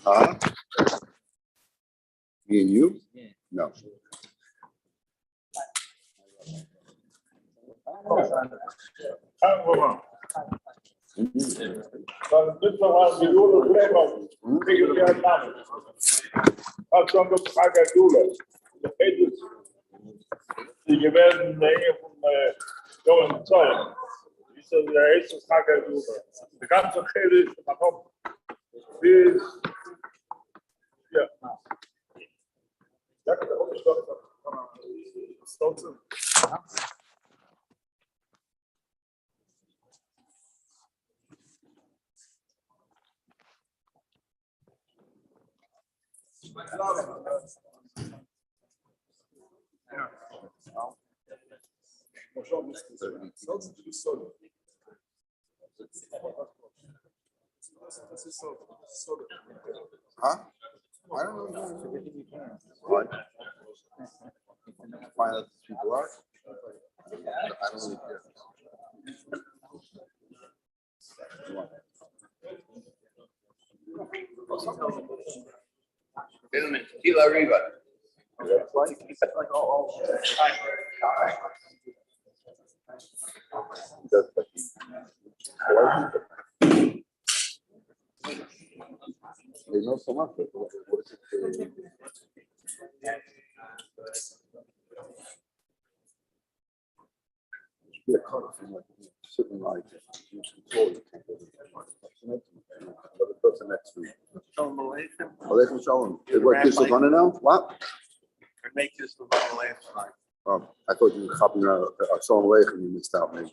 Huh? Me and you? Yeah. No. Dan mittlerweile die Jule selber kriegen wir einen Namen. Als dan de vraag uit Jule. De fetus. Die gewähren in der Nähe von Jochen Zoll. Ist das der erste Frage uit Jule. De ganze Rede ist nach oben. Bis. Ja. Ja, da oben steht. Stolz. Huh? I don't know. What? Find out who people are. I don't really care. Gentlemen, tequila arriba. They know so much. But what is it? Be a cut from like sitting like you control you can't get it. Another person next to you. Shalom Aleichem. Aleichem shalom. What kids are running now? What? I make this the last time. I thought you were copying shalom aleichem. You missed out, maybe.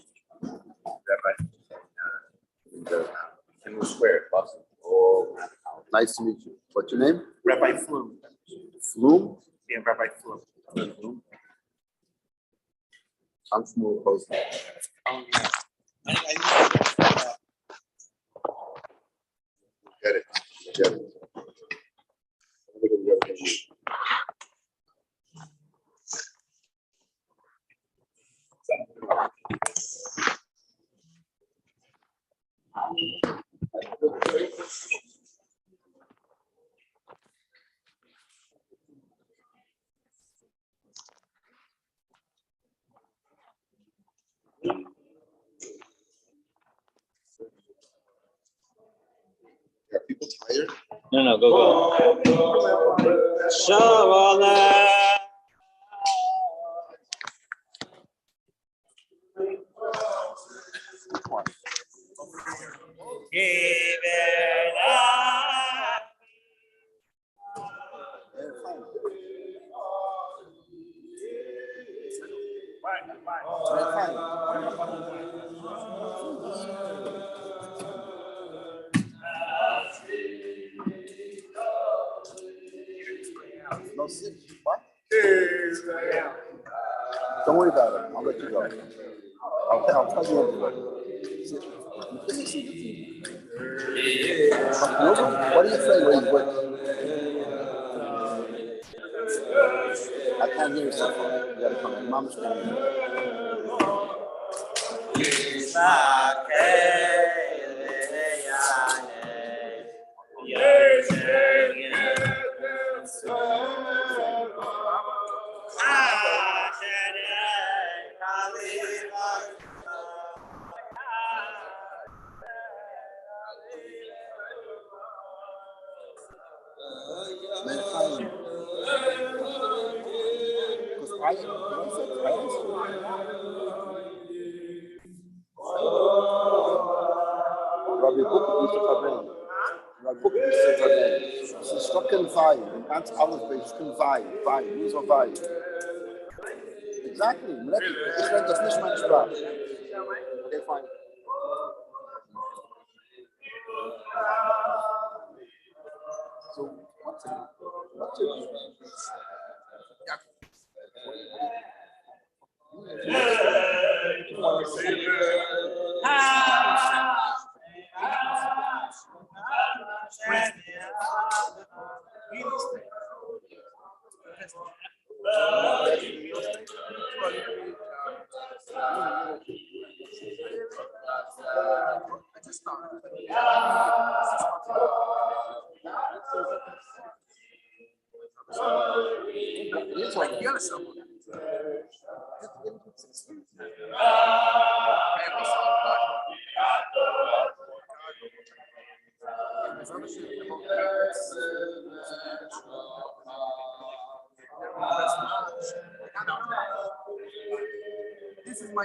Tmuz Square, Boston. Oh, Nice to meet you. What's your name? Rabbi Flum. Flum? Yeah, Rabbi Flum. I'm Shmuel Posner. Oh, yeah. Get it. Get it. Are people tired? No, go. Shabbat. No sleep. What? Don't worry about it. I'll let you go. I'll tell you everybody. What are you saying? Where you work? I can't hear you so far. You gotta come in. Mama's coming in. Sie stocken Wein, ganz alles bei stocken Wein, wie so Wein. Exactly. Ich rede das nicht meine Sprache. Okay, fine. So, what's it? This is my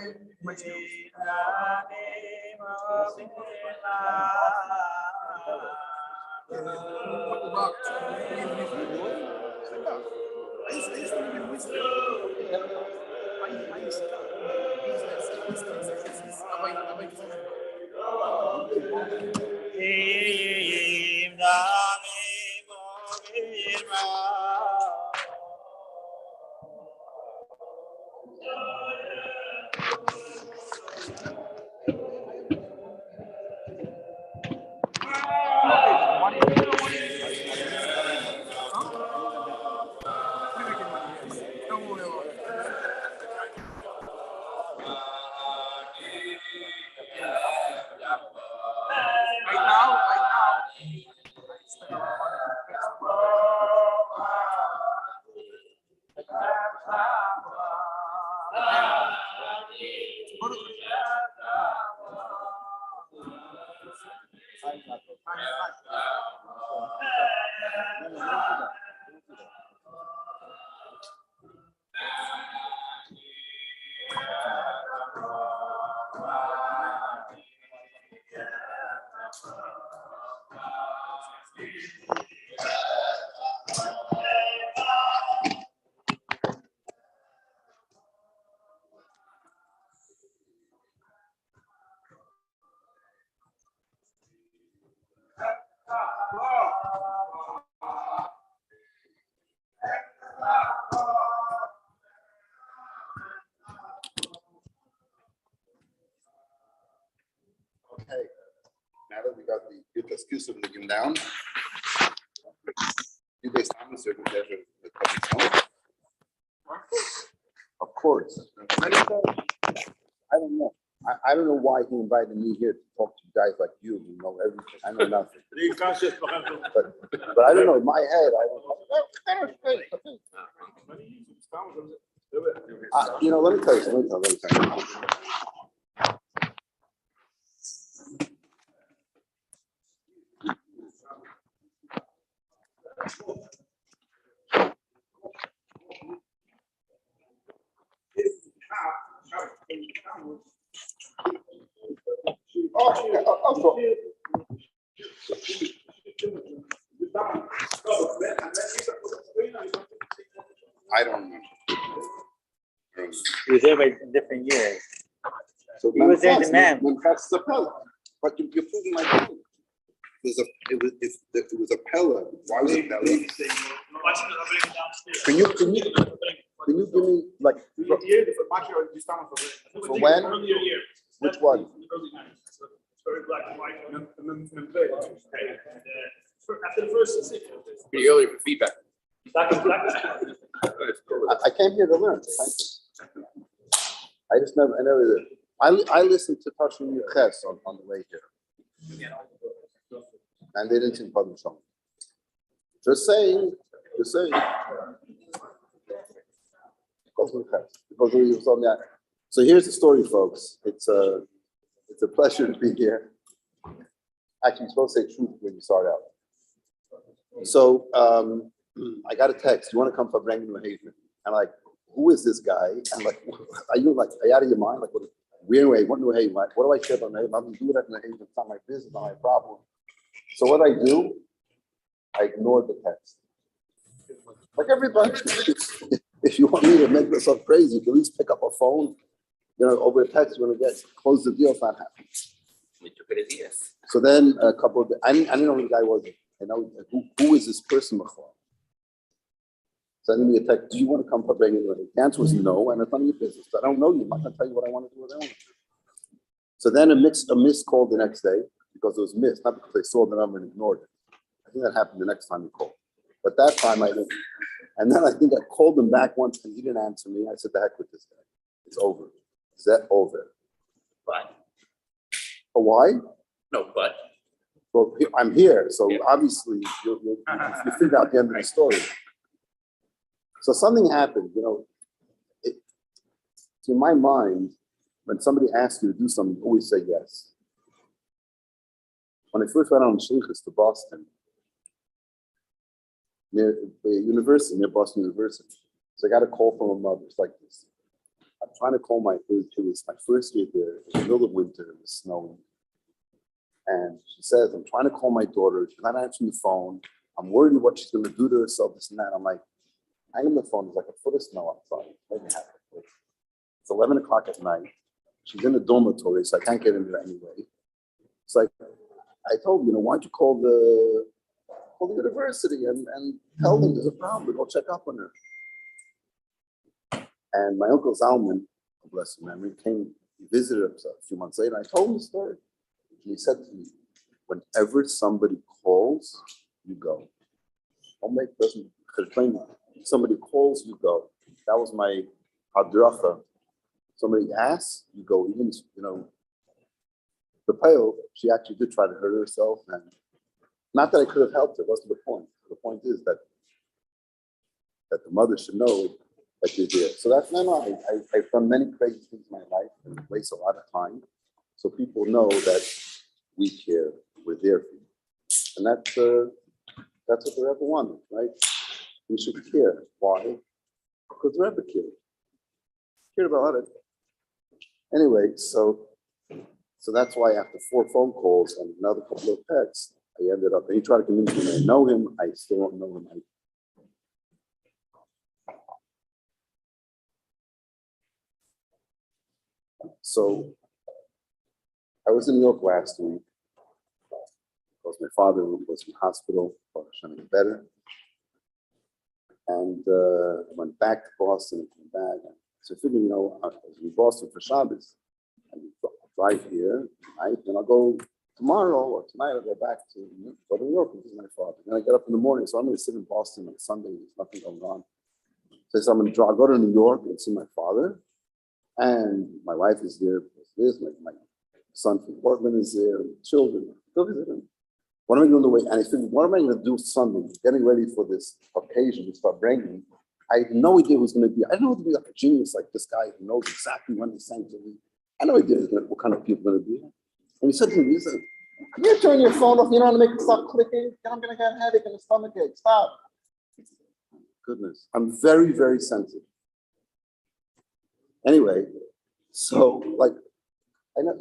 okay. Now that we got the good excuse of looking down, do they stand a certain measure of Of course. I don't know. I don't know why he invited me here to talk to guys like you who know everything. I know nothing. But I don't know. In my head, I don't know. Let me tell you something. Let me tell you. I don't know. He was there by different years. So He was there, the man. That's the Pella. But you're proving my point. It was a Pella. Why was it Pella? Can you give me like for when? Which one? Very black and white, and then after the first Pretty early for feedback. I came here to learn. I never did. I listened to Tashim Yuches on the way here. And they didn't sing Padma Shalom. Just saying. So here's the story, folks. It's a pleasure to be here. Actually, you're supposed to say truth when you start out. So I got a text. You want to come for Brendan Mahaven? And like, who is this guy? And like, are you out of your mind? Like, what do I share about Mahaven? I'm going to do it at Mahaven. It's not my business, not my problem. So what I do, I ignore the text. Like everybody, if you want me to make myself crazy, you can at least pick up a phone. Over a text, you're going to close the deal if that happens. So then a couple of, I didn't know who the guy was. I know who is this person before? Sending me a text, do you want to come for bringing it? The answer was no, and it's none of your business. I don't know you. I'm not going to tell you what I want to do, what I want to do. So then a missed call the next day, because it was missed, not because they saw the number and ignored it. I think that happened the next time you called. But that time I didn't. And then I think I called him back once and he didn't answer me. I said, the heck with this guy. It's over. Is that over? But. Why? No, but. Well, I'm here, so obviously you figure out the end of the story. So something happened, in my mind, when somebody asks you to do something, you always say yes. When I first went on shlichus to Boston, near Boston University, so I got a call from a mother. It's like this. I'm trying to call it was my first year there. It was the middle of winter, it was snowing. And she says, I'm trying to call my daughter. She's not answering the phone. I'm worried what she's going to do to herself, this and that. I'm like, hang on the phone. There's like a foot of snow outside. Maybe half a foot. It's 11 o'clock at night. She's in the dormitory, so I can't get in there anyway. It's like, I told him, why don't you call the university and tell them there's a problem. Go check up on her. And my uncle Zalman, bless his memory, came, he visited us a few months later. I told him the story. And he said to me, whenever somebody calls, you go. Doesn't complain. Somebody calls, you go. That was my hadracha. Somebody asks, you go. Even, the pale, she actually did try to hurt herself. And not that I could have helped her, wasn't the point. The point is that the mother should know that you're there. So that's I've done many crazy things in my life and waste a lot of time. So people know that we care, we're there for you. And that's what the Rebbe wanted, right? We should care. Why? Because the Rebbe cared about it. Anyway, so that's why after 4 phone calls and another couple of texts, I ended up, and he tried to convince me I know him. I still don't know him. So I was in New York last week because my father was in hospital, trying to get better. And I went back to Boston and came back. So I figured, I was in Boston for Shabbos. And drive here tonight, then I'll go tomorrow or tonight. I'll go back to New York and visit my father. Then I get up in the morning, so I'm going to sit in Boston on Sunday. There's nothing going on. So I'm going to go to New York and see my father, and my wife is there. My son from Portland is there, and children. Go visit him. What am I doing the way? And I figured, what am I going to do Sunday? Getting ready for this occasion to start bringing. I had no idea who was going to be. I didn't know it would be like a genius like this guy who knows exactly when to sing to me. I had no idea what kind of people are going to be. And he said to me, he said, can you turn your phone off? You don't want to make it stop clicking? I'm going to get a headache and a stomach ache. Stop. Goodness. I'm very, very sensitive. Anyway, so like, I know,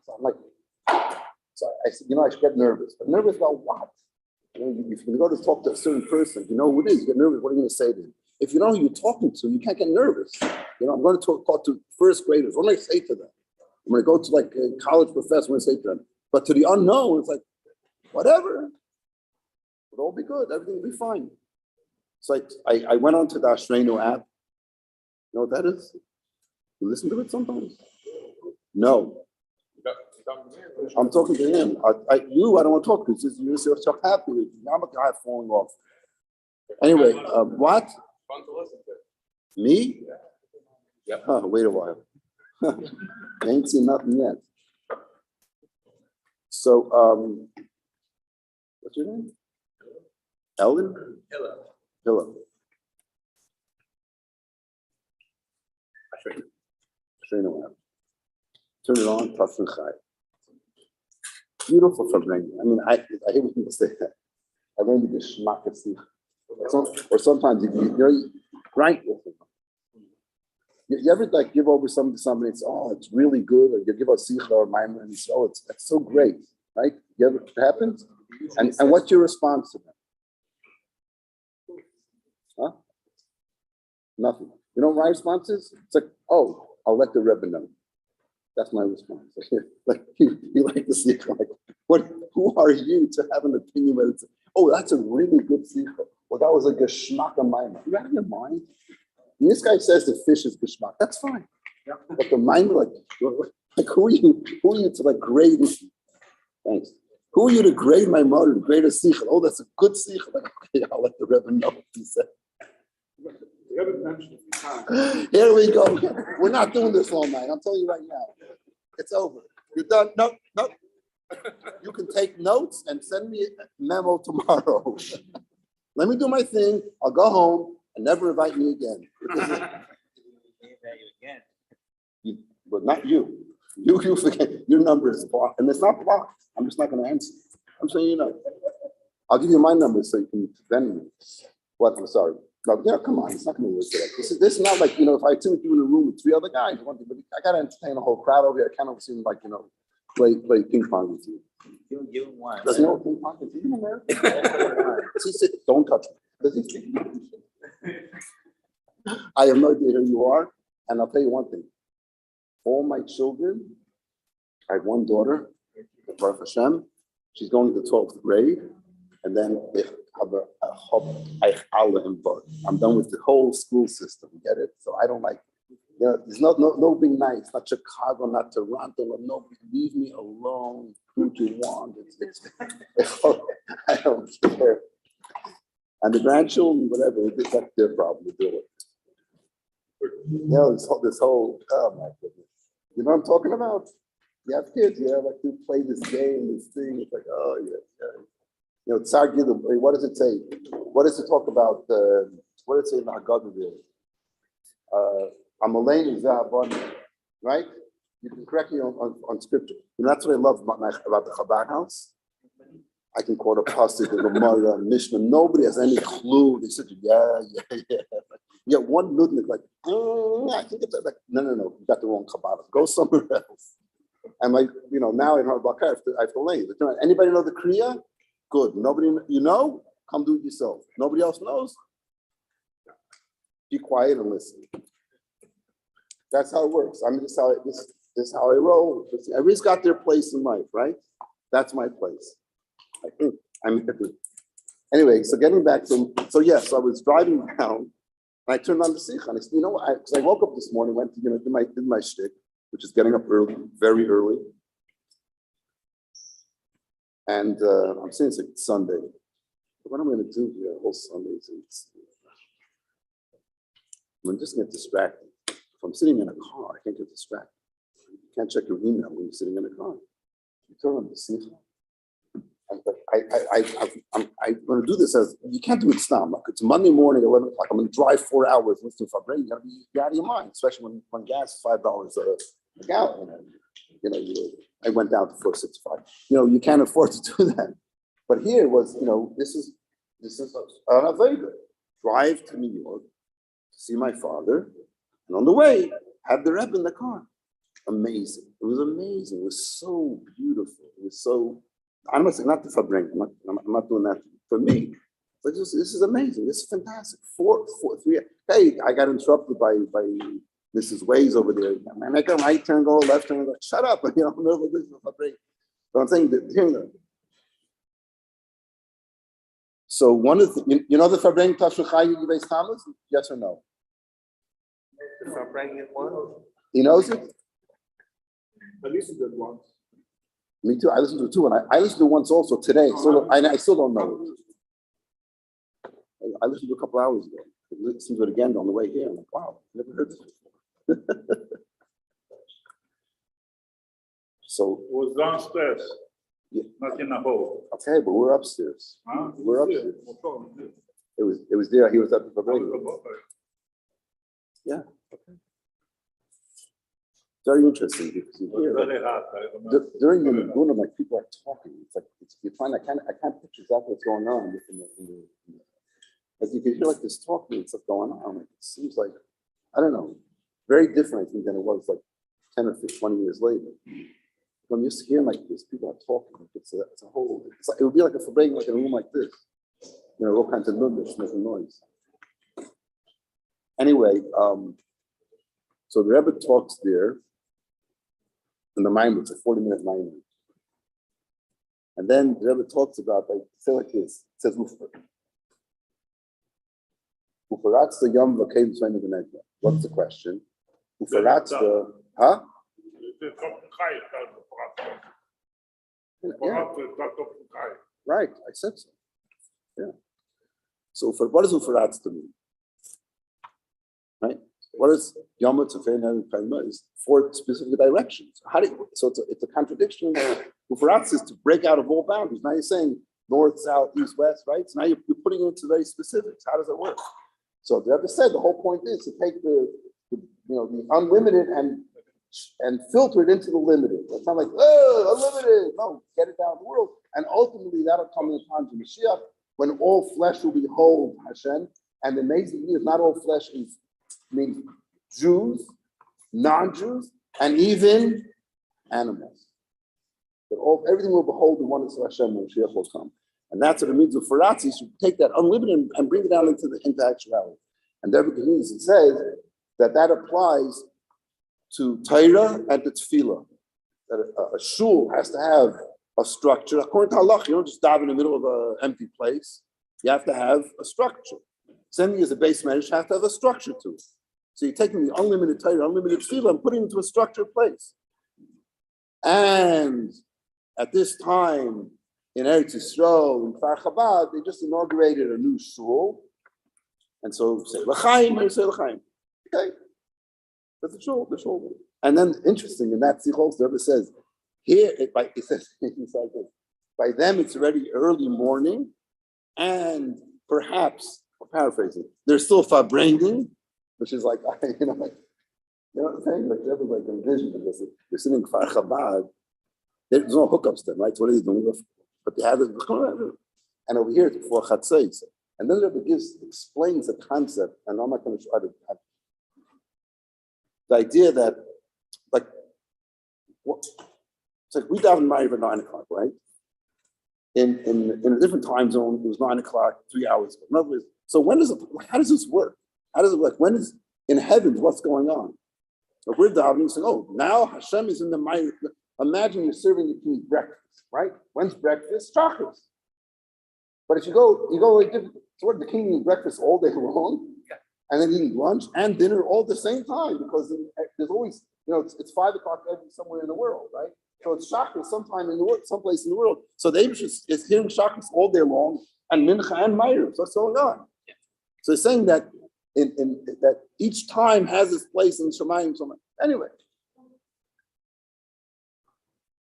so I'm like, so I said, I should get nervous. But nervous about what? If you're going to go to talk to a certain person, you know who it is, you get nervous. What are you going to say to them? If you know who you're talking to, you can't get nervous. I'm going to talk to first graders. What am I going to say to them? I'm going to go to like a college professor. What am I going to say to them? But to the unknown, it's like, whatever. It'll all be good. Everything will be fine. So I went on to the Ashrenu app. You know what that is? You listen to it sometimes? No. I'm talking to him. I don't want to talk to you. You're so happy. I'm a guy falling off. Anyway, what? Fun to listen to. Me? Yep. Oh, wait a while. I ain't seen nothing yet. So, what's your name? Ellen? Hello. Turn it on, touch and chai. Beautiful Fabrengen. I mean, I hate when people say that. I learned the geschmack of sich. Or sometimes you're right with it. You ever like give over something to somebody? It's it's really good. Or you give a sicha or maimer, and it's that's so great, right? You ever it happens? And what's your response to that? Huh? Nothing. You know what my response is? It's like, I'll let the Rebbe know. That's my response. Like you like the sicha. Like, who are you to have an opinion whether it's that's a really good sicha? Well, that was a geschmack of maimer. You out of your mind? And this guy says the fish is geschmack. That's fine. Yeah. But the mind, like who are you to like grade it? Thanks. Who are you to grade my mother, to grade a sikh? Oh, that's a good sikh. Like, okay, I'll let the Rebbe know what he said. Here we go. We're not doing this all night. I'm telling you right now. It's over. You're done. No. You can take notes and send me a memo tomorrow. Let me do my thing. I'll go home. and never invite me again. But not you. You forget your number is blocked, and it's not blocked. I'm just not going to answer. I'm saying, you know, I'll give you my number so you can send me. What? I'm sorry. No, yeah, come on. It's not going to work like this. This is not like, you know, if I sit with you in a room with 3 other guys, but I got to entertain a whole crowd over here. I can't seem like, you know, play ping pong with you. You one. Does he know what ping pong is? Even American? Don't touch me. Does he? I have no idea who you are, and I'll tell you one thing. All my children, I have one daughter, Baruch Hashem. She's going to the 12th grade, and then I'm done with the whole school system. Get it? So I don't like. You know, there's no being nice. Not Chicago, not Toronto. No, leave me alone. Do what you want. I don't care. And the grandchildren, whatever, that's their problem to deal with. You know, this whole, oh my goodness. You know what I'm talking about? You have kids, you have like to play this game, this thing. It's like, oh yeah. You know, Tsar Gidl, what does it say? What does it talk about? What does it say in the Haggadah there? Amalei Zahabon, right? You can correct me on scripture. You know, that's what I love about the Chabad house. I can quote a pasuk, a Gemara, a Mishnah. Nobody has any clue. They said, yeah. You get one nudnik like, I think it's like, no, you got the wrong Kabbalah. Go somewhere else. And like, you know, now in Harbakar, I have to lay. Anybody know the Kriya? Good. Nobody, you know? Come do it yourself. Nobody else knows? Be quiet and listen. That's how it works. I mean, this is how I roll. Everybody's got their place in life, right? That's my place. I think anyway, so getting back to, so yes, I was driving down, and I turned on the Sikha, and I said, you know, because I woke up this morning, went to, you know, did my shtick, which is getting up early, very early. And I'm saying it's like Sunday. What am I going to do here? Whole Sunday. I'm just get distracted. If I'm sitting in a car, I can't get distracted. You can't check your email when you're sitting in a car. You turn on the Sikha. I'm going to do this as, you can't do it now. Like it's Monday morning, 11 o'clock. I'm going to drive 4 hours listening to Fabri. You got to be out of your mind, especially when gas is $5 a gallon. You know, I went down to $4.65. You know, you can't afford to do that. But here was, you know, this is a very good drive to New York to see my father, and on the way have the Rebbe in the car. Amazing. It was amazing. It was so beautiful. It was so. I'm not saying not to Fabring. I'm not doing that for me. But this is amazing. This is fantastic. 3. Hey, I got interrupted by Mrs. Ways over there. I make a right turn, go left turn, go. Shut up! You know, no, this is Fabring. So I'm saying that. So one of the, you know the Fabring Tashluchai Yibes Tamas? Yes or no? The Fabring is one. He knows it. At least a good one. Me too. I listened to it too, and I listened to it once also today. So I still don't know it. I listened to it a couple hours ago. I listened to it again on the way here. I'm like, wow, never heard this before. So It was downstairs, yeah. not in the hall. Okay, but we're upstairs. Huh? We're upstairs. It was there. He was at the pavilion. Yeah. Okay. Very interesting because you hear during the Naguna, like people are talking. It's like you find I can't picture exactly what's going on in the as you can hear like this talking and stuff going on. Like, it seems like I don't know, very different I think than it was like 10 or 15, 20 years later. When you just hear like this, people are talking. It's a whole. It's like, it would be like a Fabring, like in a room like this. You know, all kinds of numbers making noise. Anyway, so the Rebbe talks there. And the Maimon, it's a 40-minute Maimon. And then the Rebbe talks about, like, say like this, it says, Ufaratz the Yom Vakeim Tzveinu V'Negla. What's the question? Ufaratz the, huh? Yeah. Right, I said so. Yeah. So what does Ufaratz to mean? Right? What is Yom Tzveinu is 4 specific directions. So it's a contradiction. Ufaratz is to break out of all boundaries. Now you're saying north, south, east, west, right? So now you're putting it into very specifics. How does it work? So the Rebbe said the whole point is to take the unlimited and filter it into the limited. It's not like, oh, unlimited. No, get it down the world. And ultimately that'll come in the time of Mashiach when all flesh will behold Hashem. And the amazing thing is not all flesh means Jews, non-Jews, and even animals. But everything will behold the oneness of Hashem when Mashiach will come. And that's what it means with Faratzi. So take that unlimited and bring it out into actuality. And there it says that applies to Torah and to Tefillah. That a shul has to have a structure. According to Halach, you don't just dive in the middle of an empty place. You have to have a structure. Sending as a base manager has to have a structure to it. So you're taking the unlimited Torah, unlimited Tefillah, and putting it into a structured place. And at this time, in Eretz Yisrael, in Kfar Chabad, they just inaugurated a new shul. And so say L'chaim, and say L'chaim. Okay. That's the shul. And then interesting, in that Sichos, the Rebbe says, here, it says, it's like this. By them, it's already early morning, and perhaps, paraphrasing, they're still fabranging, which is like, you know what I'm saying? Like, everybody can envision this. They're sitting in Kfar Chabad, there's no hookups then, right? So what are they doing? But they have it, and over here it's for chatzos. And then the Rebbe explains the concept, and I'm not going to try to have the idea that, like, it's like we daven Ma'ariv at 9 o'clock, right? In a different time zone, it was 9 o'clock, 3 hours ago. In other words, so how does this work? How does it work? When is in heavens, what's going on? If we're davening, saying, oh, now Hashem is in the Ma'ariv. Imagine you're serving the king breakfast, right? When's breakfast? Chakras. But if you go like different, so what, the king eating breakfast all day long, and then eating lunch and dinner all at the same time, because there's always, it's 5 o'clock somewhere in the world, right? So it's chakras sometime in the world, someplace in the world. So the Eibush is hearing chakras all day long, and mincha and ma'ariv. So what's going on? So it's saying that that each time has its place in Shemayim. Anyway,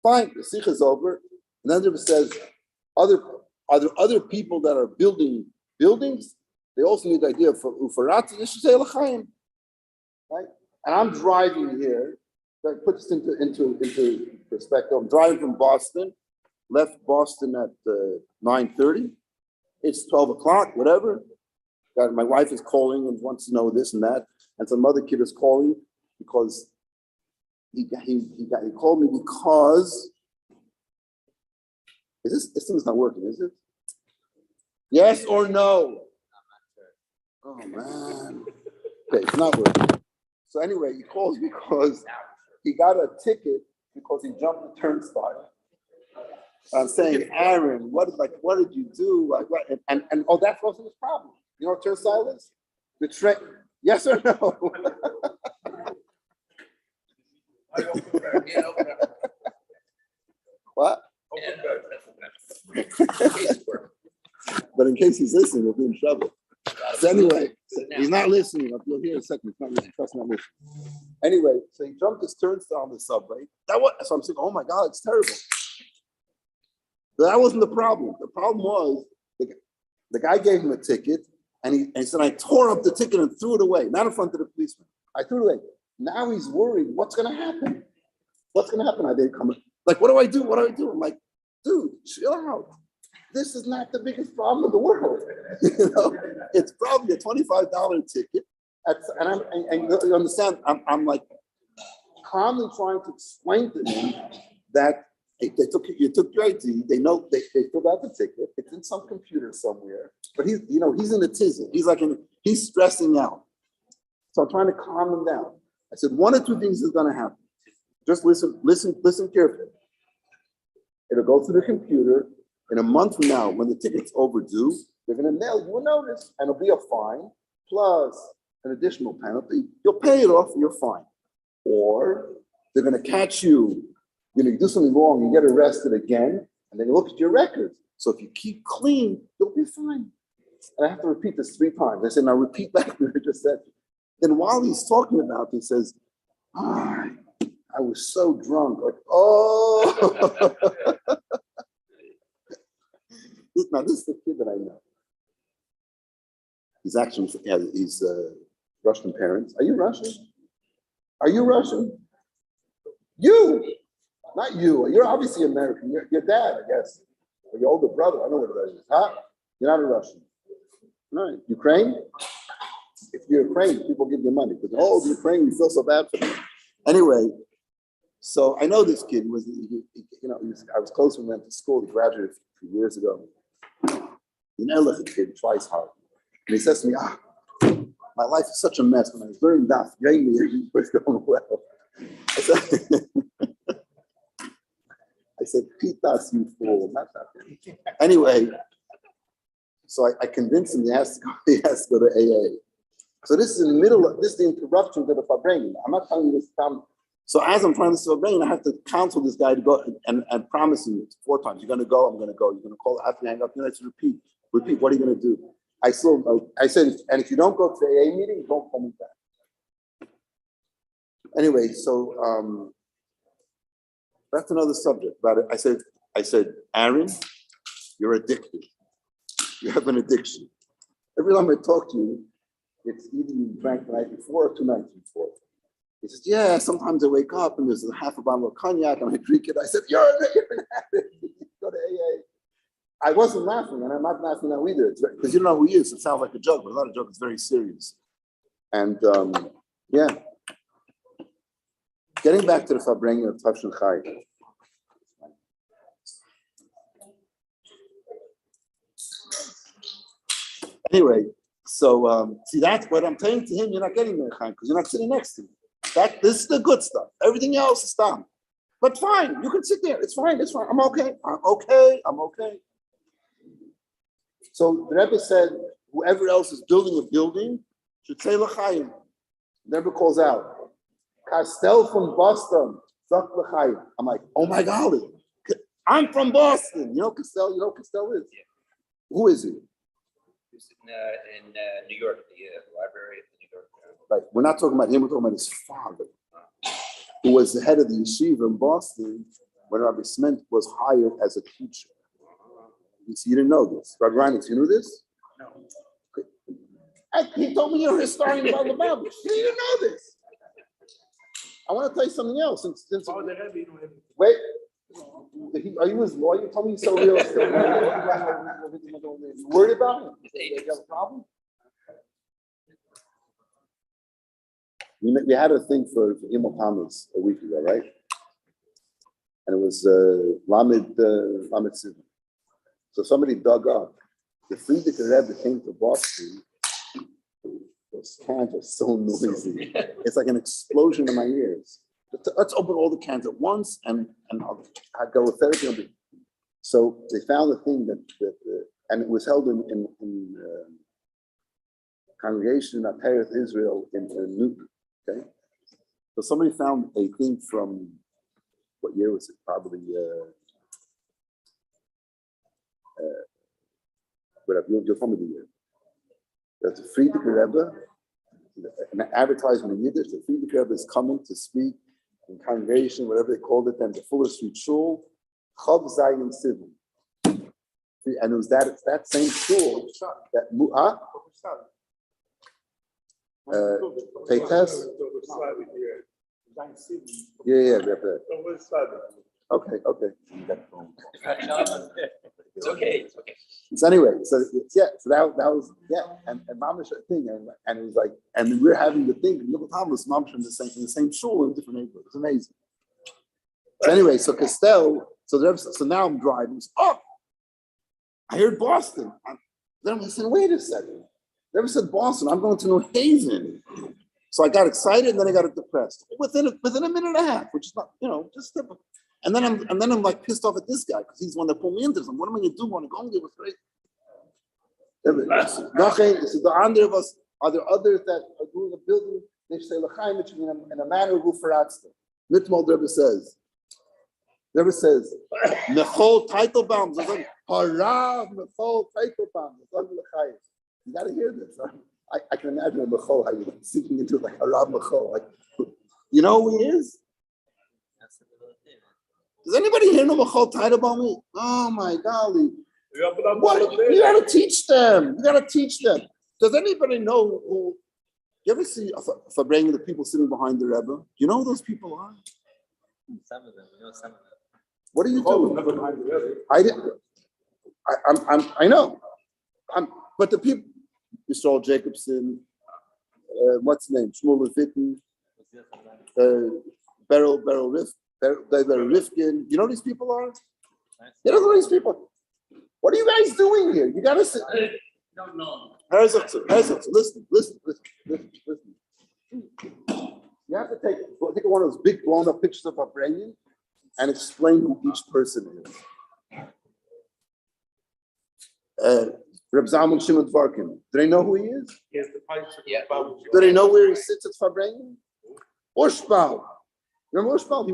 fine. The sikh is over, and then it says, are there other people that are building buildings? They also need the idea for ufarat. They should say l'chaim, right? And I'm driving here. That puts this into perspective. I'm driving from Boston. Left Boston at 9:30. It's 12 o'clock. Whatever. My wife is calling and wants to know this and that, and some other kid is calling because he called me because this thing's not working, is it? Yes or no? Oh man. Okay, it's not working. So anyway, he calls because he got a ticket because he jumped the turnstile. I'm saying, Aaron, what did you do? And that's also his problem. You know what turnstile is? The train. Yes or no? What? But in case he's listening, we'll be in trouble. So anyway, he's not listening. You'll hear in a second. He's not listening. Trust me, I'm listening. Anyway, so he jumped his turnstile on the subway. So I'm saying, oh my God, it's terrible. But that wasn't the problem. The problem was the guy gave him a ticket, and he said, I tore up the ticket and threw it away, not in front of the policeman. I threw it away. Now he's worried, what's going to happen? What's going to happen? I didn't come. Like, what do I do? What do I do? I'm like, dude, chill out. This is not the biggest problem in the world. It's probably a $25 ticket. And you understand, I'm like calmly trying to explain to him that you took your ID. They know they filled out the ticket. It's in some computer somewhere. But he's in a tizzy. He's stressing out. So I'm trying to calm him down. I said, one or two things is going to happen. Just listen carefully. It'll go through the computer. In a month from now, when the ticket's overdue, they're going to mail you a notice, and it'll be a fine plus an additional penalty. You'll pay it off, and you're fine. Or they're going to catch you. You do something wrong, you get arrested again, and then you look at your records. So if you keep clean, you'll be fine. And I have to repeat this 3 times. I said, now repeat back what I just said. Then while he's talking about it, he says, I was so drunk. Like, oh. Now, this is the kid that I know. He's actually, he's Russian parents. Are you Russian? Are you Russian? You, not you. You're obviously American. Your dad, I guess. Or your older brother. I know what that is. Huh? You're not a Russian. No, Ukraine? If you're Ukraine, people give you money. Because, oh, the Ukraine, you feel so bad for them. Anyway, so I know this kid. I was close when we went to school. He graduated a few years ago. You know, look, a kid tries hard. And he says to me, my life is such a mess. When I was learning that, everything was going well. I said, Pitas, you fool. Not that. Anyway, so I convinced him he has to go to AA. So this is in the middle of this is the interruption to the Fabrengen. I'm not telling you this time. So as I'm trying to Fabrengen, I have to counsel this guy to go and promise him 4 times. You're gonna go, I'm gonna go. You're gonna call after you hang up, you have to repeat. What are you gonna do? I said, and if you don't go to the AA meeting, don't call me back. Anyway, so that's another subject about it. I said, Aaron, you're addicted. You have an addiction. Every time I talk to you, it's either you drank the night before or 2 nights before. He says, yeah, sometimes I wake up and there's a half a bottle of cognac and I drink it. I said, you're an addict. Go to AA. I wasn't laughing, and I'm not laughing now either. Because you don't know who he is. It sounds like a joke, but it's not a joke. It's very serious. And yeah. Getting back to the Fabrengen of Tafshin Chai. Anyway, so see, that's what I'm saying to him. You're not getting there, Chaim, because you're not sitting next to me. This is the good stuff. Everything else is done. But fine, you can sit there. It's fine. It's fine. I'm okay. I'm okay. So the Rebbe said, whoever else is building a building should say l'chaim. The Rebbe calls out, Castel from Boston, Zak l'chaim. I'm like, oh my golly, I'm from Boston. You know Castel is? Yeah. Who is he? He's in New York, the library of New York. Right. We're not talking about him, we're talking about his father, who was the head of the yeshiva in Boston when Rabbi Smith was hired as a teacher. You didn't know this. Rabbi Reinix, you knew this? No. He told me you're a historian about the Bible. You didn't know this. I want to tell you something else. Wait, are you his lawyer? You told me he's so real estate. You worried about him? You have a problem? We had a thing for Imam Hamas a week ago, right? And it was Lamed Sivan. So somebody dug up. The Frierdiker Rebbe came to Boston. Those cans are so noisy. It's like an explosion in my ears. Let's open all the cans at once and I'll go with therapy. So they found the thing and it was held in congregation of Ateret Israel in Newton. Okay, so somebody found a thing from what year was it? Probably whatever. You'll tell me the year. That's a Frierdiker Rebbe, an advertisement in Yiddish. The Frierdiker Rebbe is coming to speak in congregation, whatever they called it then, the Fuller Street Shul, Chav Zayin Sivan. And it was that same shul that Peites? Yeah. Okay. It's okay. So anyway, so that was and Mamish thing, and it was like, and we're having the thing, Little Thomas, Mamish in the same shul in different neighborhoods. It's amazing. So anyway, so Castel, so now I'm driving. Oh, I heard Boston. Then I said, wait a second. Never said Boston. I'm going to New Haven. So I got excited, and then I got depressed within a minute and a half, which is not, just typical. And then I'm like pissed off at this guy because he's the one that pulled me into this. What am I going to do? I want to go and give a great. This is the under of us. Are there others that are doing a building? They say l'chaim in a manner of ufaratzta. Mitmal Rebbe says. Nechol Teitelbaum. Harav Nechol Teitelbaum. You got to hear this. I can imagine a Mechol, how you're sinking into like Harav Mechol. Like, you know who he is? Does anybody here know Mechol Teitelbaum? Oh my golly. What? You got to teach them. Does anybody know who? You ever see a bringing the people sitting behind the Rebbe? You know who those people are? Some of them, we know some of them. What are you Oh, doing? never mind the other. I didn't. I know. But the people, Yisrael Jacobson, what's his name? Shmuel Fitton, Beryl Rifkin. You know who these people are? You know who these people? What are you guys doing here? You gotta sit. No. Listen. You have to take one of those big blown up pictures of Abraham and explain who each person is. Reb Zalman Shimon Dvarkin. Do they know who he is? Yes, the pipes. Yeah. Do they know where he sits at Fabrengen? Urshbal. Remember Urshbal?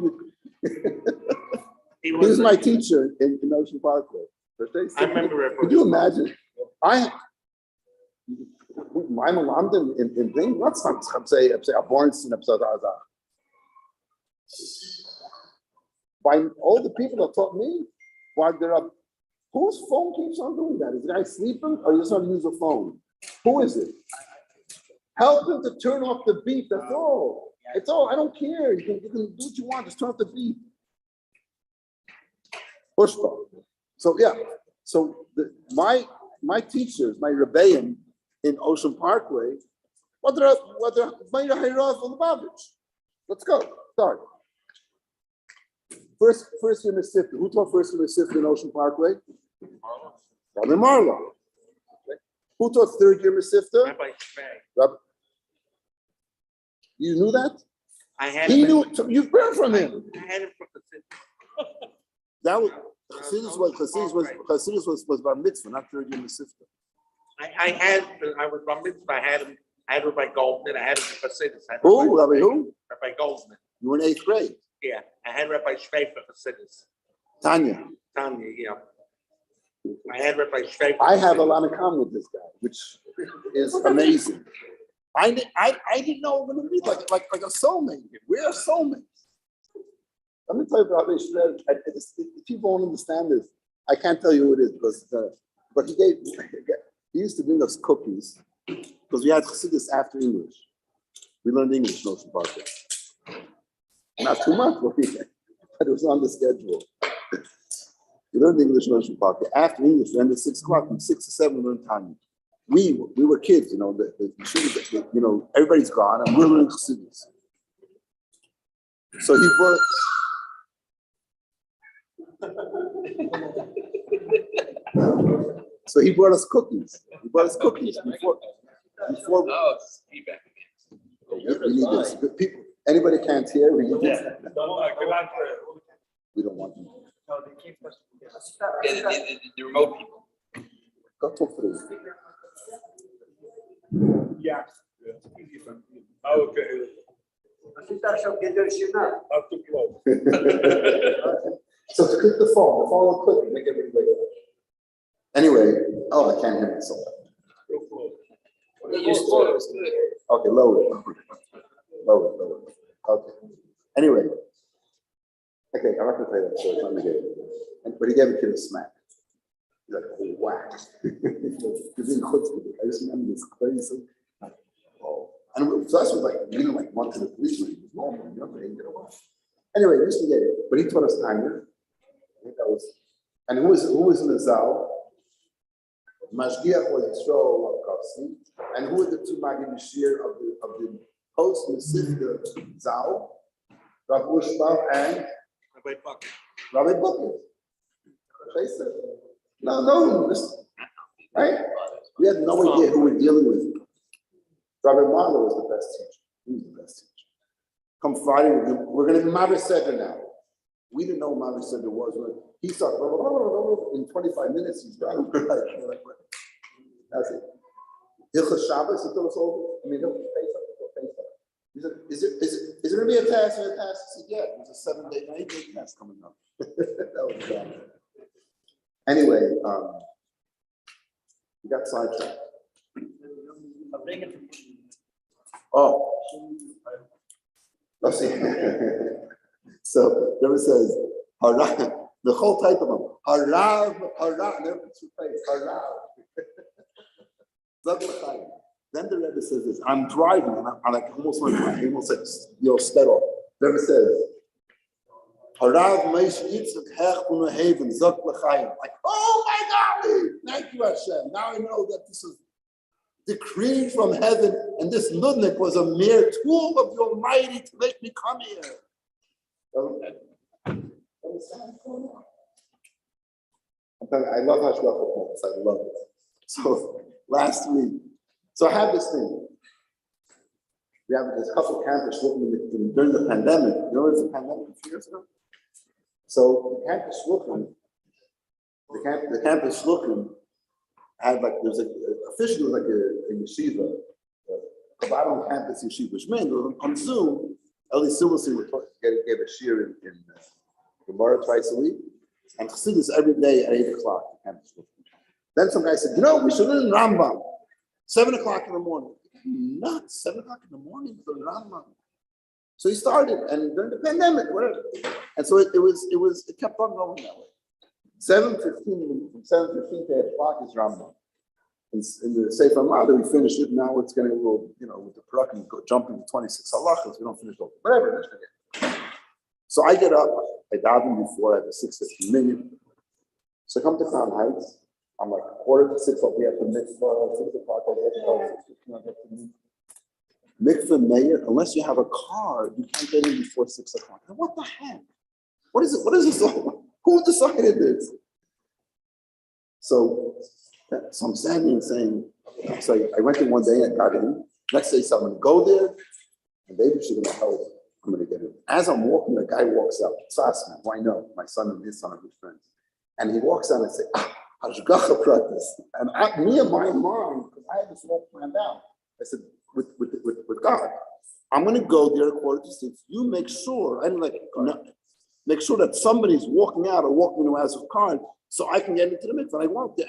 He was my teacher in Ocean Parkway. I remember it. Could you imagine? My mom in Bing, what's not say Abornstein episode Azar. By all the people that taught me, while they're up, whose phone keeps on doing that? Is the guy sleeping or you just want to use a phone? Who is it? Help him to turn off the beep. That's all. It's all. I don't care. You can do what you want. Just turn off the beep. Pushball. So yeah. So my teachers, my rebbeim in Ocean Parkway, let's go. Start. First year Mississippi. Who taught first year Mississippi in Ocean Parkway? Rabbi Marlow. Okay. Who taught third year Mississippi? Rabbi Shmei. You knew that? I had He him. knew it. You've heard from him. I had him from the city. That was Chassidus was bar mitzvah, not third year Mississippi. I was bar mitzvah. I had Rabbi Goldman. I had him for Chassidus. Who? Rabbi who? Rabbi Goldman. You were in 8th grade. Yeah, I had Rabbi Shmei for Chassidus. Tanya. Yeah. I had Rabbi Shmei. I have a lot in common with this guy, which is amazing. I didn't know we're going to be like a soulmate. We're soulmates. Let me tell you about Rabbi Shmei. If people won't understand this, I can't tell you who it is because, but he used to bring us cookies because we had Chassidus after English. We learned English in Ocean Parkway. Not too much, but it was on the schedule. We learned English in Ocean Parkway. After English, we ended at 6 o'clock. From 6 to 7, we learned Tanya. We were kids, everybody's gone, and we're learning Chassidus. So he brought. So he brought us cookies. Before. Oh, it's feedback again. We need this. People, anybody can't hear. We need this. We don't want them. The remote people. Go talk through. Yeah. Okay. Not too close. So to click the phone will click, make everybody wake up. Anyway, I can't hear myself. Too close. Okay, lower it. Okay. Anyway. Okay, I'm not gonna tell you that story. Let me get it. But he gave a kid a smack. He's like, oh, whack. He's in chutzpah. I just remember this crazy. Oh. And so that's what one to the policeman. He was normal, they didn't get away. Anyway, we used to get it. But he taught us Tanya. I think that was, and who was in the Zal? Mashgiach was Yisrael Kavsi. And who were the two Magid Yishir of the post Mesivta Zal? Rav Ushbal and Rabbi Bucket. No, right? We had no idea who we're dealing with. Rabbi Marlow was the best teacher. He was the best teacher. Come Friday, we're going to be Mavi Seder now. We didn't know what Mavi Seder was. He started, in 25 minutes, he's done. That's it. Hilchas Shabbos, he told us over. I mean, he'll pay something. He said, is it going to be a task? I said, yeah, there's a 7-day, 9-day task coming up. That was bad. Anyway, we got sidetracked. Oh. Let's see. So, there it says, Harav, the whole title of them, Harav, never put your face, Harav. Then the Rebbe says this, I'm driving, and I'm like almost like, sped off. The Rebbe says, Harav Meish Yitzchak Hech Unahaven Zok L'chaim. Like, oh my God, thank you Hashem. Now I know that this is decreed from heaven, and this nudnik was a mere tool of the Almighty to make me come here. I love Hashgacha Pratis. I love it. So last week, so I have this thing. We have this couple of campus during the pandemic. You know, it was a pandemic a few years ago. So the campus shluchim had like, there was officially like a yeshiva, a bottom campus yeshiva, which meant on Zoom, Eli Silverstein gave a shir in Gemara twice a week, and Chassidus every day at 8 o'clock. Campus shluchim. Then some guy said, we should learn Rambam, 7 o'clock in the morning. Nuts, 7 o'clock in the morning for Rambam. So he started, and during the pandemic, whatever. And so it kept on going that way. 7:15, from 7:15 to 8 o'clock is Rambam. In the Sefer Mother, we finished it. Now it's getting a little, with the Parakim jumping to 26 halachas, we don't finish all. Whatever. So I get up, I daven before, I have a 6:15 minute. So I come to Crown Heights. I'm like 5:45, we have the mikvah, 6 o'clock, I get to mikvah mayor, unless you have a car, you can't get in before 6 o'clock. Now, what the heck? What is it? What is this all? Who decided this? So I'm standing and saying, so I went in one day and got in. Next day, so I'm going to go there, and maybe she's going to help. I'm going to get in. As I'm walking, the guy walks up. Sasman, who I know, my son and his son are good friends. And he walks out and says, Hashgacha Pratis. And me and my mom, because I had this all planned out. I said, with God, I'm going to go there 5:45. You make sure, make sure that somebody's walking out or walking into a car so I can get into the mikvah. I walked there.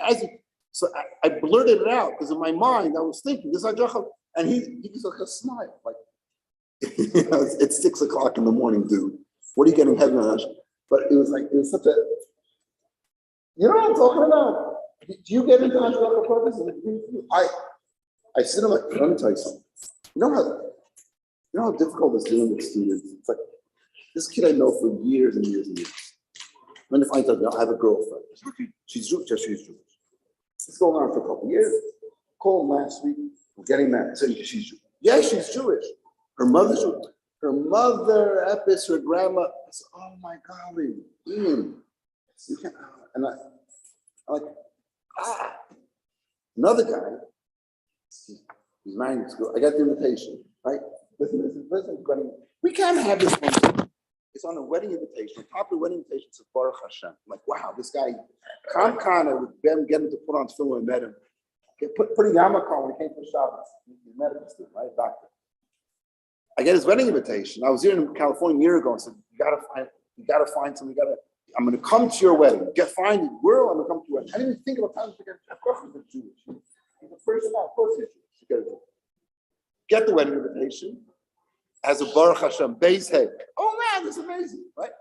So I blurted it out because in my mind I was thinking, this Hashgacha, and he was like a smile, like, it's 6 o'clock in the morning, dude. What are you getting heaven on? But it was such a, you know what I'm talking about? Do you get into Hashgacha Pratis? I sit in like, let me tell you something. You know how difficult it's dealing with students? It's like, this kid I know for years and years and years. When they find out I have a girlfriend. She's Jewish, she's Jewish. It's going on for a couple of years. Called last week, we're getting married. So she's Jewish. Yeah, she's Jewish. Her mother's Jewish. Her mother, Epis, her grandma. I said, oh my golly, Ian. You can't, and I'm like, Another guy, he's married to girl. I got the invitation, right? Listen, we can't have this one. It's on a wedding invitation. Top of the wedding invitation says Baruch Hashem. I'm like, wow, this guy, Kam Kana, with them getting to put on film and met him. Putting yarmulke on when he came for Shabbos. He's a medical student, right? Doctor. I get his wedding invitation. I was here in California a year ago and said, you gotta find something, I'm gonna come to your wedding. Find it. Where I'm gonna come to your wedding. I didn't even think about time to get, of course he's Jewish. He's the first of all, of course he's Jewish. Get the wedding invitation. As a Baruch Hashem base head. Oh man, that's amazing, right?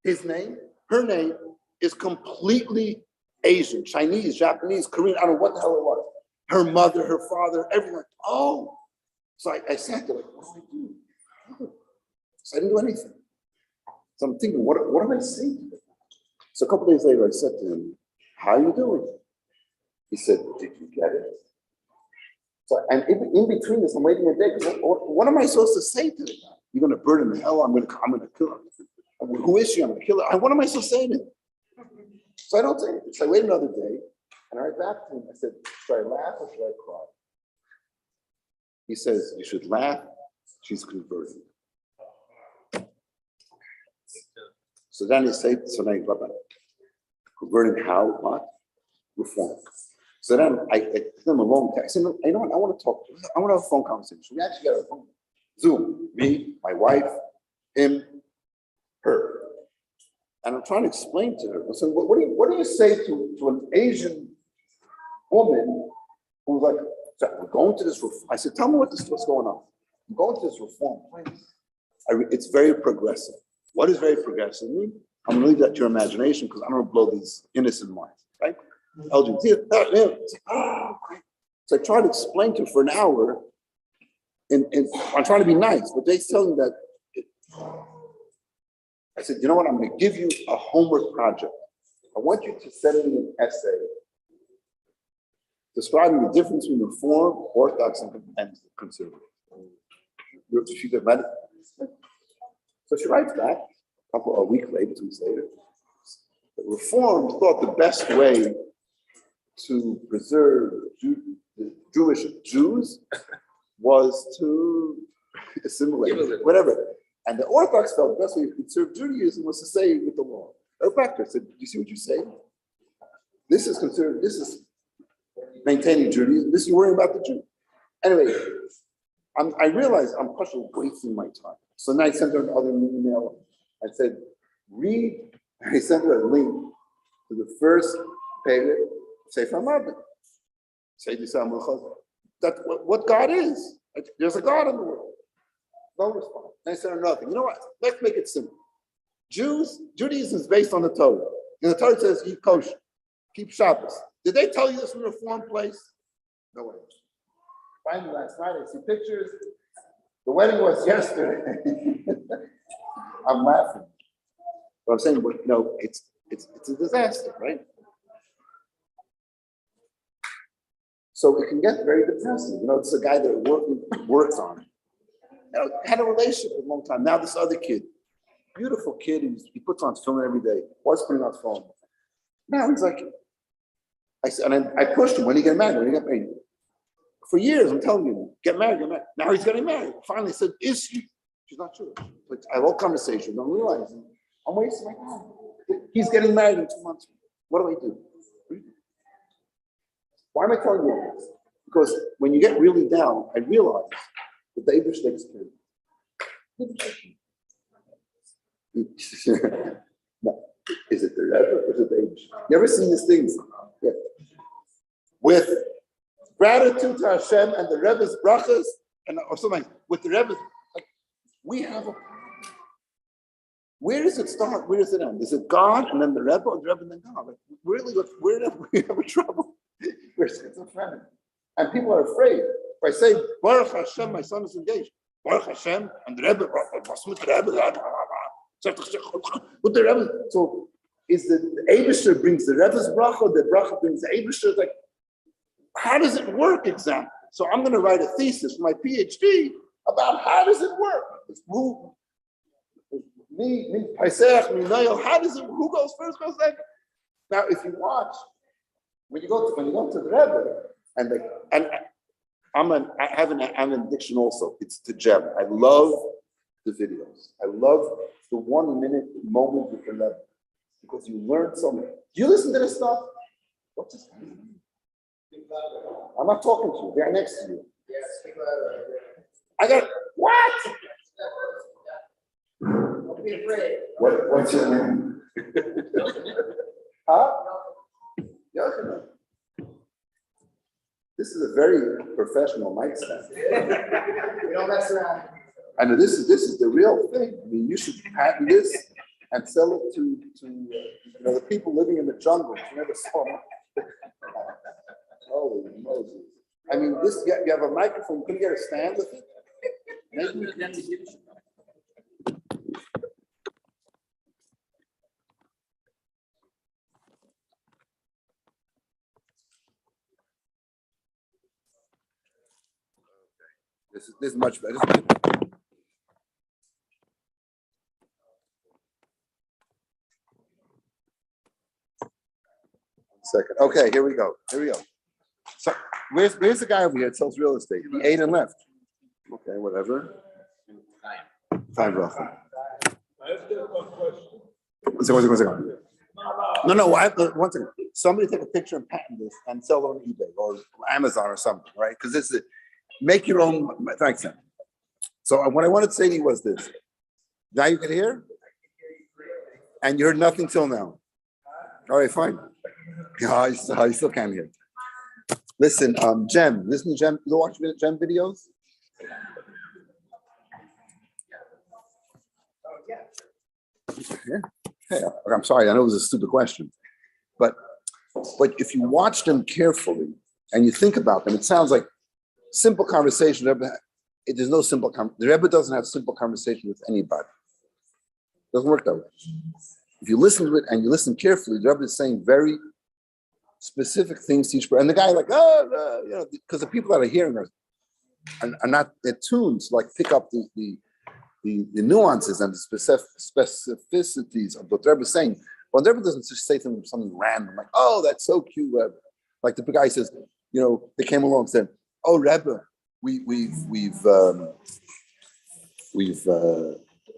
His name, her name is completely Asian, Chinese, Japanese, Korean, I don't know what the hell it was. Her mother, her father, everyone. Oh, so I sat there like, what do I do? So I didn't do anything. So I'm thinking, what am I saying to him? So a couple days later, I said to him, how are you doing? He said, did you get it? So, and in between this, I'm waiting a day. What am I supposed to say to the guy? You're going to burn him in hell. I'm going to kill her. Who is she? I'm going to kill her. What am I supposed to say to him? So I don't say anything. So I wait another day, and I write back to him. I said, should I laugh or should I cry? He says, you should laugh. She's converting. So then he said, converting how? What? Reform. So then I sent him a long text. I said, you know what? I want to talk. I want to have a phone conversation. We actually got a phone. Zoom. Me, my wife, him, her. And I'm trying to explain to her. I said, what do you say to an Asian woman who's like, so we're going to this reform. I said, tell me what's going on. I'm going to this reform place. It's very progressive. What is very progressive mean? I'm going to leave that to your imagination because I don't want to blow these innocent minds, right? LGBT, great. So I tried to explain to her for an hour, and I'm trying to be nice, but they tell me that. I said, you know what? I'm going to give you a homework project. I want you to send me an essay describing the difference between Reform, Orthodox, and Conservative. She said, so she writes back a week later, 2 weeks later. The Reform thought the best way to preserve the Jewish Jews was to assimilate, whatever. And the Orthodox felt the best way to conserve Judaism was to say with the law. Rebecca said, do you see what you say? This is conservative, this is maintaining Judaism, this is worrying about the Jew. Anyway, I realized I'm partially wasting my time. So then I sent her another email. I said, I sent her a link to the first page of Sefer HaMabit. That's what God is. There's a God in the world. No response. And I sent her nothing. You know what? Let's make it simple. Judaism is based on the Torah. And the Torah says, eat kosher, keep Shabbos. Did they tell you this in a Reform place? No way. Finally, last night, I see pictures. The wedding was yesterday. I'm laughing. But I'm saying, no, it's a disaster, right? So it can get very depressing. You know, it's a guy that works on it. You know, had a relationship for a long time. Now this other kid, beautiful kid, he puts on film every day. Was putting on film. Now he's like, I pushed him. When he get married? When he get married? For years, I'm telling you, get married, get married. Now he's getting married. Finally said, is she? She's not sure. But I have all conversations. I'm realizing I'm wasting my time. He's getting married in 2 months. What do I do? Why am I telling you all this? Because when you get really down, I realize that the Abish takes care. No. Is it the Rebbe or is it the Abish? You ever seen these things? Yeah. With gratitude to Hashem and the Rebbe's brachas, or something with the Rebbe's, like, we have a. Where does it start? Where does it end? Is it God and then the Rebbe, or the Rebbe and then God? Like, really, we have trouble. We're schizophrenic, and people are afraid. If I say Baruch Hashem, my son is engaged. Baruch Hashem and the Rebbe, with the Rebbe. So is the Eibusher brings the Rebbe's bracha, the bracha brings the Eibusher? Like, how does it work exactly? So I'm going to write a thesis for my PhD about how does it work? How does it? Who goes first? Goes second? Now, if you watch, when you go to the Rebbe, I have an addiction also. It's to Gem. I love the videos. I love the 1 minute moment with the Rebbe because you learn so much. Do you listen to this stuff? What's this? I'm not talking to you. They're next to you. I got what? Don't be afraid. What's your name? Huh? This is a very professional mic stand. We don't mess around. I know this is the real thing. I mean, you should patent this and sell it to the people living in the jungle. You never saw them. Holy Moses! I mean, you have a microphone. Couldn't you get a stand with it? Maybe we can give it. This is much better. Second. Okay, here we go. So where's the guy over here that sells real estate? He ate and left. Okay, whatever. Time rough. I have just one question. One second. No, one second. Somebody take a picture and patent this and sell it on eBay or Amazon or something, right? Because this is make your own. Thanks. So what I wanted to say to you was this. Now you can hear? And you heard nothing till now. All right, fine. I still can't hear. Listen, Jem, listen to Jem. You watch Jem videos? Yeah. Hey, I'm sorry, I know it was a stupid question. But if you watch them carefully, and you think about them, it sounds like simple conversation. There's no simple the Rebbe doesn't have simple conversation with anybody. It doesn't work that way. If you listen to it and you listen carefully, the Rebbe is saying very specific things to each person. And the guy because the people that are hearing are not attuned to like pick up the nuances and the specificities of what the Rebbe is saying. Well, the Rebbe doesn't just say something random, like, oh, that's so cute, Rebbe. Like the guy says, they came along and said, oh, Rebbe, we've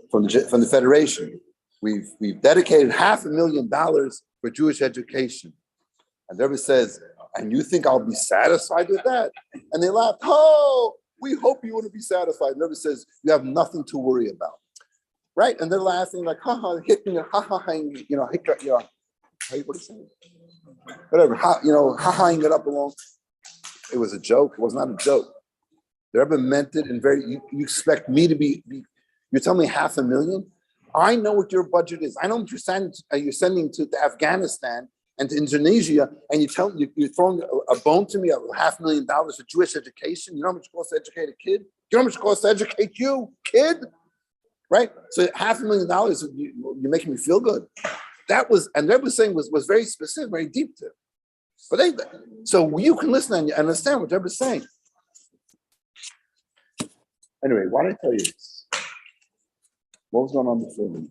from the Federation, we've dedicated $500,000 for Jewish education. And the Rebbe says, and you think I'll be satisfied with that? And they laughed, oh, we hope you want to be satisfied. And the Rebbe says, you have nothing to worry about. Right? And they're laughing like, ha ha, hitting it, ha ha, what do you say? Whatever, ha haing it up along. It was a joke. It was not a joke. The Rebbe meant it in you expect me to be you're telling me $500,000? I know what your budget is. I know what you're sending to Afghanistan and to Indonesia, and you're throwing a bone to me of $500,000 for Jewish education. You know how much it costs to educate a kid? You know how much it costs to educate you, kid? Right? So $500,000, you're making me feel good. That was, and the Rebbe was saying was very specific, very deep to it. But so you can listen and understand what the Rebbe is saying. Anyway, why did I tell you this? What was going on before me?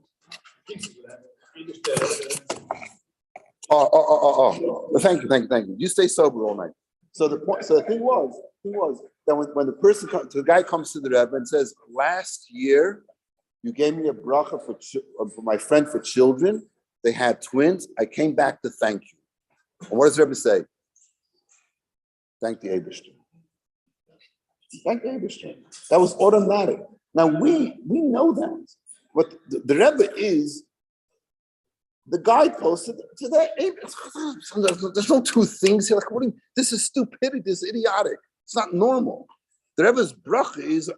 Oh. Thank you. You stay sober all night. So the thing was that when the guy comes to the Rebbe and says, last year you gave me a bracha for my friend for children. They had twins. I came back to thank you. And what does the Rebbe say? Thank the Eibishter. Thank the Eibishter. That was automatic. Now we know that. What the Rebbe is the guidepost to that. There's no two things here. Like, this is stupidity. This is idiotic. It's not normal. The Rebbe's bracha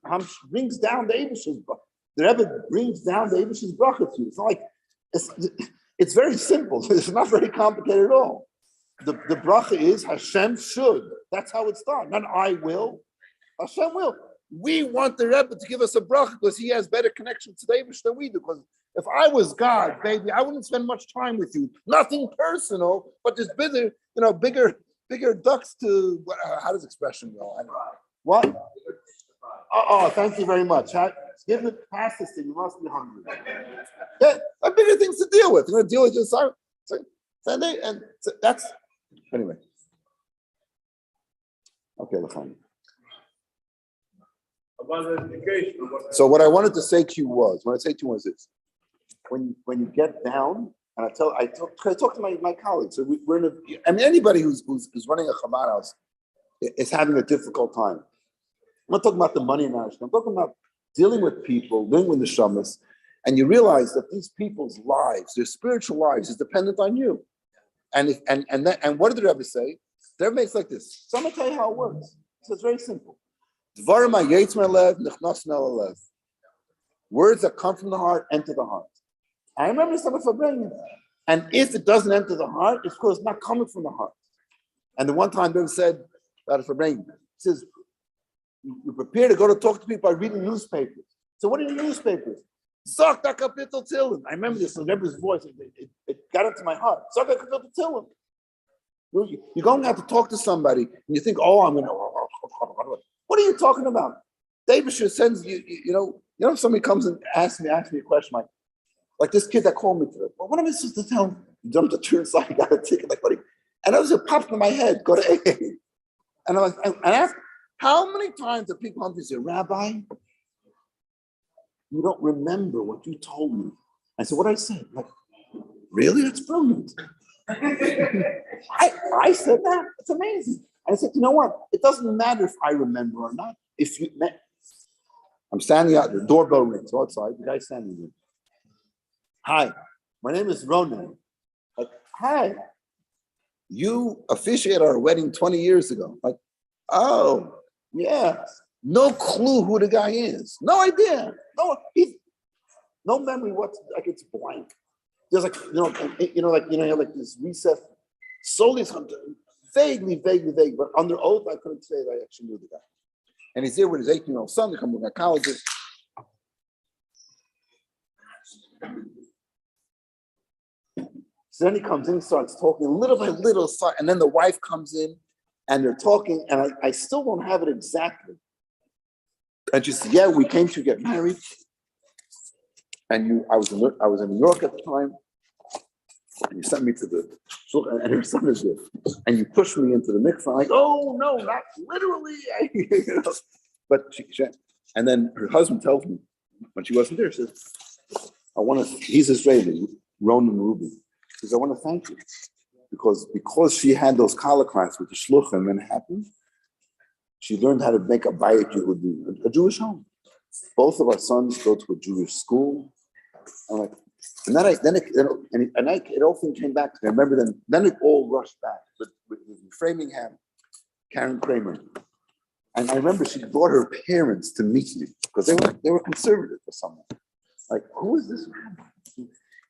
brings down the Eibishter's bracha. The Rebbe brings down the Eibishter's bracha to you. It's not like it's very simple. It's not very complicated at all. The bracha is Hashem should. That's how it's done. Not I will. Hashem will. We want the Rebbe to give us a bracha because he has better connection to the Eibush than we do. Because if I was God, baby, I wouldn't spend much time with you. Nothing personal, but just bigger ducks to. How does expression go? I don't know. What? Oh, thank you very much. Give it past this thing. You must be hungry. Yeah, I have bigger things to deal with. You're going to deal with your son. And so that's anyway. Okay, L'chaim. So what I wanted to say to you was this: when you get down, and I talk to my colleagues. So we're in anybody who's running a Chabad house is having a difficult time. I'm not talking about the money now. I'm talking about dealing with people, dealing with the shamas, and you realize that these people's lives, their spiritual lives, is dependent on you. And what did the Rebbe say? The Rebbe makes like this. So I'm gonna tell you how it works. So it's very simple. Words that come from the heart enter the heart. I remember something for bringing that. And if it doesn't enter the heart, it's because it's not coming from the heart. And the one time the Rebbe said that for bringing, he says, you prepare to go to talk to people by reading newspapers. So what are the newspapers? Zok da kapitel Tillim. I remember this in Rebbe's voice. It got into my heart. Zok da kapitel Tillim. You're going out to talk to somebody and you think, oh, I'm going to. What are you talking about? David sends you. You know, if somebody comes and asks me a question like this kid that called me today. Well, what am I supposed to tell him? You don't have to turn aside. You got a ticket. Like, buddy. And that was it popped in my head. Go to AA. And I asked, how many times have people come to say, Rabbi, you don't remember what you told me? I said, what did I say? Like, really? That's brilliant. I said that. It's amazing. And I said, you know what? It doesn't matter if I remember or not. If you met, I'm standing out, the doorbell rings outside, the guy's standing there. Hi, my name is Ronan. Like, hi, you officiated our wedding 20 years ago. Like, oh, yeah. No clue who the guy is. No idea. No memory. Like it's blank. There's like this recess. Solely vaguely, but under oath, I couldn't say that I actually knew the guy. And he's there with his 18-year-old son, they come with gynecologist. So then he comes in, starts talking little by little, and then the wife comes in, and they're talking, and I still don't have it exactly. And she said, yeah, we came to get married. And I was in New York at the time. And you sent me to the, and her son is there. And you pushed me into the mix. I'm like, oh, no, not literally. But and then her husband tells me, when she wasn't there, she says, he's Israeli, Ronan Ruby. He says, I want to thank you. Because she had those colloquies with the shluchim in Manhattan, she learned how to make a bayit Yehudi, a Jewish home. Both of our sons go to a Jewish school. I'm like, it all came back to me. I remember then it all rushed back with Framingham, Karen Kramer. And I remember she brought her parents to meet me because they were conservative or something. Like, who is this rabbi?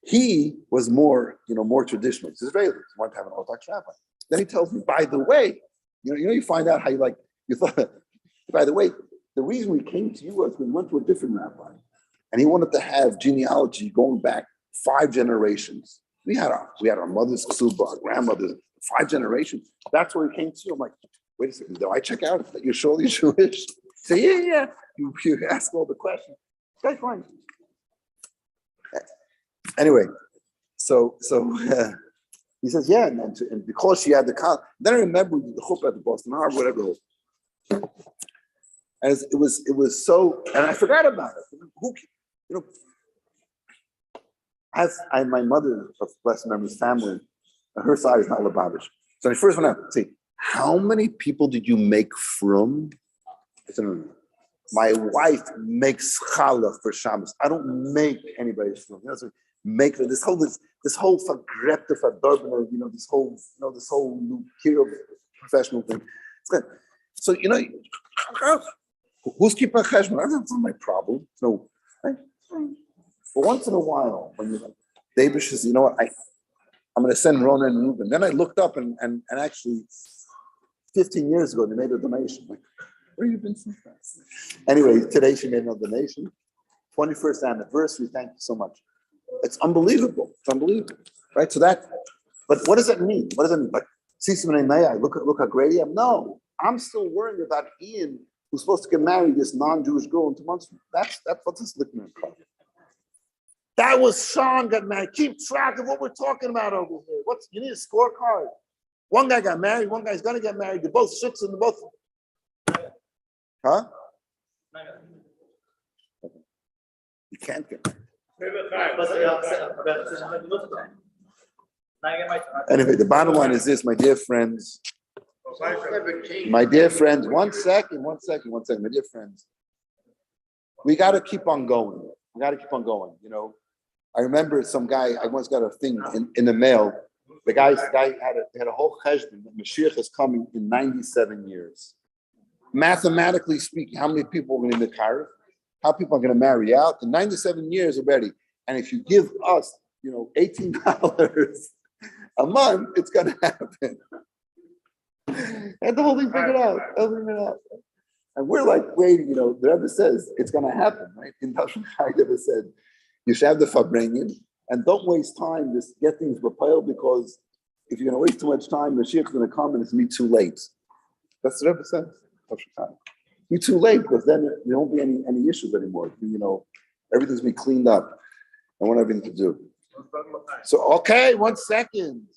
He was more traditional. He's Israeli. He wanted to have an Orthodox rabbi. Then he tells me, by the way, you find out how you thought, by the way, the reason we came to you was we went to a different rabbi. And he wanted to have genealogy going back 5 generations. We had our mother's ksuba, our grandmother's 5 generations. That's where we came to you. I'm like, wait a second, do I check out that you're surely Jewish? Say, yeah. You ask all the questions. Okay, fine. Anyway, so he says, yeah, and because she had the con, then I remember the chuppah at the Boston Harbor, whatever. As it was so, and I forgot about it. My mother, of blessed memory's family, her side is not Lubavitch. So I first went out to say, how many people did you make from? I said, no. My wife makes challah for Shabbos. I don't make anybody's from. Make this whole fagrepta fadorben, this whole new hero professional thing. It's good. So who's keeping a cheshbon? That's not my problem. So, right? But once in a while, when David says, you know what, I'm going to send Ronan and Ruben. Then I looked up and actually 15 years ago, they made a donation. Like, where have you been since that? Anyway, today she made another donation. 21st anniversary. Thank you so much. It's unbelievable. It's unbelievable, right? So but what does that mean? What does that mean? Like, look how great I am. No, I'm still worried about Ian, who's supposed to get married this non-Jewish girl in 2 months. That's what this looking at. That was Sean got married. Keep track of what we're talking about over here. You need a scorecard. One guy got married. One guy's gonna get married. They're both shits and they're both. Huh? You can't get married. Anyway, the bottom line is this, my dear friends. My dear friends, one second, my dear friends. We got to keep on going. I remember some guy, I once got a thing in the mail. The guy had a whole cheshbon that Mashiach is coming in 97 years. Mathematically speaking, how many people are going to be Mekar? How people are going to marry out in 97 years already? And if you give us, $18 a month, it's going to happen. And the whole thing figured out. And we're like waiting, the Rebbe says it's going to happen, right? In Tashon Chai, Rebbe said, you should have the farbrengen and don't waste time, just get things repiled, because if you're going to waste too much time, Mashiach is going to come and it's going to be too late. That's what Rebbe says. You're too late, because then there won't be any issues anymore. Everything's been cleaned up. I won't have anything to do. So, okay, 1 second.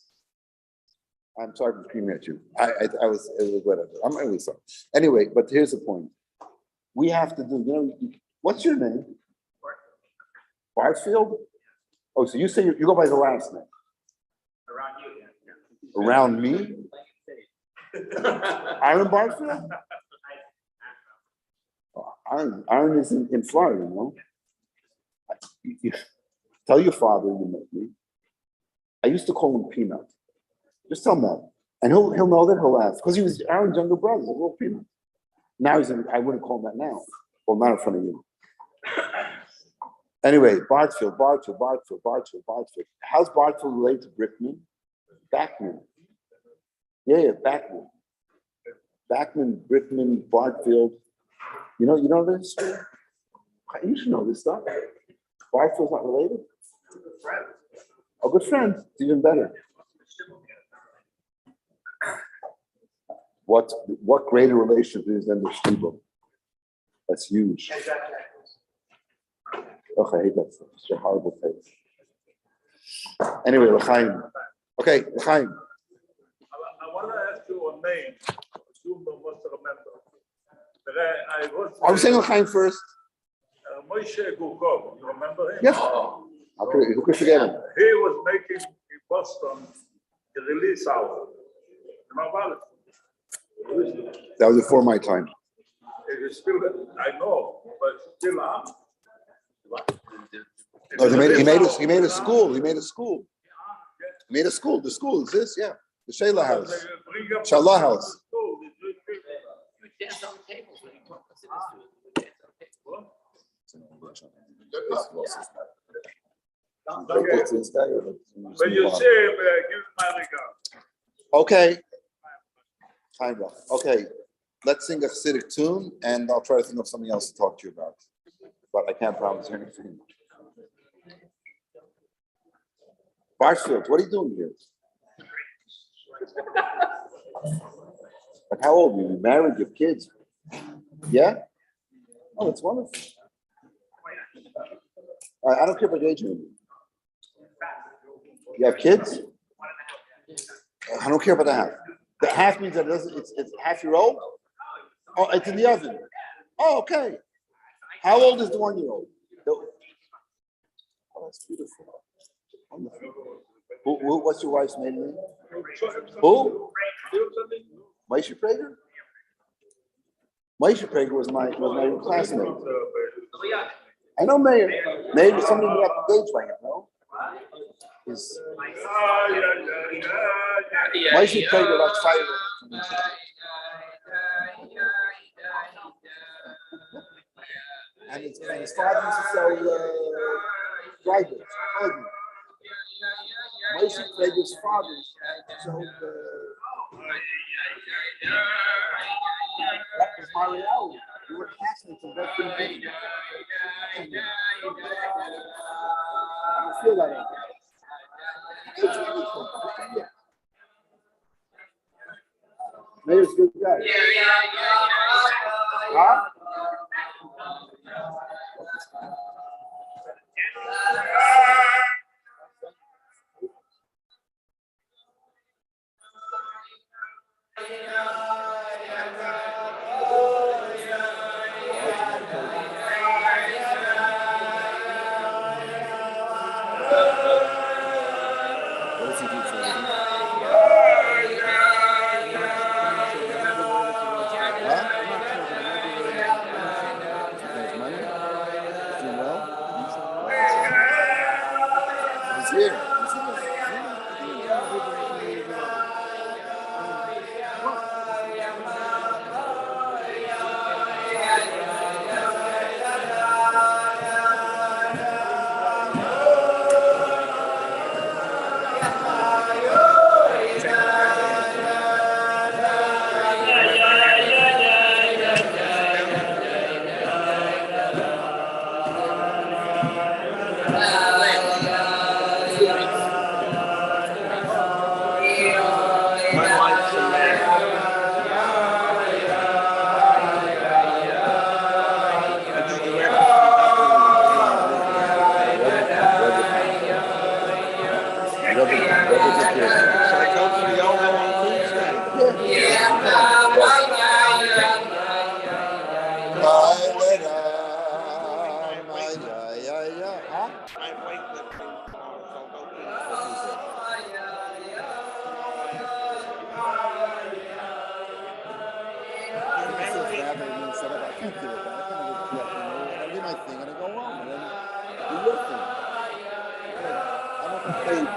I'm sorry for screaming at you. It was whatever. I'm really sorry. Anyway, but here's the point. We have to do, what's your name? Barfield? Oh, so you say you go by the last name. Around you, yeah. Around me? Aaron Barfield? Aaron is in Florida, no? Tell your father you met me. I used to call him Peanut. Just tell him that. And he'll know that, he'll ask. Because he was Aaron's younger brother, a little Peanut. Now I wouldn't call him that now. Well, not in front of you. Anyway, Barfield. How's Barfield related to Brickman? Backman. Yeah, Backman, Brickman, Bartfield. You know this history? You should know this stuff. Bartfield's not related? Oh, good friend. It's even better. What greater relationship is than the Tshibum? That's huge. Oh, I hate that stuff. It's a horrible face. Anyway, L'chaim. Okay, L'chaim. I want to ask you a name. Assume you must remember. I was saying L'chaim first. Moshe Gukov, you remember him? Yes. Who could forget him? He was making in Boston the release album. Remember? That was before my time. It is still, I know, but still on. Oh, he made a school. He made a school. The school exists, yeah. The Sheila house. Shalah house. You dance on the tables when you talk. You dance on the tables. When you say him, give my regard. Okay. Kind of. Okay. Let's sing a Hasidic tune, and I'll try to think of something else to talk to you about. But I can't promise you anything. Barfield, what are you doing here? Like, how old are you? You married? You have kids? Yeah? Oh, it's wonderful. I don't care about the age of you. You have kids? I don't care about the half. The half means that it's half-year-old? Oh, it's in the oven. Oh, okay. How old is the 1-year-old? Oh, that's beautiful. Wonderful. What's your wife's maiden name? Who? Moshe Prager? Moshe Prager was my classmate. I know Mayor. Mayor is somebody who got engaged by him, no? Moshe Prager like fire. And his father used to sell dry goods. Moshe Prager's father sold that was my reality. We were classmates in Bedford, Maine. I feel that. Mayor's a good guy. Huh? What does he do for you? There's money. He's doing well. He's here.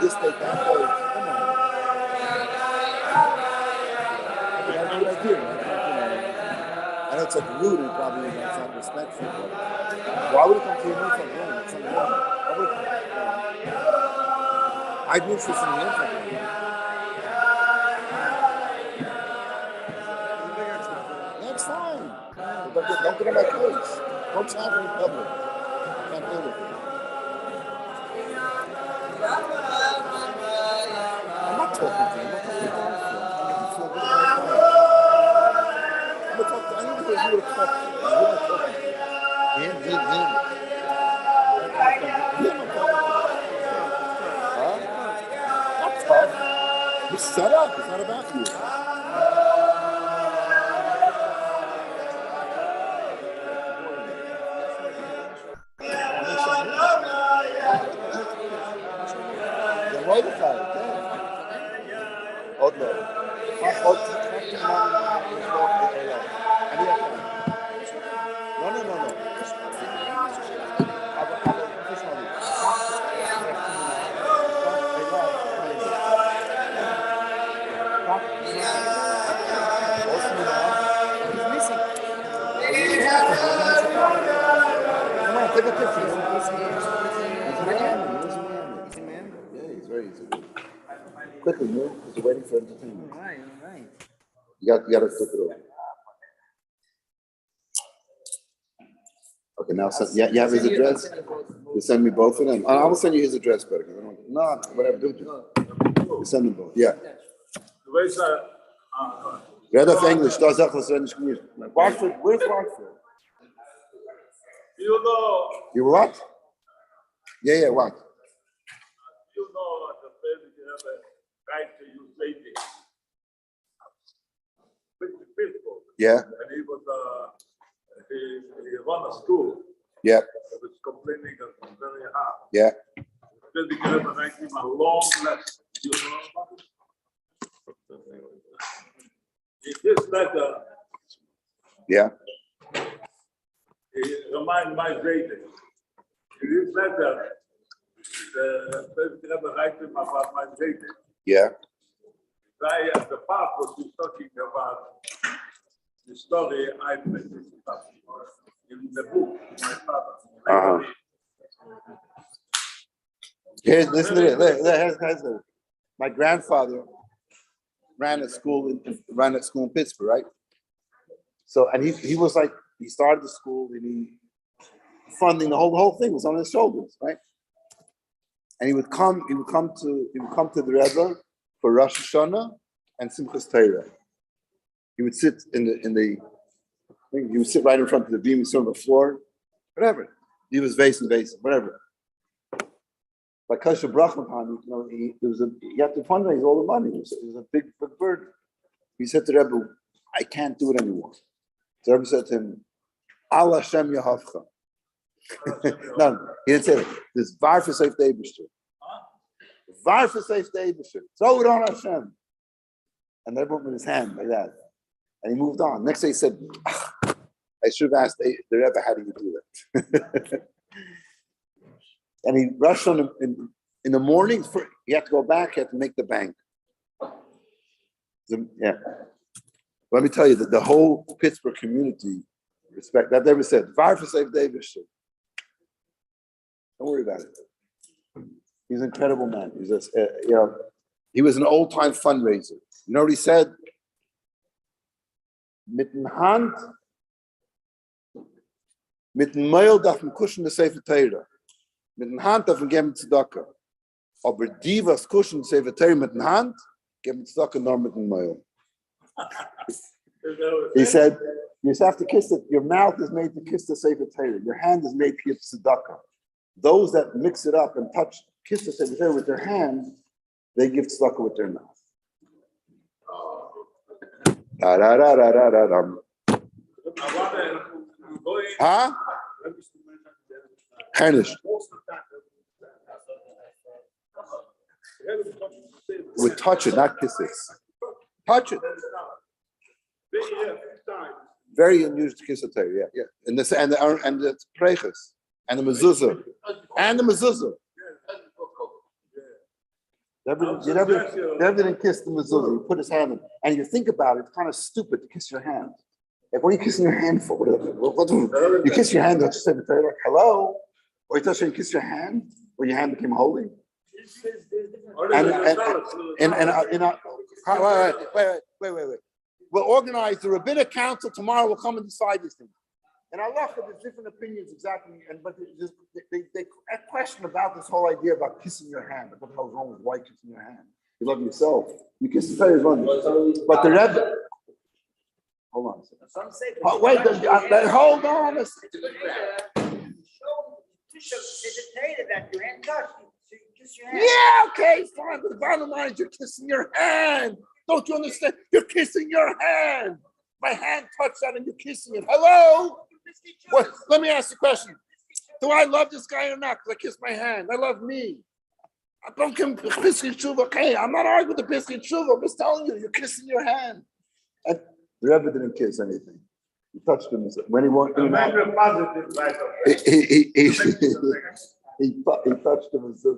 This day, that day. Come on. That's what I do. I know it's like rude and probably that's not respectful, but why would it come to your music like that? It's something wrong. Why would it come? I'd be interested in the info. Don't get on my case. Don't talk in public. Can't deal with it. I'm not talking to you. I'm not talking to you. I'm gonna talk to anyone who would have talked to you. Who am I talking to? Him. Him, I'm talking to. Huh? Not tough. Just shut up. It's not about you. זה רואה לך, כן. עוד לא. עוד תחכי מה אני יכול. לא. אבל תשמע לי. Take a picture. Yeah, he's very easy. Quickly, move, because you're waiting for entertainment. All right. You got to flip it over. Okay, now you have his address. You send me both of them. I will send you his address, better. No, whatever. Do it. You send them both. Yeah. Red of English. Where's Watford? You know. You what? Yeah, what? You know the baby have a right to use dating. Peaceful. Yeah. And he was he run a school. Yeah. He was complaining of very hard. Yeah. Baby have a right to him a long lesson. You know. In this letter. Yeah. He reminds my dating. In this letter. The baby have a right to him about my dating. Yeah. The part was he's talking about the story I made in the book, my father. Here's, listen to this. Here's my grandfather ran a school in Pittsburgh, right? So, and he was like, he started the school and he funding the whole thing was on his shoulders, right? And he would come to the Rebbe for Rosh Hashanah and Simchas Torah. He would sit he would sit right in front of the beam, on the floor, whatever. He was vasing, whatever. Like Kasha Brachman, you have to fundraise all the money. It was a big burden. He said to the Rebbe, I can't do it anymore. So the Rebbe said to him, Al Hashem Yahavcha. No, he didn't say that. This var for safe day b'shur. Var for safe day b'shur. Throw it on Hashem. And they put him in his hand like that. And he moved on. Next day he said, I should have asked the Rebbe, how do you do that? And he rushed on him in the morning. He had to go back, he had to make the bank. Yeah. Let me tell you that the whole Pittsburgh community respect that. They ever said, var for safe day b'shur. Don't worry about it. He's an incredible man. He's just, he was an old-time fundraiser. You know what he said? Mit den Hand, mit den Mehl darf man kuschen der Sefer Torah. Mit den Hand darf man geben Tzedakah. Aber die, was kuschen der Sefer Torah mit den Hand, geben Tzedakah nur mit den Mehl. He said, you just have to kiss it. Your mouth is made to kiss the Sefer Torah. Your hand is made to give tzedakah. Those that mix it up and kiss the Sefer Torah with their hand, they give tzedakah with their mouth. Huh? Harnish. We touch it, not kiss it. Touch it. Very unusual to kiss a Torah, yeah. And the preches, and the mezuzah, You never didn't kiss the mezuzah. You put his hand in, and you think about it, it's kind of stupid to kiss your hand. Like, what are you kissing your hand for? You kiss your hand, don't you say the Torah, like, hello? Or you kiss your hand, or your hand became holy? Wait. We'll organize the rabbinic council tomorrow. We'll come and decide this thing. And Allah, there's different opinions exactly, but they question about this whole idea about kissing your hand. What the hell is wrong with why kissing your hand? You love yourself. You kiss the Torah's one. But the Rebbe, hold on a second. Some say. Wait, hold on a second. That your hand touched, so you kiss your hand. Yeah, okay, fine. But the bottom line is you're kissing your hand. Don't you understand? You're kissing your hand. My hand touched that and you're kissing it. Hello? What? Let me ask you a question. Do I love this guy or not? Because I kiss my hand. I love me. I don't come Piskei Tshuva. Okay, I'm not arguing with the Piskei Tshuva. I'm just telling you, you're kissing your hand. And the Rebbe didn't kiss anything. He touched him when he walked in. He touched him and said,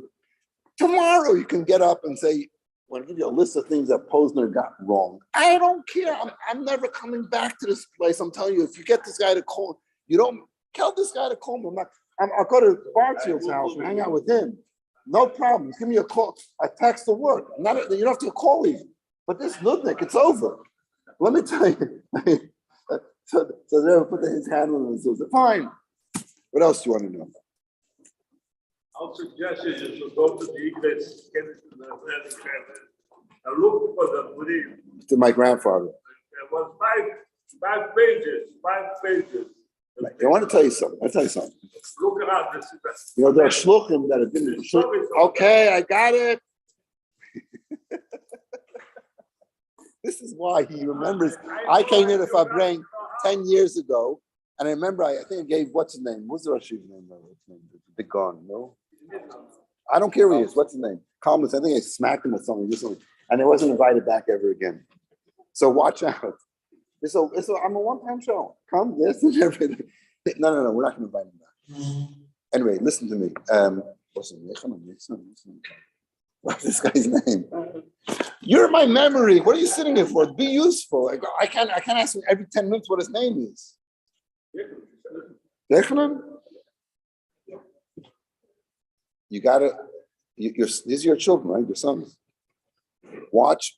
tomorrow you can get up and say, I want to give you a list of things that Posner got wrong. I don't care. I'm never coming back to this place. I'm telling you, if you get this guy to call, you don't tell this guy to call me. I'll go to Bartfield's house and hang out with him. No problem. Give me a call. I text to work. You don't have to call even. But this Nudnik, it's over. Let me tell you. So they ever put his hand on it and said, fine. What else do you want to know? I'll suggest you should go to the English and look for the brief. To my grandfather. It was five pages. I want to tell you something. I'll tell you something. Look around this. You know, there are shluchim that have been. Okay, I got it. This is why he remembers. I came in if I bring 10 years ago, and I remember I think I gave what's his name? What's the Rashi's name? The gone, no? I don't care who he is. What's his name? Calmus. I think I smacked him with something, and I wasn't invited back ever again. So watch out. I'm a one-time show. Come, this and everything. No, we're not going to invite him back. Anyway, listen to me. What's this guy's name? You're my memory. What are you sitting here for? Be useful. I can't ask him every 10 minutes what his name is. Yechanan? You gotta. These are your children, right? Your sons. Watch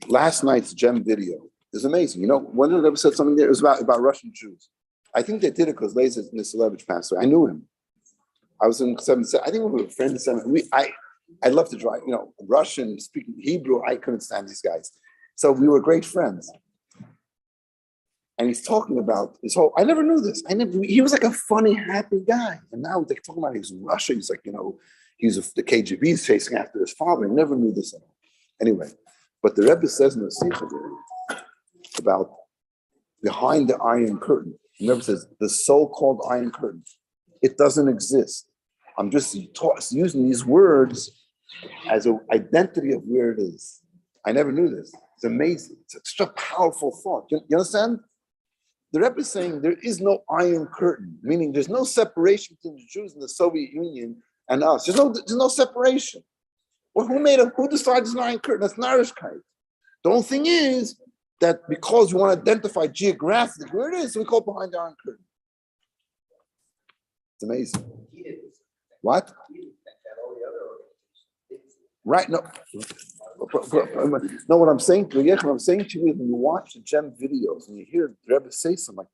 last night's Gem video. It's amazing. You know, one of them said something there. It was about Russian Jews. I think they did it because Leza Nisilevich passed away. I knew him. I was in 77. I think we were a friend in 7. I'd love to drive. You know, Russian, speaking Hebrew. I couldn't stand these guys. So we were great friends. And he's talking about this whole. I never knew this. He was like a funny, happy guy. And now they're talking about he's in Russia. He's like, the KGB is chasing after his father. I never knew this at all. Anyway, but the Rebbe says in the Sikha about behind the Iron Curtain. The Rebbe says the so-called Iron Curtain. It doesn't exist. I'm just using these words as an identity of where it is. I never knew this. It's amazing. It's such a powerful thought. You understand? The Rebbe is saying there is no Iron Curtain, meaning there's no separation between the Jews in the Soviet Union and us. There's no separation. Well, who decides an Iron Curtain? That's Narishkeit. The only thing is that because you want to identify geographically where it is, we call it behind the Iron Curtain. It's amazing. What? Right? No. No, what I'm saying to you, I'm saying to you, when you watch the Gem videos and you hear the Rebbe say something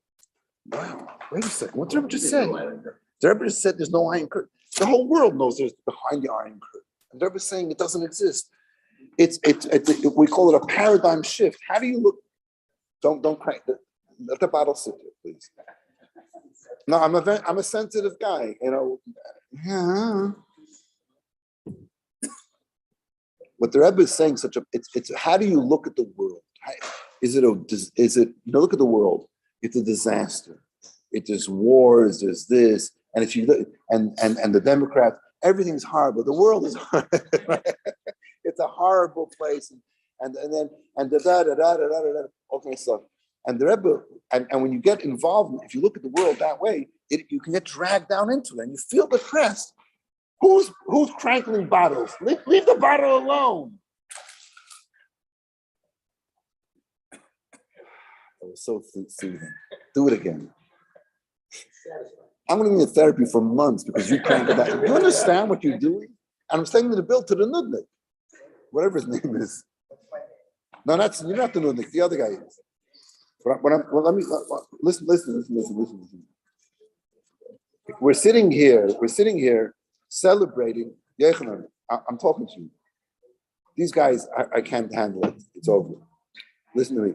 like, wow, wait a second, what the Rebbe just said? The Rebbe just said there's no Iron Curtain. The whole world knows there's behind the Iron Curtain. And the Rebbe is saying it doesn't exist. We call it a paradigm shift. How do you look? Don't crank. Let the bottle sit there, please. No, I'm a sensitive guy, Yeah. What the Rebbe is saying, it's how do you look at the world? Look at the world. It's a disaster. There's wars. There's this, and if you look, and the Democrats, everything's horrible. The world is horrible. It's a horrible place, and okay, so and the Rebbe, and when you get involved, if you look at the world that way, you can get dragged down into it, and you feel depressed. Who's crankling bottles? Leave the bottle alone. That was so soothing. Do it again. I'm going to need therapy for months because you crank it out. You understand what you're doing? And I'm saying to the bill to the Nudnik, whatever his name is. No, you're not the nudnik. The other guy is. Let me listen. We're sitting here celebrating. Yechanan, I'm talking to you. These guys, I can't handle it. It's over. Listen to me.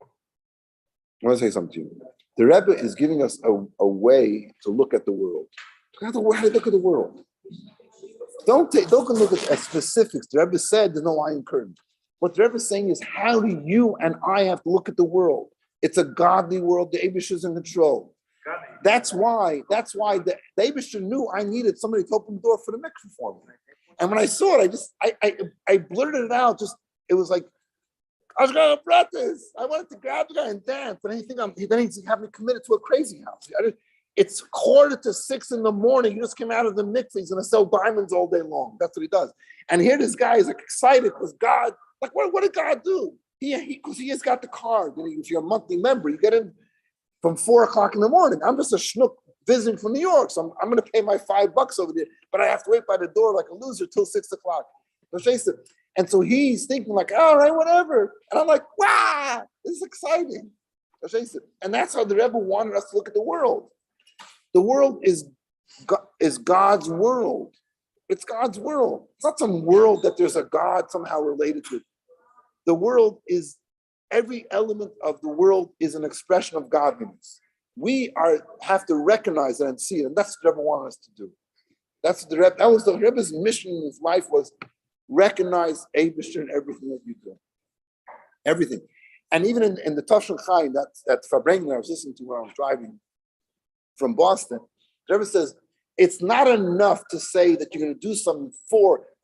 I want to say something to you. The Rebbe is giving us a way to look at the world. How to look at the world. Don't look at specifics. The Rebbe said there's no iron curtain. What the Rebbe is saying is, how do you and I have to look at the world? It's a godly world. The Eibush is in control. That's why the Eibush knew I needed somebody to open the door for the mikveh for me. And when I saw it, I blurted it out. It was like, I was going to practice. I wanted to grab the guy and dance. And then he's have me committed to a crazy house. It's 5:45 in the morning. He just came out of the mikveh. He's going to sell diamonds all day long. That's what he does. And here this guy is like excited because God, like what did God do? Because he has got the card. If you're a monthly member, you get in from 4:00 in the morning. I'm just a schnook visiting from New York. So I'm going to pay my $5 over there, but I have to wait by the door like a loser till 6:00. And so he's thinking like, all right, whatever. And I'm like, wow, this is exciting. And that's how the Rebbe wanted us to look at the world. The world is God's world. It's God's world. It's not some world that there's a God somehow related to it. The world is, every element of the world is an expression of godliness. We have to recognize it and see it. And that's what the Rebbe wanted us to do. That was the Rebbe's mission in his life, was recognize Eibush in everything that you do. Everything. And even in the Tashon Chai, that Farbrengen I was listening to when I was driving from Boston, the Rebbe says, it's not enough to say that you're going to do something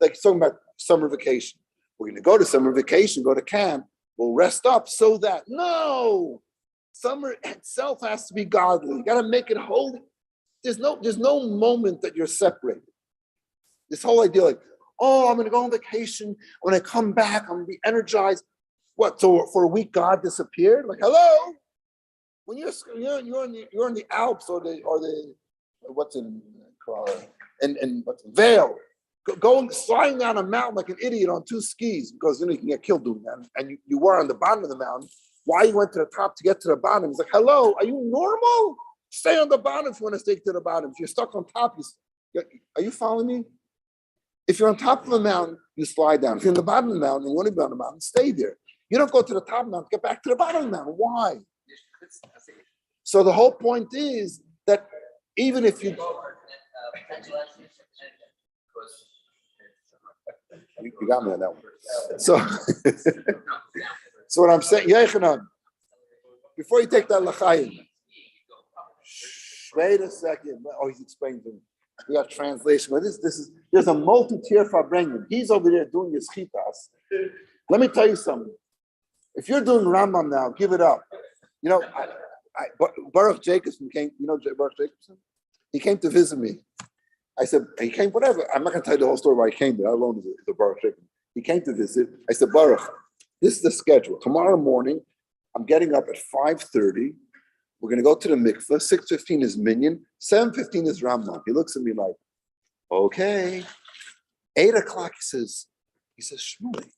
like talking about summer vacation. We're going to go to summer vacation, go to camp, we'll rest up so that, no, summer itself has to be godly. You got to make it holy. There's no moment that you're separated. This whole idea like, oh, I'm going to go on vacation. When I come back, I'm going to be energized. What? So for a week, God disappeared? Like, hello? When you're in the Alps or the what's in Vale, going sliding down a mountain like an idiot on 2 skis because you can get killed doing that. And you were on the bottom of the mountain. Why you went to the top to get to the bottom? It's like, hello, are you normal? Stay on the bottom if you want to stay to the bottom. If you're stuck on top, are you following me? If you're on top of the mountain, you slide down. If you're on the bottom of the mountain and you want to be on the mountain, stay there. You don't go to the top of the mountain, get back to the bottom of the mountain. Why? So the whole point is that even if you got me on that one. So what I'm saying, Yechanan, before you take that l'chaim, wait a second. Oh, he's explaining to me. We got translation. But there's a multi-tier Farbrengen. He's over there doing his chitas. Let me tell you something. If you're doing Rambam now, give it up. Baruch Jacobson came. Baruch Jacobson? He came to visit me. I said, he came, whatever. I'm not going to tell you the whole story why he came there. I alone is the Baruch Jacobson. He came to visit. I said, Baruch, this is the schedule. Tomorrow morning, I'm getting up at 5:30. We're going to go to the mikveh. 6:15 is minyan. 7:15 is Rambam. He looks at me like, okay. 8:00, he says, Shmuley,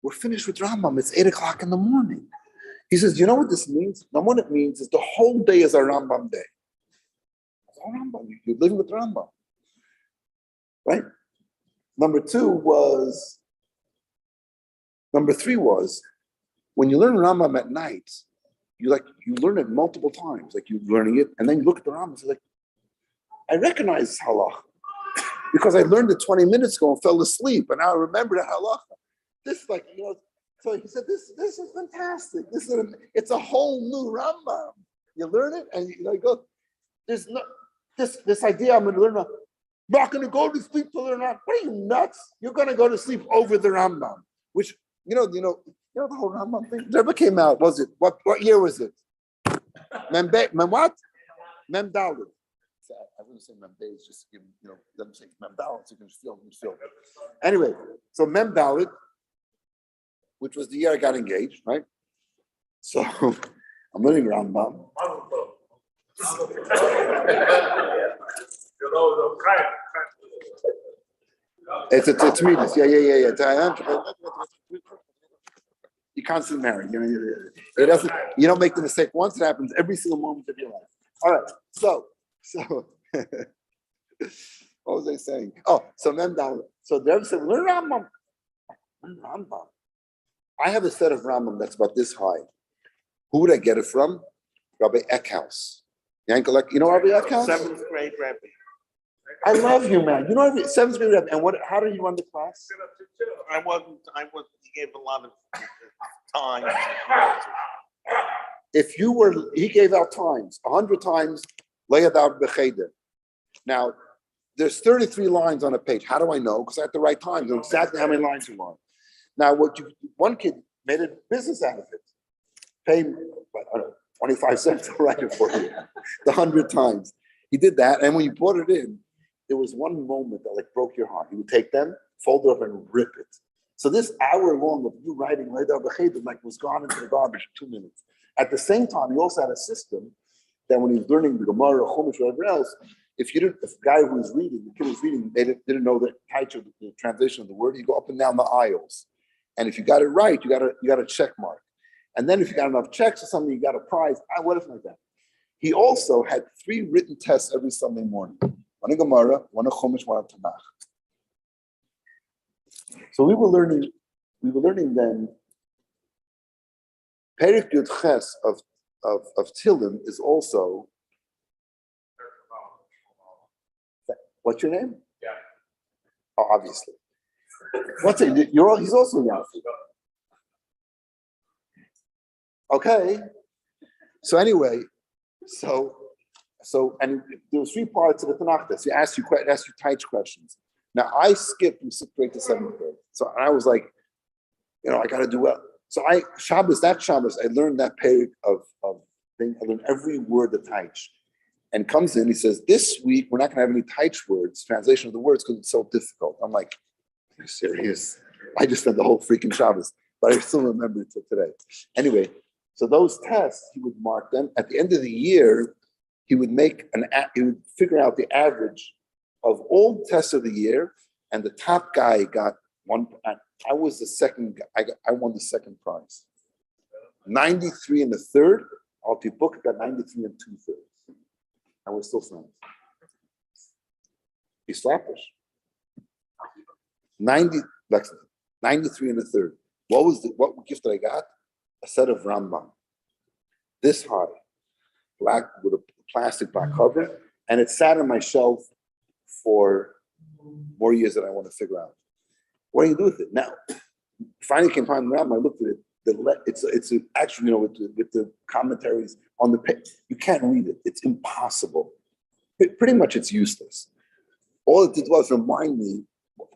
we're finished with Rambam. It's 8:00 in the morning. He says, you know what this means? Now what it means is the whole day is a Rambam day. Oh, Rambam, you're living with Rambam. Right? Number 3 was, when you learn Rambam at night, you learn it multiple times. Like you're learning it, and then you look at the Rambam and say, like, I recognize this halach because I learned it 20 minutes ago and fell asleep, and now I remember the halacha. This, so he said, this is fantastic. It's a whole new Rambam. You learn it, and you go. There's no this idea. I'm going to learn. I'm not going to go to sleep to learn. What are you nuts? You're going to go to sleep over the Rambam, which the whole Rambam thing. Never came out. Was it what year was it? Mem what? Mem Dalit. I wouldn't say Mem Dalit, just to give them say Mem Dalit, so you can feel. Anyway, so Mem Dalit, which was the year I got engaged, right? So I'm learning Rambam. It's me. Yeah. you constantly marry. You know, it doesn't. You don't make the mistake once. It happens every single moment of your life. All right. So what was I saying? Oh, so then so the Rebbe said, learn Rambam. Learn Rambam. I have a set of Rambam that's about this high. Who would I get it from? Rabbi Eckhouse. Yankelek, you know Rabbi Eckhouse? 7th grade rabbi. I love you, man. You know, 7th grade Rabbi. And how did you run the class? I wasn't, he gave a lot of time. If you were, he gave out times, 100 times, Layadar Becheder. Now, there's 33 lines on a page. How do I know? Because I had the right times. I know exactly how many lines you want. Now, one kid made a business out of it. Pay, I don't know, 25 cents to write it for you, the 100 times. He did that, and when you brought it in, there was one moment that like broke your heart. He would take them, fold it up, and rip it. So this hour long of you writing Layadar Becheder like was gone into the garbage in 2 minutes. At the same time, he also had a system that when he was learning the Gemara, Chumash, whatever else, if the guy who was reading, the kid was reading, they didn't know the title, the translation of the word, you go up and down the aisles. And if you got it right, you got a check mark. And then if you got enough checks or something, you got a prize, whatever like that. He also had 3 written tests every Sunday morning. One in Gemara, one in Chumash, one in Tanakh. So we were learning then, Perek Yud Ches of Tilim is also, what's your name? Yeah. Oh, obviously. What's it? He's also Yafi. Okay. So anyway, and there was 3 parts of the Tanakh test. He asked you tight questions. Now I skipped from 6th grade to 7th grade. So I was like, I got to do well. So that Shabbos, I learned that page of thing. I learned every word of Taich. And comes in, he says, this week, we're not going to have any Taich words, translation of the words, because it's so difficult. I'm like, are you serious? I just spent the whole freaking Shabbos, but I still remember it till today. Anyway, so those tests, he would mark them. At the end of the year, he would figure out the average of all tests of the year, and the top guy got one. I was the second guy. I won the second prize. 93 and a third. Alti Book got 93 and 2/3. And we're still friends. He's slappish. 93 and a third. What gift did I got? A set of Rambam. This high, black with a plastic back cover, and it sat on my shelf for more years than I want to figure out. What do you do with it? Now, finally came time around, I looked at it. It's actually, with the commentaries on the page, you can't read it. It's impossible. Pretty much it's useless. All it did was remind me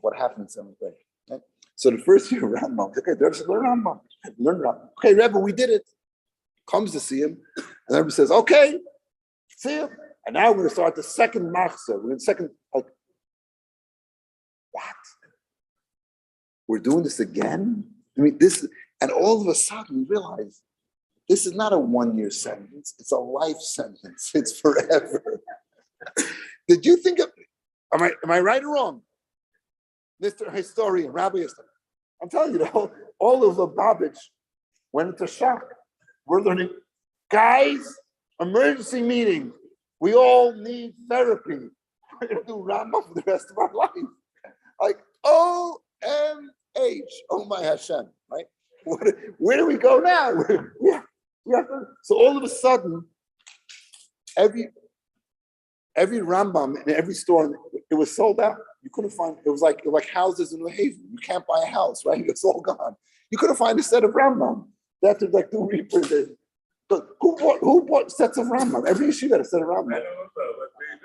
what happened in 7th grade. Okay? So the first year Rambam, okay, the Rebbe said, learn Rambam. Okay, Rebbe, we did it. Comes to see him, and the Rebbe says, okay, see him. And now we're going to start the second machzor. We're in the second, what? We're doing this again? I mean, and all of a sudden we realize this is not a 1-year sentence, it's a life sentence. It's forever. Did you think of, am I right or wrong? Mr. Historian, Rabbi Historian. I'm telling you, all of the Lubavitch went into shock. We're learning, guys, emergency meeting. We all need therapy. We're going to do Rambam for the rest of our life. Like, OMH, oh my Hashem, right? Where do we go now? So all of a sudden, every Rambam in every store, it was sold out. You couldn't find, it was like houses in New Haven. You can't buy a house, right? It's all gone. You couldn't find a set of Rambam. They had to do reprinted. But who bought sets of Rambam? Every issue got a set of Rambam. I don't know, but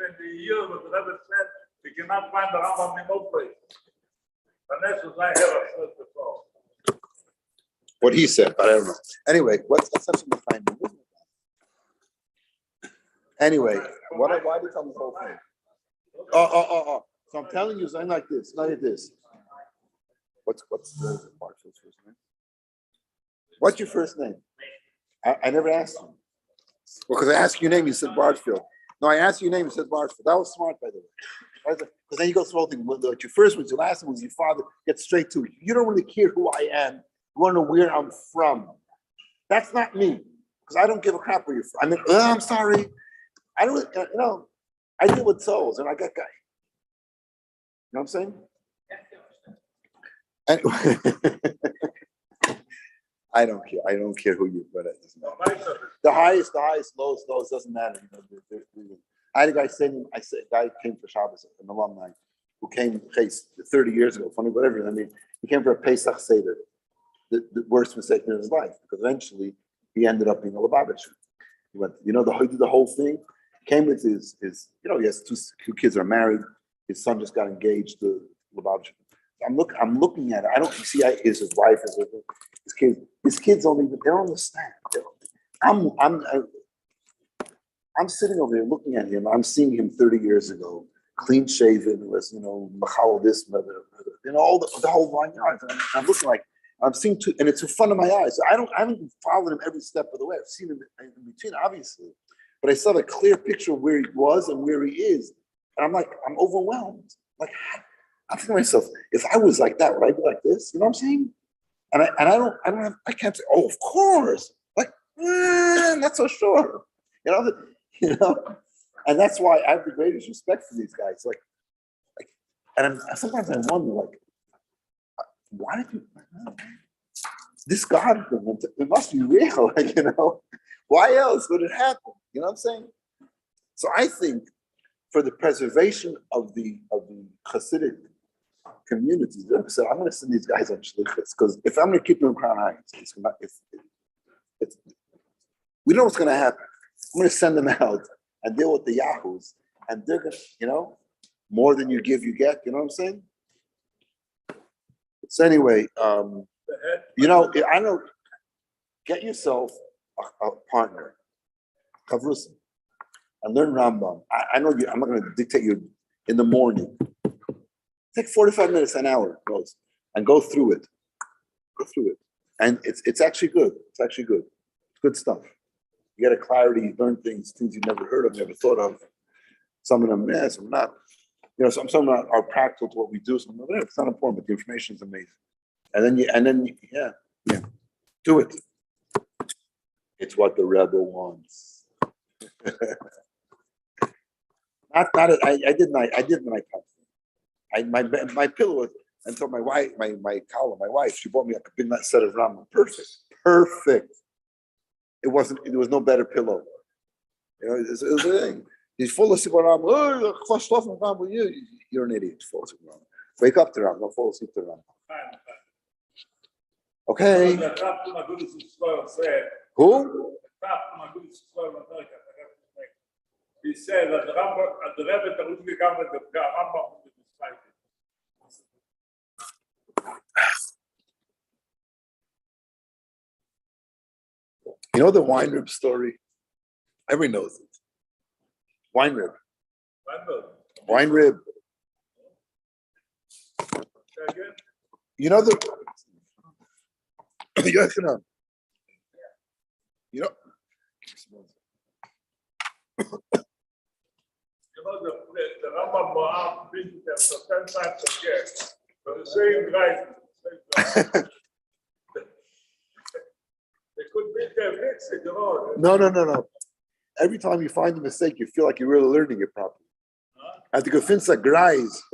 in the year with the Rebbe said, we cannot find the Rambam in no place. Unless I have a set before. What he said, but I don't know. Anyway, let's have some time. Anyway, why did you tell me the whole thing? Oh. So I'm telling you something like this, like this. What's the Barfield's first name? What's your first name? I never asked you. Well, because I asked your name, you said Barfield. No, I asked your name, you said Barfield. That was smart, by the way. Because then you go through the whole thing. Your first one's your last one was your father. Get straight to it. You don't really care who I am. You want to know where I'm from. That's not me, because I don't give a crap where you're from. I mean, I'm sorry. I don't, I deal with souls, and I got guy. You know what I'm saying? Anyway, I don't care. I don't care who you, but it doesn't matter. The highest, lowest, doesn't matter. I had a guy saying, a guy came for Shabbos, an alumni, who came 30 years ago, funny, whatever. I mean, he came for a Pesach Seder, the worst mistake in his life, because eventually he ended up being a Lubavitcher. He went, he did the whole thing. Came with his he has two kids are married. His son just got engaged to Lubavitcher. I'm looking at it. I don't see his wife is with him. His kids don't even, they don't understand. I'm sitting over here looking at him. I'm seeing him 30 years ago, clean shaven, was, Machal this, all the whole 9 yards. And I'm looking like, I'm seeing two, and it's in front of my eyes. I haven't followed him every step of the way. I've seen him in between, obviously. But I saw a clear picture of where he was and where he is. And I'm like, I'm overwhelmed. Like, I'm thinking to myself, if I was like that, would I be like this? You know what I'm saying? And I can't say, oh, of course. Like, not so sure. And that's why I have the greatest respect for these guys. Sometimes I wonder, like, why did you? This God, it must be real, Why else would it happen? You know what I'm saying? So I think for the preservation of the Hasidic community, so I'm going to send these guys on shlichus, because if I'm going to keep them in Crown Heights, we know what's going to happen. I'm going to send them out and deal with the yahoos, and they're going to, more than you give, you get. You know what I'm saying? So anyway, I know, get yourself a partner, Kavrusim, and learn Rambam. I know I'm not going to dictate you in the morning. Take 45 minutes, an hour, and go through it. And it's actually good. It's actually good. It's good stuff. You get a clarity, you learn things you never heard of, never thought of. Some of them, some not. Some of them are practical to what we do. Some of them, it's not important, but the information is amazing. And then, do it. It's what the rebel wants. I did my my pillow was, until my wife, my wife, she bought me a big set of Rambam. Perfect. There was no better pillow. It was a thing. He's full of Sibon Rambam. You're an idiot. Full of Sibon Rambam. Wake up to Rambam. Don't fall asleep to Rambam. Okay. Who? He said that the Rebbe would become the Rambam. You know the wine rib story? Everyone knows it. Wine rib. You know the. The Rambam Moab visited them 10 times a year, but the same guy. They could beat their mix in the road. No. Every time you find a mistake, you feel like you're really learning it properly. Als ik vind dat grijs,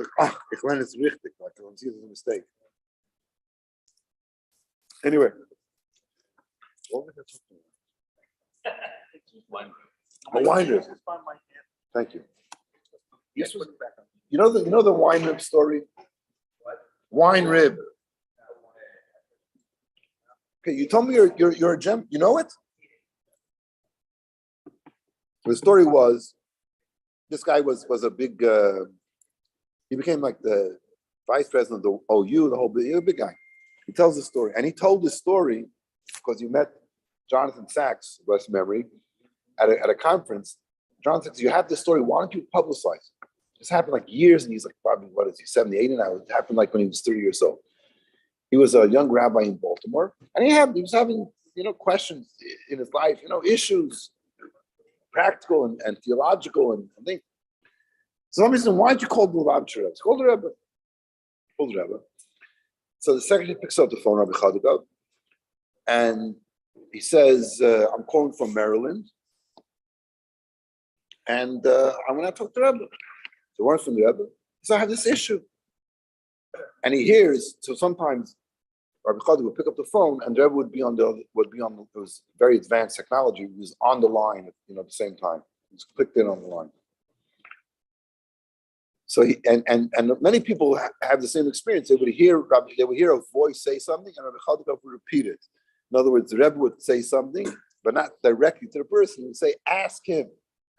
ik learn het richtig, maar ik zie het een mistake. Anyway. A wine rib. Thank you. You know the wine rib story? What? Wine rib. Okay, you told me you're a gem. You know it? The story was, this guy was a big. He became like the vice president of the OU, the whole big guy. He tells the story, and he told this story because he met Jonathan Sachs, bless memory, at a conference. Jonathan says, "You have this story. Why don't you publicize it?" This happened like years, and he's like, probably, what is he, 70, 80 now? It happened like when he was 30 years old. He was a young rabbi in Baltimore, and he was having, questions in his life, issues, practical and theological and things. So somebody said, why don't you call the Lubavitcher Rebbe? Call the Rebbe. So the secretary picks up the phone, Rabbi Chaduk, and he says, I'm calling from Maryland, and I'm going to talk to the Rebbe. So what's from the Rebbe? So I have this issue. And he hears, so sometimes Rabbi Chadi would pick up the phone, and the Rebbe would be on it was very advanced technology, he was on the line, at the same time. He was clicked in on the line. So he, and many people have the same experience. They would hear a voice say something, and Rabbi Chadi would repeat it. In other words, the Rebbe would say something, but not directly to the person. He would say, "Ask him,"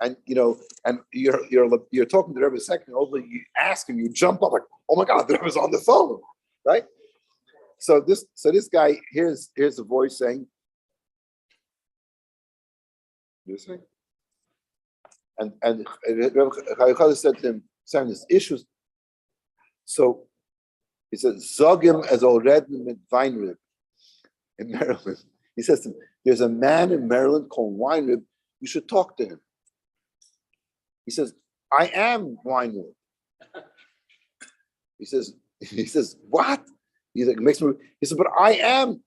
and and you're talking to the Rebbe a second. Over, you ask him, you jump up like, "Oh my God, the Rebbe's on the phone!" Right? So this guy here's a voice saying, "Listening," and Rabbi Chadi said to him, "Sam, there's issues." So he said, "Zogim as already mit Weinrib." In Maryland, he says to him, "There's a man in Maryland called Weinrib. You should talk to him." He says, "I am Weinrib." He says, "What?" He's like, makes me. He said, "But I am."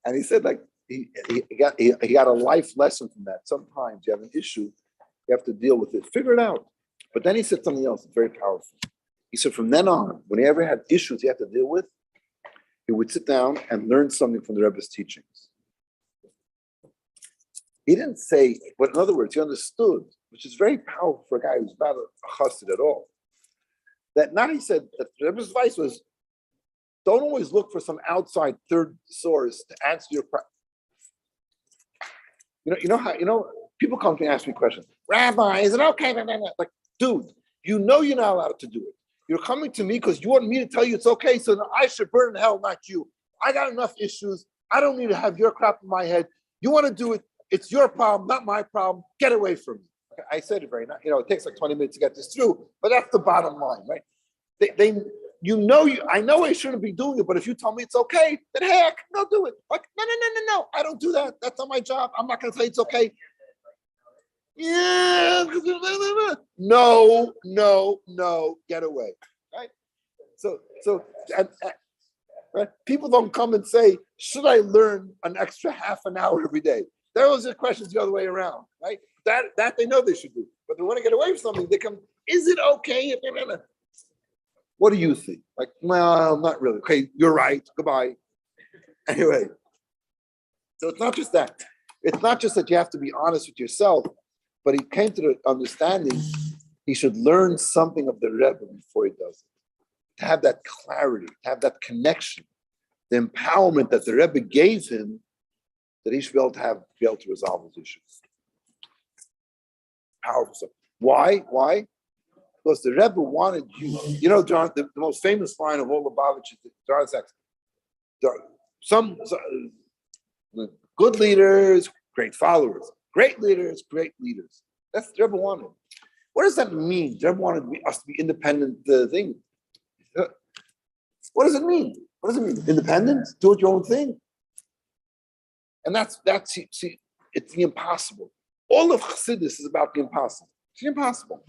And he said, like he got a life lesson from that. Sometimes you have an issue, you have to deal with it, figure it out. But then he said something else very powerful. He said, from then on, when he ever had issues he had to deal with, he would sit down and learn something from the Rebbe's teachings. He didn't say, but in other words, he understood, which is very powerful for a guy who's not a chassid at all. That not he said that the Rebbe's advice was, don't always look for some outside third source to answer your question. People come to me and ask me questions. Rabbi, is it okay? Like, dude, you're not allowed to do it. You're coming to me because you want me to tell you it's okay, so I should burn in hell, not you. I got enough issues. I don't need to have your crap in my head. You want to do it, it's your problem, not my problem. Get away from me. Okay, I said it very nice. It takes like 20 minutes to get this through, but that's the bottom line, right? I know I shouldn't be doing it, but if you tell me it's okay, then hey, I can go do it. Like, no, I don't do that. That's not my job. I'm not going to tell you it's okay. Yeah, no, get away, right? So, right? People don't come and say, should I learn an extra half an hour every day? Those are questions the other way around, right? That they know they should do, but they want to get away from something. They come, is it okay? What do you think? Like, well, not really. Okay, you're right. Goodbye. Anyway, so it's not just that. It's not just that you have to be honest with yourself, but he came to the understanding he should learn something of the Rebbe before he does it. To have that clarity, to have that connection, the empowerment that the Rebbe gave him, that he should be able to resolve his issues. Powerful stuff. Why? Because the Rebbe wanted you. John, the most famous line of all the Lubavitch, John Sachs. Some good leaders, great followers. Great leaders, great leaders. That's what the Rebbe wanted. What does that mean? The Rebbe wanted us to be independent thing. What does it mean? What does it mean? Independent? Do it your own thing. And that's see, it's the impossible. All of Chassidus is about the impossible. It's the impossible.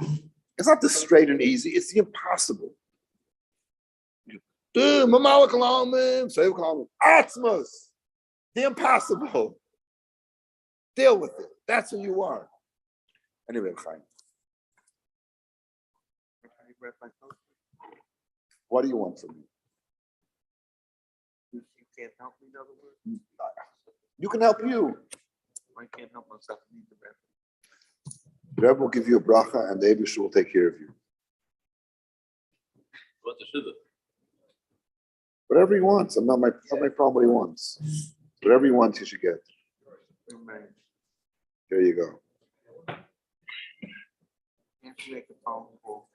It's not the straight and easy, it's the impossible. The impossible. Deal with it. That's who you are. Anyway, Chaim. What do you want from me? You can't help me, in other words. You can help you. I can't help myself. I need the Rebbe. The Rebbe will give you a bracha, and the Eibusher will take care of you. What the shidduch? Whatever he wants. I'm not my problem what he wants. Whatever he wants, he should get. Amen. There you go. You have to make a phone call.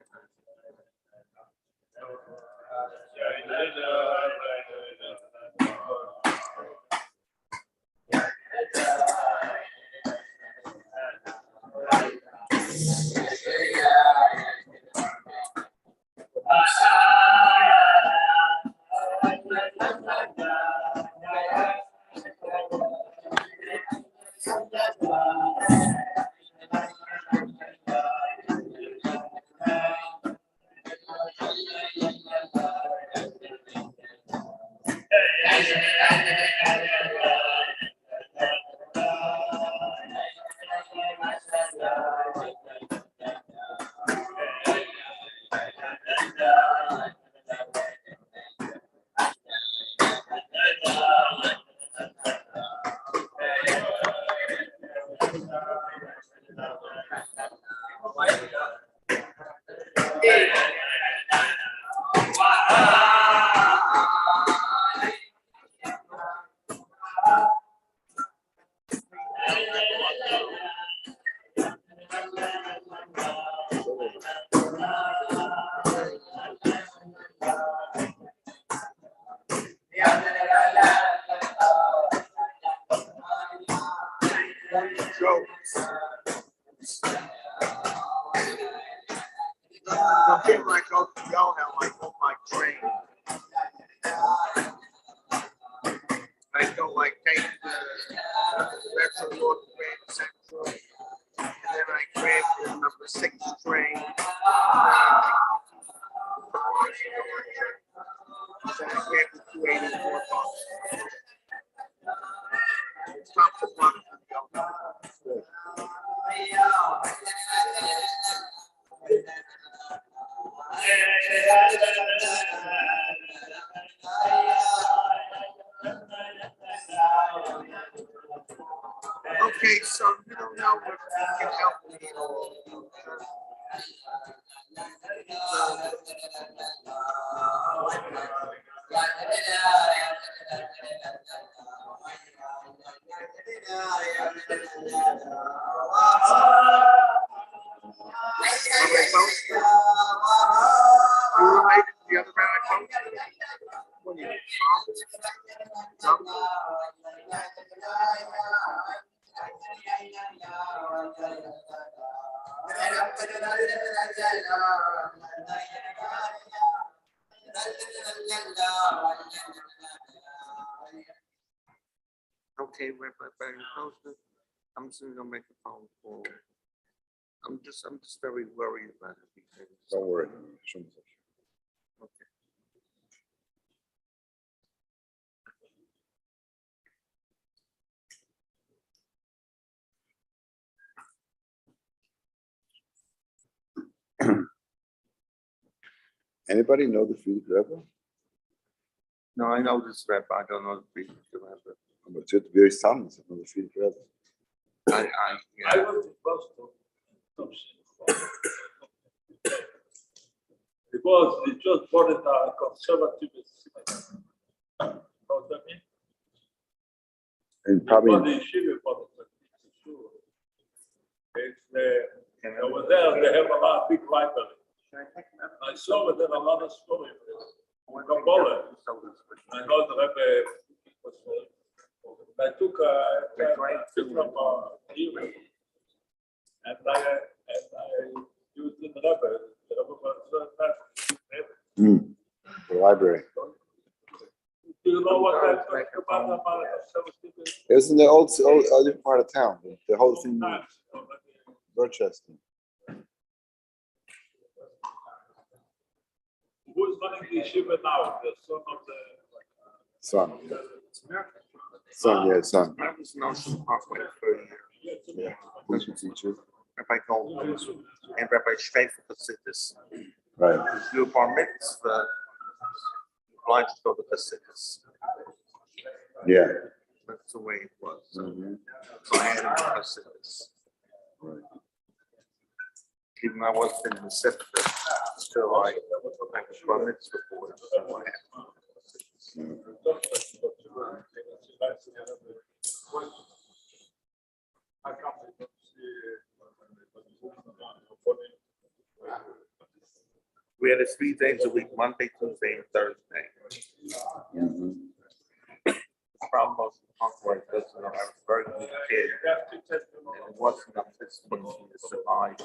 jokes. I feel like I go to Yohel, like on my train. I go like take the Metro North Grand Central, and then I grab the number 6 train. Then I grab the 284 bus. Stop the bus and go. Okay, so you don't know if you can help me. You related to the other man I coached? What do you mean? Tom? Okay, Rabbi Posner, I'm just gonna make a phone call. I'm just very worried about everything. Don't worry. Okay. Anybody know the Frierdiker Rebbe? No, I know this Rabbi, I don't know the people. But it's very sons of the Frierdiker Rebbe. I Yeah. was supposed to. Because they just bought it a conservative. Know what I mean? And probably Bought the yeshiva for the sure. It's over there, they have a lot of big library. I saw it in a lot of stories. Kabbalah. I know the Rebbe was. I took from email, and I used in the Rebbe. The Rebbe was the library. Do you know what I'm talking about? It was in the old different part of town. The whole thing moved. Rochester. Who's running the yeshiva now? The son of the. Son. Son, yeah, son. I was known some halfway for a year. Yeah. Who's your teacher? Rabbi Goldman and Rabbi Tshpef for Chassidus. Right. If you bar mitzvah, you're blind to go to Chassidus. Yeah. That's the way it was. Mhm. So I had him to Chassidus. Right. Even though I wasn't in the sector, still I was bar mitzvah for him. So I had him to Chassidus. We had it 3 days a week, Monday, Tuesday, and Thursday. Mhm. The problem was the punk was this, I was a very good kid, and it wasn't enough discipline for me to survive.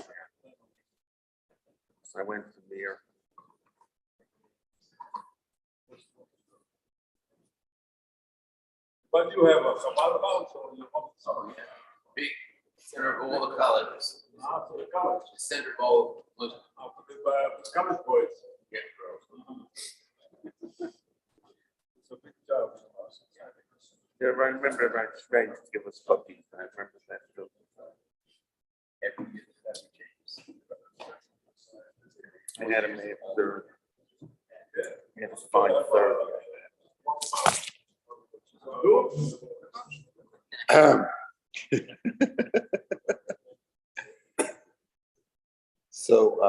So I went to Mir. But you have a Chabad house or you have some? Big center of all the colleges. After the college. Center of all. After the college boys. Yeah. It's a big job. Yeah, I remember about Tshpef to give us puppies. I remember that too. Every year, that's James. I had him after. It was 5:30. So I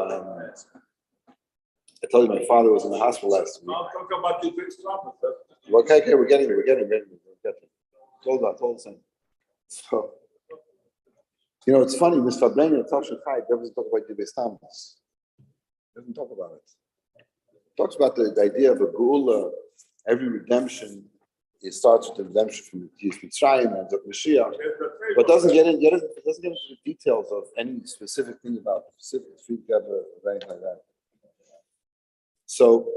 told you my father was in the hospital last week. Now talk about the big trouble. Okay, we're getting there. Hold on. So, you know, it's funny, Mr. Brenner, Tasha Chai doesn't talk about the Bestamas. Doesn't talk about it. Talks about the idea of a geula, every redemption it starts with the redemption from Mitzrayim and Mashiach, but doesn't get into the details of any specific thing about the specific Friedrich Rebbe or anything like that. So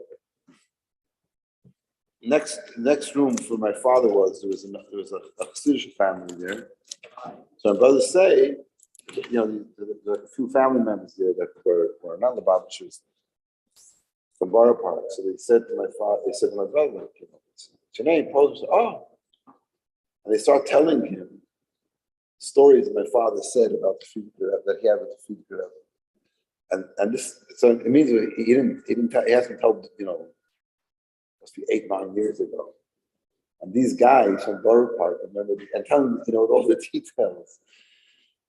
next room for my father there was a Chassidish family there. So my brothers say, there were a few family members there that were not Lubavitchers from Borough Park. So they said to my brother, what's your name? Paul said, oh. And they start telling him stories that my father said about the Friedrich Rebbe, that he had with the Friedrich Rebbe. And this, so it means he hasn't told, must be 8-9 years ago. And these guys from Borough Park remember and telling all the details.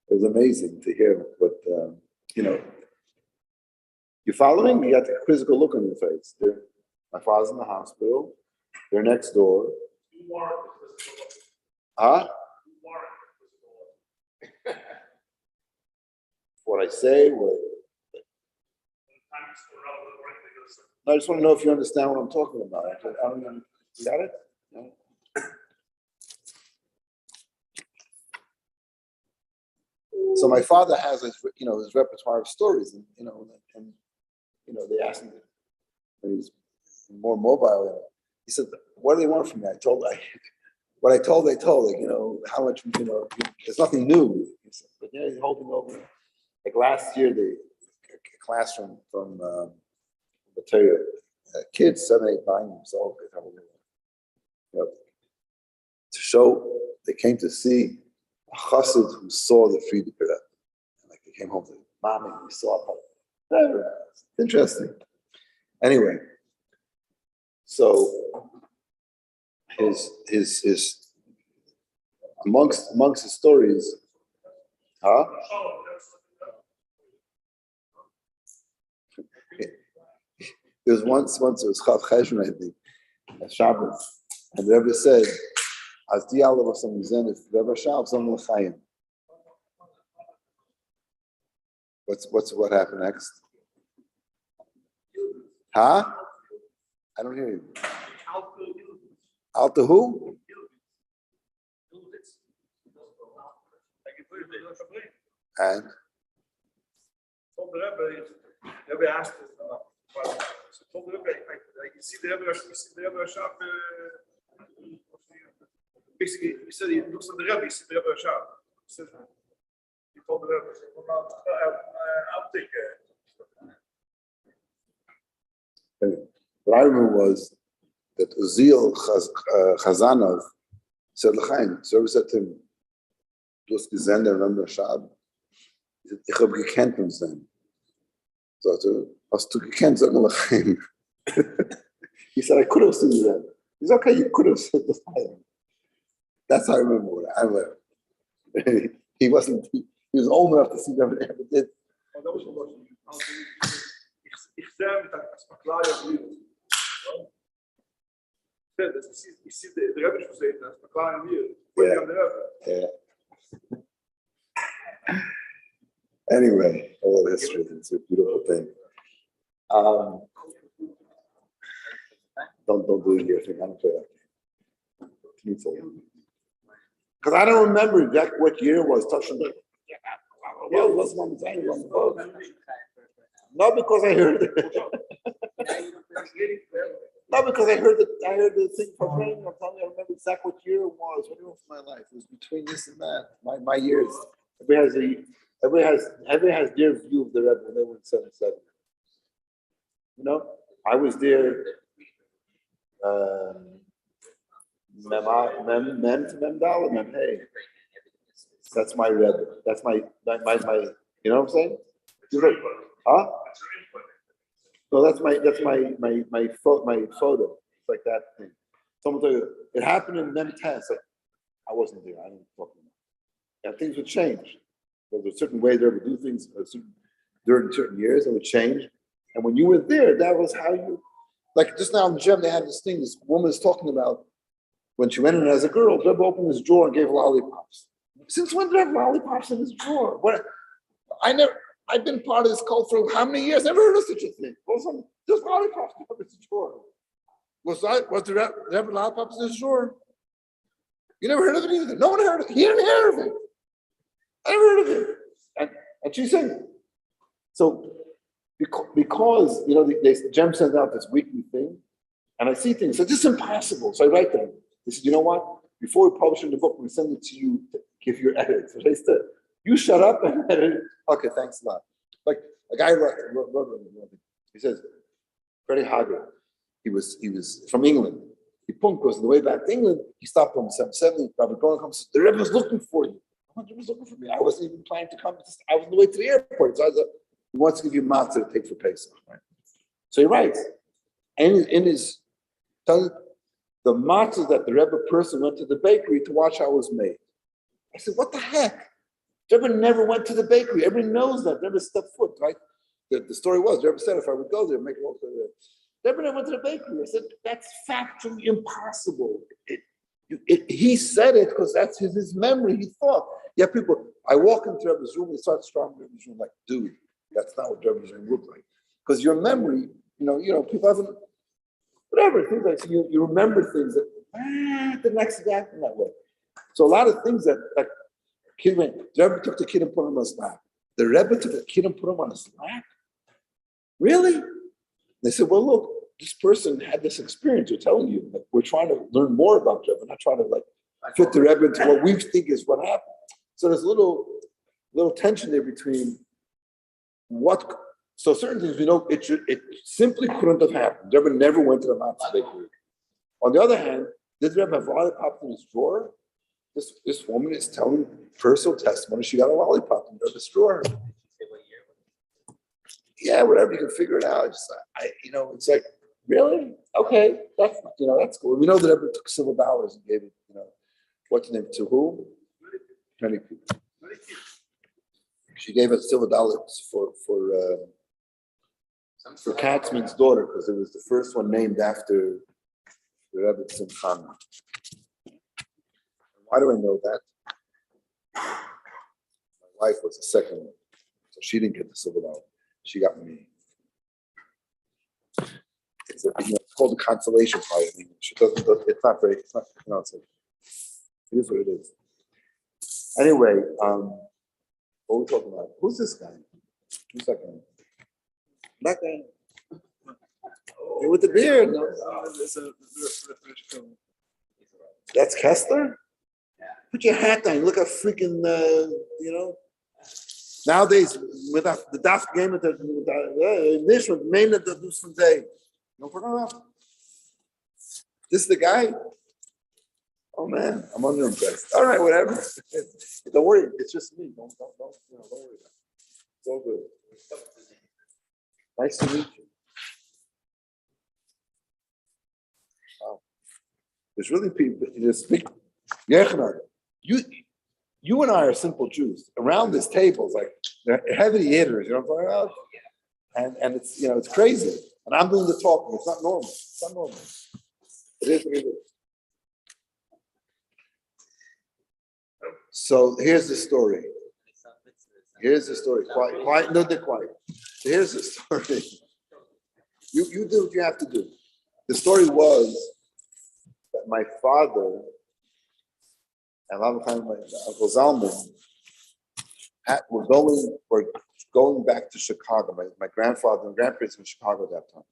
It was amazing to hear what you following? You got the quizzical look on your face. My father's in the hospital. They're next door. Huh? What I say? No, I just want to know if you understand what I'm talking about. I don't know. You got it? No? So my father has his repertoire of stories, and they asked him when he was more mobile. He said, "What do they want from me?" What I told, they told. How much, there's nothing new. He said, but he's holding over. Like last year, a class from Batavia, kids 7, 8, 9 years old, to show they came to see a chassid who saw the Friedrich Rebbe. Like they came home to mommy, we saw it. Interesting. Anyway, so his amongst his stories, huh? There was once it was Chav Cheshvan, I think, at Shabbos, and the Rebbe said, "As dialogue was some zen, if Rebbe Shav some l'chaim." What happened next? Huh? I don't hear you. Alta who? And? Rebbe asked us, so told the Rebbe, you see the Rebbe Rashab, basically, he said he looks at the Rebbe, he said the Rebbe Rashab. He told the Rebbe, I'll take it. What I remember was that Uziel Chazanov said, L'chaim, so Rebbe said to him, du hast gesehen, der Rebbe Rashab? He said, ich habe gekannt uns then. So, hast du gekannt, sag mal L'chaim. He said, I could have seen the Rebbe. He said, okay, you could have said L'chaim. That's how I remember what I learned. He was old enough to see that he ever did. You see the Rebbe was saying that's the client here. Yeah. Anyway, all history, it's a beautiful thing. Don't do it here. I don't play that. Because I don't remember exactly what year it was. Not because I heard it. Not because I heard the thing from rain. I'm telling you, I remember exactly what year it was. What year of my life? It was between this and that. My years. Everybody has their view of the Rebbe when they were in 77. I was there. Mem to Mem Dal, Mem Hey. That's my Rebbe. That's my. You know what I'm saying? Huh? No, that's my photo. It's like that thing. Someone tell you it happened in Mem 10. It's like I wasn't there. I didn't talk about it. And things would change. There was a certain way they would do things during certain years. It would change. And when you were there, that was how you. Like just now in the gym, they had this thing. This woman is talking about when she went in as a girl. Rebbe opened his drawer and gave lollipops. Since when did I have lollipops in his drawer? I've been part of this cult for how many years? Never heard of such a thing. Just lollipops in his drawer. Was the Rebbe lollipops in his drawer? You never heard of it either. No one heard of it. He didn't hear of it. I never heard of it. And she's saying, so because you know, Jem sends out this weekly thing, and I see things. So this is impossible. So I write them. They said, you know what? Before we publish in the book, we send it to you to give your edits. So they said, you shut up and edit it. Okay, thanks a lot. Like a guy wrote, he says, Freddie Hager, he was from England. He pumped because on the way back to England, he stopped on 770. Rabbi Golan comes, the Rebbe was looking for you. The Rebbe was looking for me. I wasn't even planning to come. I was on the way to the airport. So I was like, he wants to give you matzah to take for Pesach. Right? So he writes, and in his tongue, the matzah that the Rebbe person went to the bakery to watch how it was made. I said, what the heck? The Rebbe never went to the bakery. Everybody knows that. The Rebbe stepped foot, right? The story was, the Rebbe said, if I would go there, make it work for the Rebbe never went to the bakery. I said, that's factually impossible. He said it because that's his memory. He thought. Yeah, people, I walk into Rebbe's room, they start storming Rebbe's room like, dude, that's not what Rebbe's room looked like. Because your memory, you know, people haven't, whatever, things like, so you remember things that, the next day acting that way. So a lot of things that kid went, the Rebbe took the kid and put him on his lap. The Rebbe took the kid and put him on his lap? Really? They said, well, look, this person had this experience. We're telling you, like, we're trying to learn more about the Rebbe, not trying to like fit the Rebbe into what we think is what happened. So there's a little tension there between so certain things we know it simply couldn't have happened. The Rebbe never went to the matzah bakery. On the other hand, did the Rebbe have a lollipop in his drawer? This woman is telling personal testimony. She got a lollipop in the Rebbe's drawer. Yeah, whatever, you can figure it out. It's like, really? Okay, that's cool. We know that Rebbe took silver dollars and gave it, what's the name, to who? Many people. She gave us silver dollars for Katzman's daughter, because it was the first one named after the Rebbe Tzimchan. Why do I know that? My wife was the second one, so she didn't get the silver dollar. She got me. It's called a consolation prize in English. It's not, it is what it is. Anyway, what are we talking about? Who's this guy? Who's that guy? That guy. Hey, with the beard. No? That's Kessler? Put your hat on. Look how freaking, Nowadays, with the daf game, this one, main of the dus van day. No problem. This is the guy? Oh man, I'm underimpressed. All right, whatever. Don't worry, it's just me. Don't worry about it. It's all good. Nice to meet you. Wow. There's really people, big, you and I are simple Jews. Around this table, it's like they're heavy hitters, you know what I'm talking about? And it's it's crazy. And I'm doing the talking. It's not normal. It's not normal. It is what it is. So here's the story. Quiet. No, they're quiet. So here's the story. You do what you have to do. The story was that my father and a lot of times my Uncle Zalman were going back to Chicago. My grandfather and grandparents were in Chicago at that time.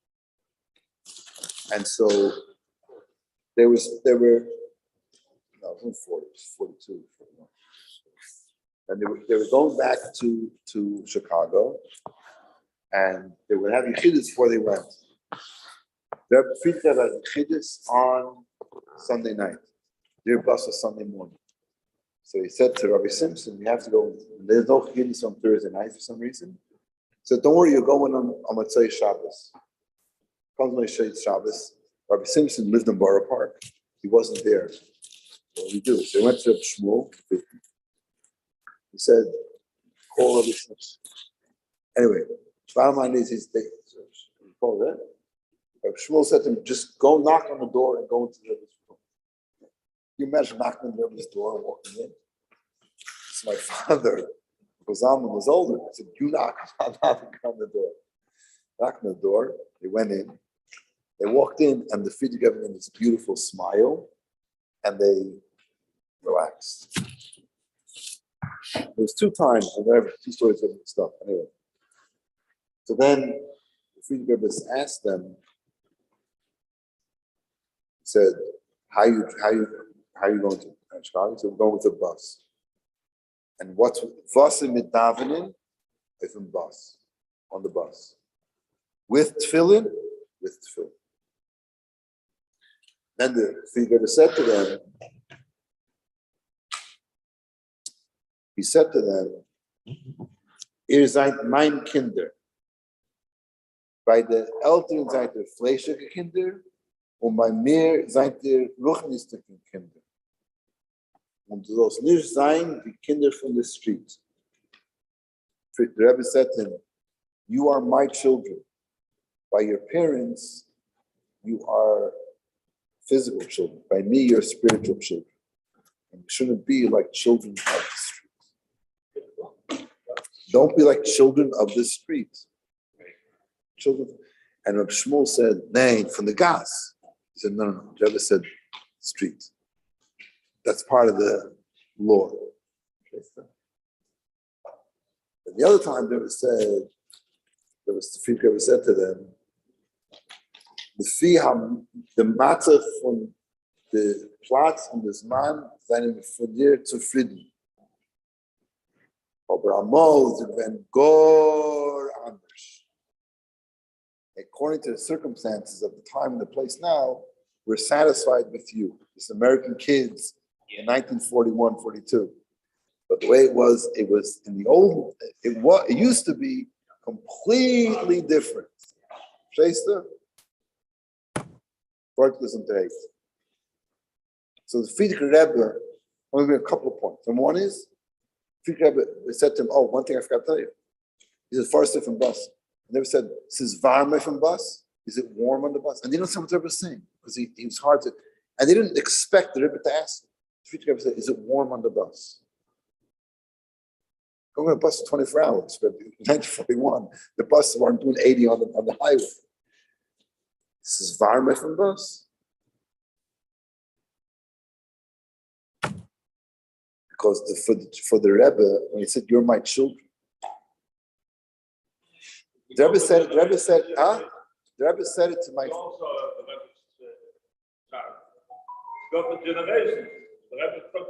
And so there were, I was in 42, 41. And they were going back to Chicago, and they would have yechidus before they went. They had yechidus on Sunday night. Their bus was Sunday morning. So he said to Rabbi Simpson, "We have to go. There's no yechidus on Thursday night for some reason. So don't worry, you're going on Motzei Shabbos. Comes Motzei Shabbos. Rabbi Simpson lived in Borough Park. He wasn't there. What do we do? So they went to Shmuel. He said, call Rabbi Simpson. Anyway, bottom line is he called that. Rabbi Shmuel said to him, just go knock on the door and go into the Rebbe's room. You imagine knocking on the Rebbe's door and walking in. So my father, Zalman was older. I said, you knock, I'm knocking on the door. Knock on the door, they went in. They walked in and the Fidji gave them this beautiful smile. And they relaxed. There's two times, whenever two stories get mixed up. Anyway. So then the Friedrich Rebbe asked them, he said, how you going to Chicago? He said, we're going with a bus. And what's Vasa mit davening? Is in bus, on the bus. With tefillin? With tefillin. Then the Friedrich Rebbe said to them, ihr seid mein Kinder. Bei der Eltern seid ihr fleischliche Kinder und bei mir seid ihr ruchnische Kinder. Und du sollst nicht sein die Kinder von the street. The Rebbe said to him, you are my children. By your parents, you are physical children. By me, you're spiritual children. And you shouldn't be like children of the street. Don't be like children of the street. Children. And Reb Shmuel said, nay, from the gas. He said, no. The Rebbe said, street. That's part of the law. And the other time, the Friedrich Rebbe said to them, the matter from the Platz und des Mann seien von dir zufrieden. Aber amol, sie werden gar anders. According to the circumstances of the time and the place now, we're satisfied with you. This American kids in 1941, 42. But the way it was in the old, it used to be completely different. Shasta? So the Friedrich Rebbe, only a couple of points. And one is, Friedrich Rebbe said to him, one thing I forgot to tell you. He said, first from bus. And they said, this is warm from bus? Is it warm on the bus? And they didn't know what the Rebbe was saying, because he was hard to, and they didn't expect the Rebbe to ask him. Friedrich Rebbe said, is it warm on the bus? Going on a bus for 24 hours. But in 1941, the buses weren't doing 80 on the highway. This is warm from bus? Because for the Rebbe, when he said, you're my children, the Rebbe said, The Rebbe said it to my... Also, the generation. The Rebbe took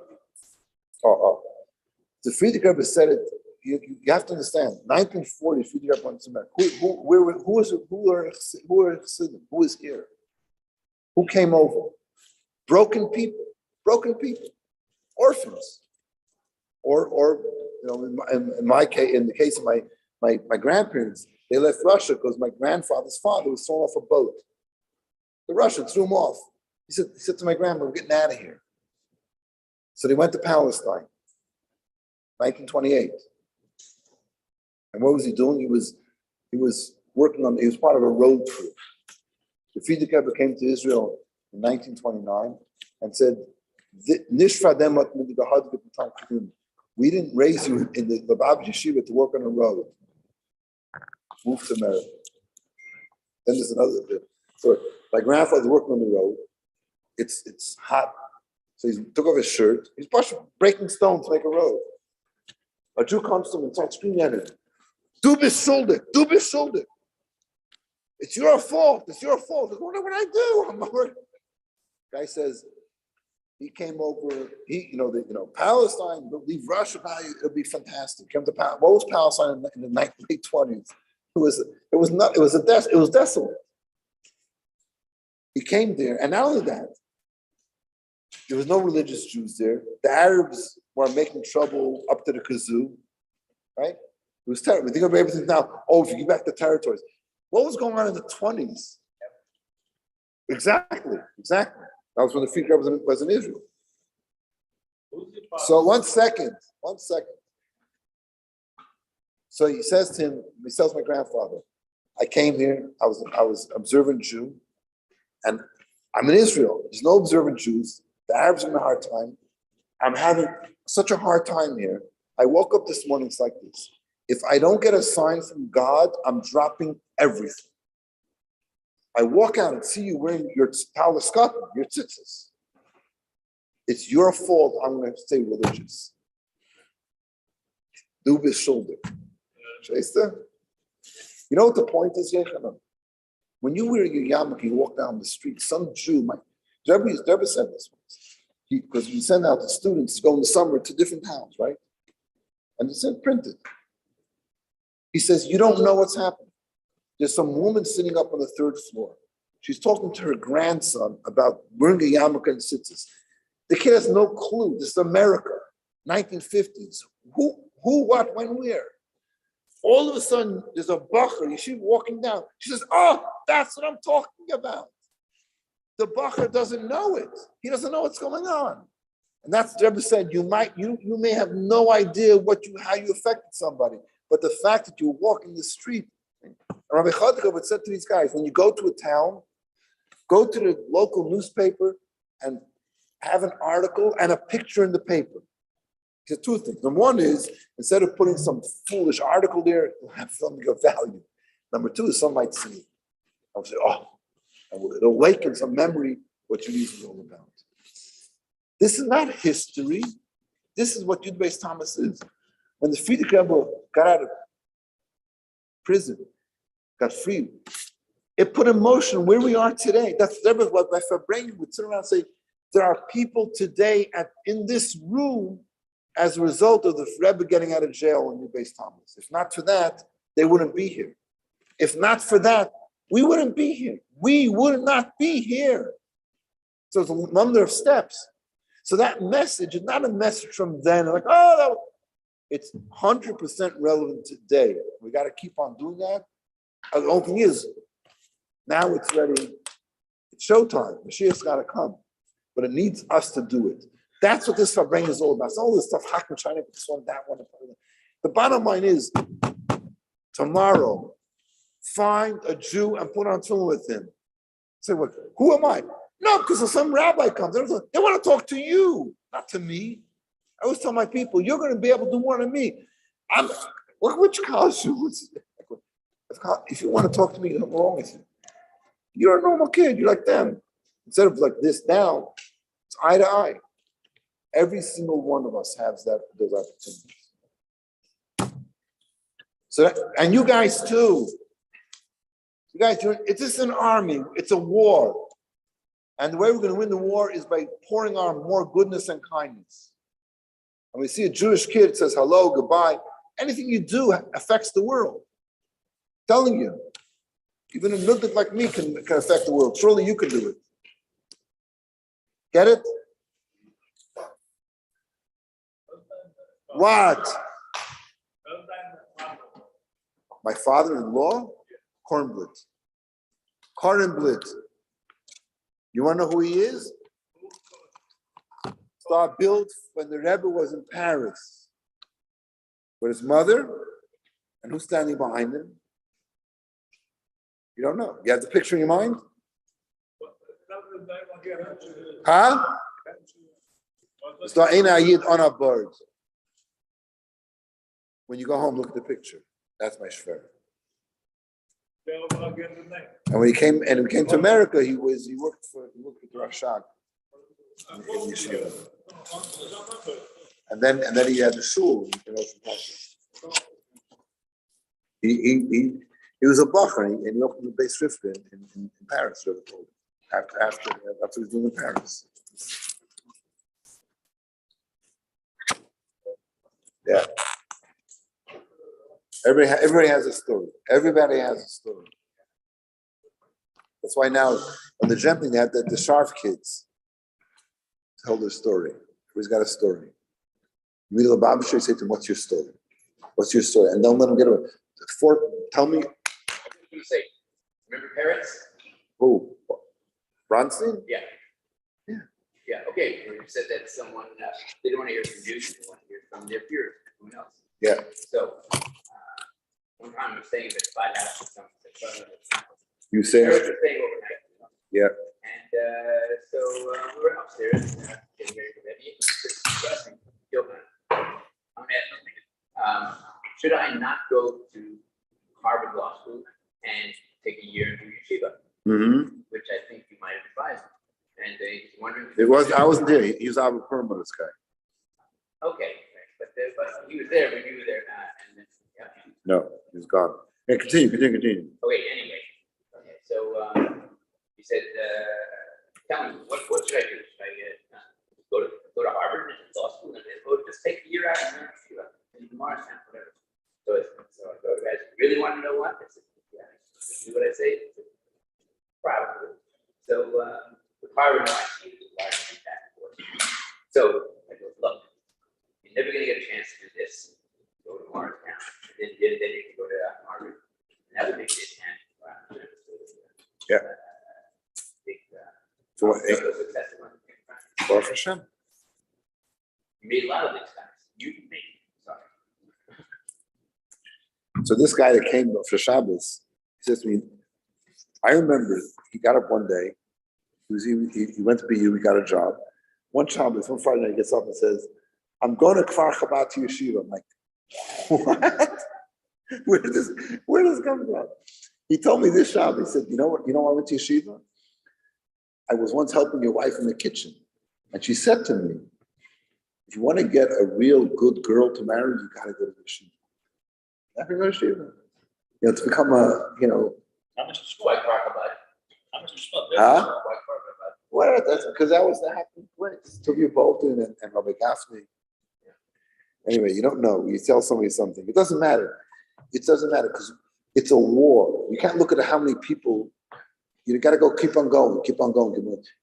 The Friedrich Rebbe said it, you have to understand, 1940, Friedrich Rebbe went to America. Who are Chassidim? Who is here? Who came over? Broken people, orphans. Or in my case, in the case of my grandparents, they left Russia because my grandfather's father was thrown off a boat. The Russians threw him off. He said to my grandma, we're getting out of here. So they went to Palestine, 1928. And what was he doing? He was working on, he was part of a road trip. The Friedrich Rebbe came to Israel in 1929 and said, we didn't raise you in the Lubavitch Yeshiva to work on a road. Move to America. Then there's another bit. So my grandfather's working on the road. It's hot. So he took off his shirt. He's breaking stones to make a road. A Jew comes to him and starts screaming at him. Du bist schuldig. It's your fault. What did I do? Guy says, he came over, Palestine, leave Russia, it'll be fantastic. Came to what was Palestine in the late 20s? It was desolate. He came there, and not only that, there was no religious Jews there. The Arabs were making trouble up to the kazoo, right? It was terrible. Think of everything now. If you give back the territories. What was going on in the 20s? Exactly. That was when the Friedrich Rebbe was in Israel. So one second. So he says to him, he tells my grandfather, I came here, I was observant Jew, and I'm in Israel. There's no observant Jews. The Arabs are having a hard time. I'm having such a hard time here. I woke up this morning, it's like this. If I don't get a sign from God, I'm dropping everything. I walk out and see you wearing your taliskat, your tzitzis. It's your fault I'm going to stay religious. Du bist schuldig. Verstehst du? You know what the point is, Yechanan? When you wear your yarmulke, you walk down the street, some Jew, Rebbe said this once, because we send out the students to go in the summer to different towns, right? And it's printed. He says, you don't know what's happening. There's some woman sitting up on the third floor. She's talking to her grandson about wearing a yarmulke and tzitzis. The kid has no clue. This is America, 1950s. Who, what, when, where? All of a sudden, there's a bacher, she's walking down. She says, oh, that's what I'm talking about. The bacher doesn't know it. He doesn't know what's going on. And that's what Rebbe said, you may have no idea how you affected somebody, but the fact that you're walking the street. Rabbi Chodkov said to these guys, when you go to a town, go to the local newspaper and have an article and a picture in the paper. He said two things. Number one is, instead of putting some foolish article there, it'll have something of value. Number two is some might see it. I'll say, oh, it'll awaken some memory what your news is all about. This is not history. This is what Yud Beis Thomas is. When the Frierdiker Rebbe got out of prison, got free, it put in motion where we are today. That's what my Fabrengen would sit around and say, there are people today in this room as a result of the Rebbe getting out of jail in Yud Beis Thomas. If not for that, they wouldn't be here. If not for that, we wouldn't be here. We would not be here. So it's a number of steps. So that message is not a message from then, like, it's 100% relevant today. We got to keep on doing that. The only thing is, now it's ready. It's showtime. Mashiach's got to come. But it needs us to do it. That's what this Fabrengen is all about. It's all this stuff, Hakan, China, this one, that one. The bottom line is, tomorrow, find a Jew and put on tefillin with him. Say, what? Who am I? No, because some rabbi comes. They want to talk to you, not to me. I always tell my people, you're going to be able to do more than me. Which college? If you want to talk to me, nothing wrong with you. You're a normal kid. You're like them. Instead of like this down, it's eye to eye. Every single one of us has those opportunities. So, and you guys too. You guys, it's just an army. It's a war. And the way we're going to win the war is by pouring on more goodness and kindness. And we see a Jewish kid, it says hello, goodbye. Anything you do affects the world. I'm telling you. Even a milkman like me can affect the world. Surely you can do it. Get it? What? My father-in-law? Kornblit. Kornblit. You want to know who he is? Star built when the Rebbe was in Paris with his mother, and who's standing behind him? You don't know. You have the picture in your mind? Huh? Star Eina Yid on our birds. When you go home, look at the picture. That's my shver. And when he came to America, he worked with Rashad in Yeshiva. And then he had the shul in Ocean Park. He was a bacher, and he opened the base Rifka in Paris. After he was doing in Paris. Yeah. Everybody has a story. Everybody has a story. That's why now on the jumping they had the Sharf kids tell their story. Everybody's got a story. You meet a Babasher, you say to him, "What's your story? What's your story?" And don't let them get away. Tell me. What do you say? Remember parents? Who? Bronstein? Yeah. Yeah. Yeah. Okay. You said that someone they don't want to hear from you; they want to hear from their peers, everyone else. Yeah. So one time I'm staying at 5 hours or something. You say Parents are staying overnight. Yeah. And so we were upstairs getting ready for that. It's depressing. I'm asking, should I not go to Harvard Law School and take a year into yeshiva? Mm-hmm. Which I think you might have advised me. and they wondering. I wasn't there. He's out of Perma, this guy. Okay, but he was there when you were there, and then, yeah. No, he's gone. Yeah, continue. Okay, anyway, okay, so, he said, tell me, what should I do? Should I, go to Harvard and law school and then just take a year out and in Morristown, whatever. So I thought, guys, really want to know what? I said, yeah, do what I say. Probably. So, the Harvard NYC is required to do that. So I go, look, you're never gonna get a chance to do this. Go to Morristown, and then you can go to Harvard. And that would make it Yeah. Big, So what? successful. Baruch Hashem. You made a lot of these guys. You can make it. Sorry. So this guy that came for Shabbos, he says to me, I remember he got up one day, he went to BU, he got a job. One Shabbos, one Friday night, he gets up and says, I'm going to Kfar Chabad to Yeshiva. I'm like, what? Where does this come from? He told me this Shabbos, he said, you know why I went to Yeshiva? I was once helping your wife in the kitchen. And she said to me, if you want to get a real good girl to marry, you got to go to Yeshiva. You have to go to Yeshiva. To become How much is school? Why talk about it? How much is school? Huh? Why talk about it? Well, that's because that was the happening place. Toby Bolton and Rabbi Gaffney. Anyway, you don't know. You tell somebody something. It doesn't matter. It doesn't matter because it's a war. You can't look at how many people. You got to keep on going.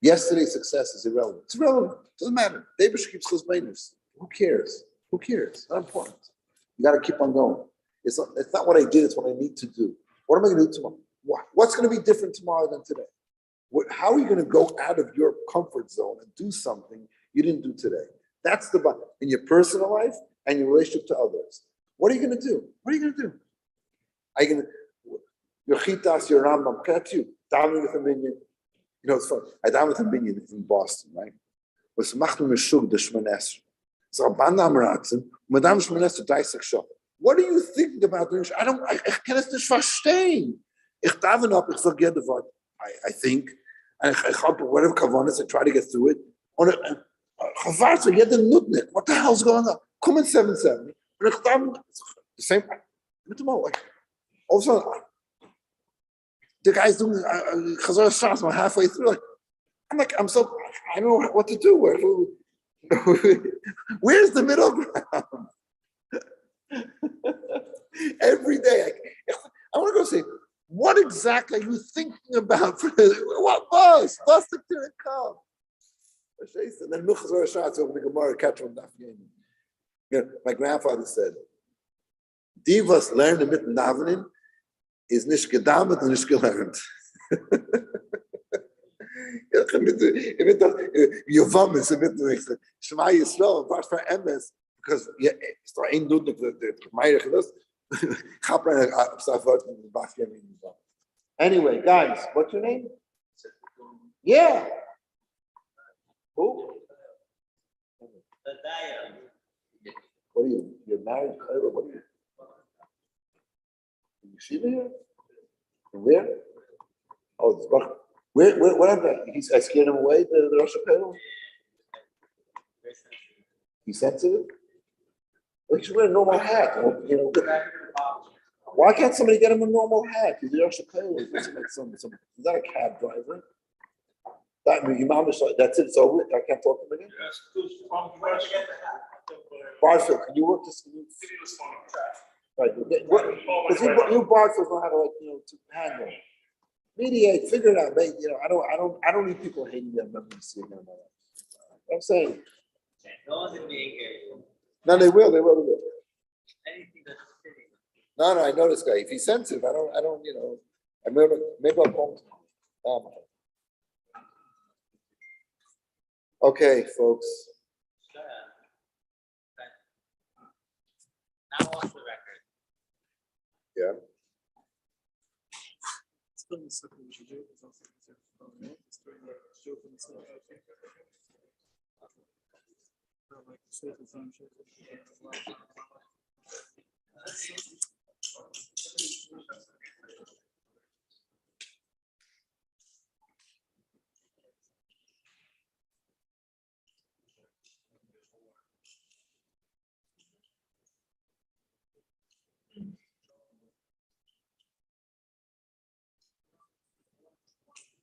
Yesterday's success is irrelevant. It's irrelevant. It doesn't matter. David keeps his minors. Who cares? Not important. You got to keep on going. It's not what I did. It's what I need to do. What am I going to do tomorrow? What's going to be different tomorrow than today? How are you going to go out of your comfort zone and do something you didn't do today? That's the button in your personal life and your relationship to others. What are you going to do? Are you going to your chitas, your Rambam? That's you. Davening with a minion. It's fun. I davened with a minion in Boston, right? Was macht mir shug de shmanes. So bandam ratzen, madam shmanes dreißig shot. What are you thinking about doing? Ich kann es nicht verstehen. Ich daven up, ich forget the word. I think, and I hope whatever kavanas, I try to get through it. Get the nutnik. What the hell's going on? Come in 770. And ich daven the same. All of a sudden, the guy's doing chazar shots. I'm halfway through. I don't know what to do. Where's the middle ground? Every day, I want to go say, what exactly are you thinking about? What bus? Bus didn't come. And then Nuchazor shots over the Gemara, catch on Daf. My grandfather said, Divas learn mit Davening is nicht gedamet und nicht gelernt. Yovam is a bit Shema Yisrael, but for MS, because it's not ain't doing the Meirich of this. Anyway, guys, what's your name? Yeah. Who? What are you? You're married? What are you? Yeshiva here? Where? Oh, it's Bach. Where? What happened? I scared him away. The Rosh Hashanah. He's sensitive. Well, he should wear a normal hat. Why can't somebody get him a normal hat? He's the Rosh Hashanah. Is that a cab driver? That's it. It's over. I can't talk to him again. Barfield, can you work this? Right. Because you Barfield know how to to handle. Mediate, figure it out. I don't need people hating them. I'm not seeing them. I'm saying. No, they will. No, I know this guy. If he's sensitive, I don't. Maybe I'll call him. Okay, folks. Now off the record. Yeah.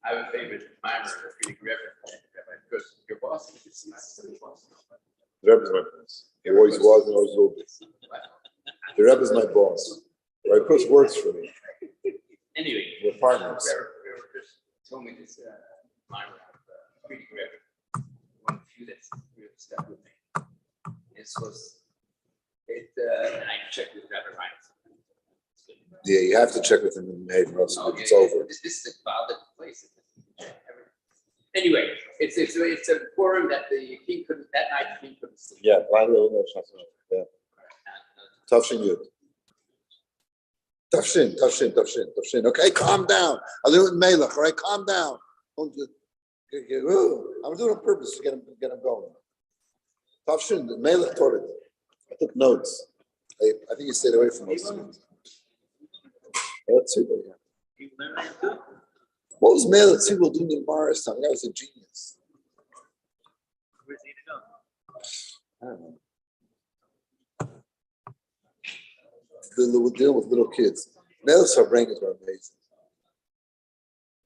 I have a favorite mimer, Friedrich Rebbe, because your boss is The Rebbe's my boss. He always was and always will be. The Rebbe's my boss. My boss works for me. Anyway. We're partners. Rebbe just told me this mimer of Friedrich Rebbe. One of the few that's really stuck with me. This was, and I checked with Rebbe Ryan. Yeah, you have to check with him in Hayden Russell. Okay, It's over. This is about the place. Anyway, it's a forum that the king couldn't, that night the king couldn't sleep. Yeah, yeah. Tafshin Yud. Tafshin. Okay, calm down. I'll do it in Melech, all right? Calm down. I'm doing it on purpose to get him going. Tafshin, Melech taught it. I took notes. I think he stayed away from most of it. Let's see. What was Melech Tzibul doing in Mars time? That was a genius. Where's he to go? I don't know. We'll deal with little kids. Melech's brains were amazing.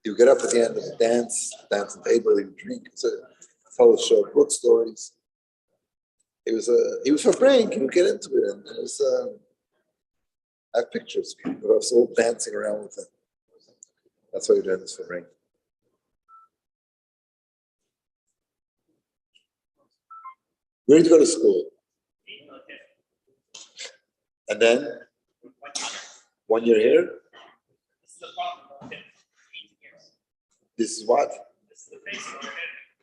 You get up at the end of the dance table, you drink, fellow show book stories. He was for brain. You get into it, and it was. I have pictures of us all dancing around with him. That's why you're doing this for brain. Where did you go to school? And then 1 year here. This is what?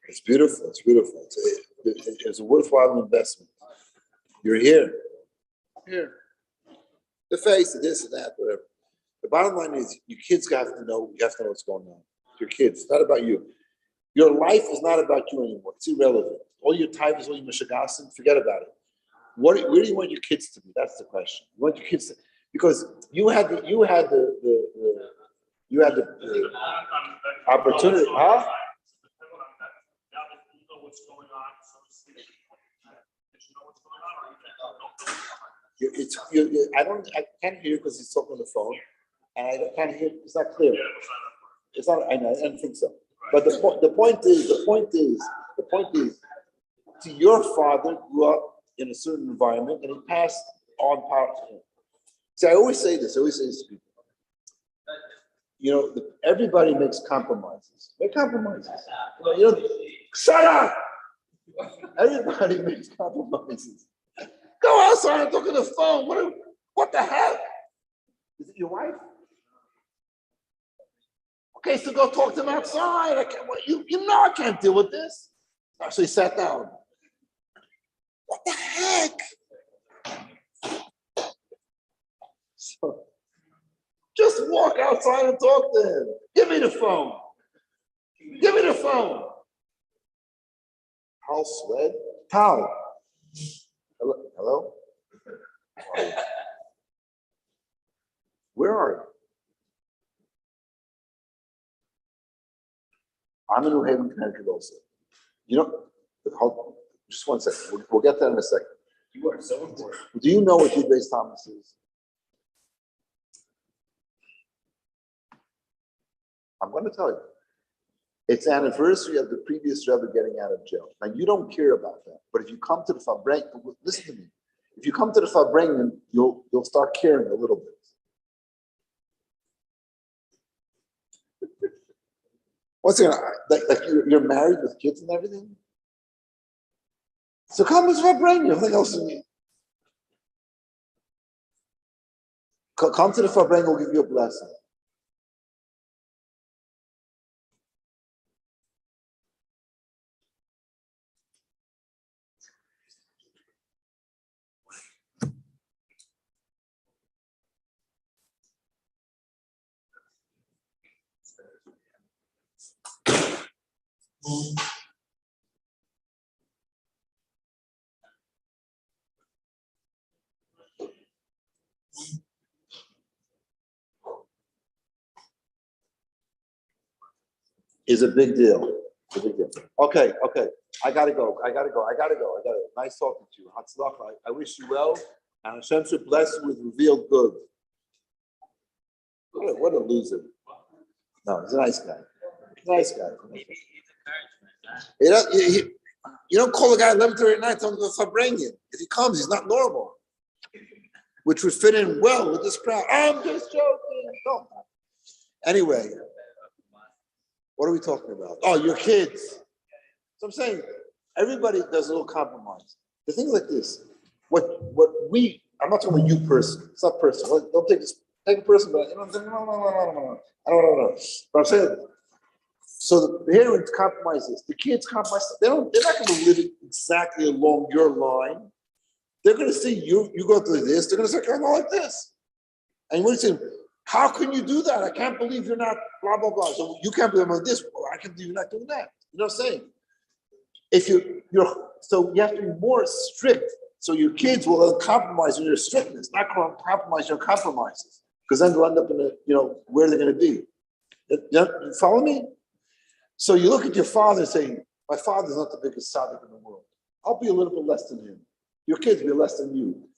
It's beautiful. It's beautiful. It's a worthwhile investment. You're here. Here. The face, this and that, whatever. The bottom line is your kids have to know, you have to know what's going on. Your kids, it's not about you. Your life is not about you anymore. It's irrelevant. All your types, all your mashagasim, forget about it. Where do you want your kids to be? That's the question. You want your kids to, because you had the opportunity, huh? I can't hear you because he's talking on the phone, and I can't hear. It's not clear. It's not. I don't think so. But the point is, see, your father grew up in a certain environment, and he passed on power to him. See, I always say this to people. You know, everybody makes compromises. Make compromises. Shut up. Everybody makes compromises. Go outside and talk on the phone. What the heck? Is it your wife? Okay, so go talk to him outside. You know I can't deal with this. So he sat down. What the heck? So just walk outside and talk to him. Give me the phone. Give me the phone. Tal Swed? Tal. Hello? Where are you? I'm in New Haven, Connecticut also. Just 1 second. We'll get there in a second. You are so important. Do you know what Yud-Beis Thomas is? I'm going to tell you. It's the anniversary of the previous Rebbe getting out of jail. Now, you don't care about that. But if you come to the Fabrengen, listen to me. If you come to the Fabrengen, you'll start caring a little bit. What's it like you're married with kids and everything? So come to the Fabrengen. Nothing else you need. Come to the Fabrengen, we'll give you a blessing. Is a big deal. It's a big deal. Okay. I gotta go. Nice talking to you. Hatzlacha. I wish you well, and Hashem should bless you with revealed good. What a loser. No, he's a nice guy. Nice guy. Maybe he's encouragement, huh? You don't call a guy 11:30 at night, tell him to go Fabranian. If he comes, he's not normal. Which would fit in well with this crowd. I'm just joking. No. Anyway, what are we talking about? Oh, your kids. So I'm saying everybody does a little compromise. The thing like this, I'm not talking about you person. It's not personal. Don't take this, take a person, but no. I don't know. But I'm saying, so the parents compromise this. The kids compromise. They're not going to live exactly along your line. They're going to see you go through this. They're going to say, I'm not like this. And you're saying, how can you do that? I can't believe you're not blah, blah, blah. So you can't believe I'm like this. Well, I can't believe you're not doing that. You know what I'm saying? So you have to be more strict. So your kids will compromise on your strictness, not compromise your compromises. Because then they'll end up in where they're going to be. You follow me? So you look at your father saying, my father's not the biggest tzaddik in the world. I'll be a little bit less than him. Your kids will be less than you.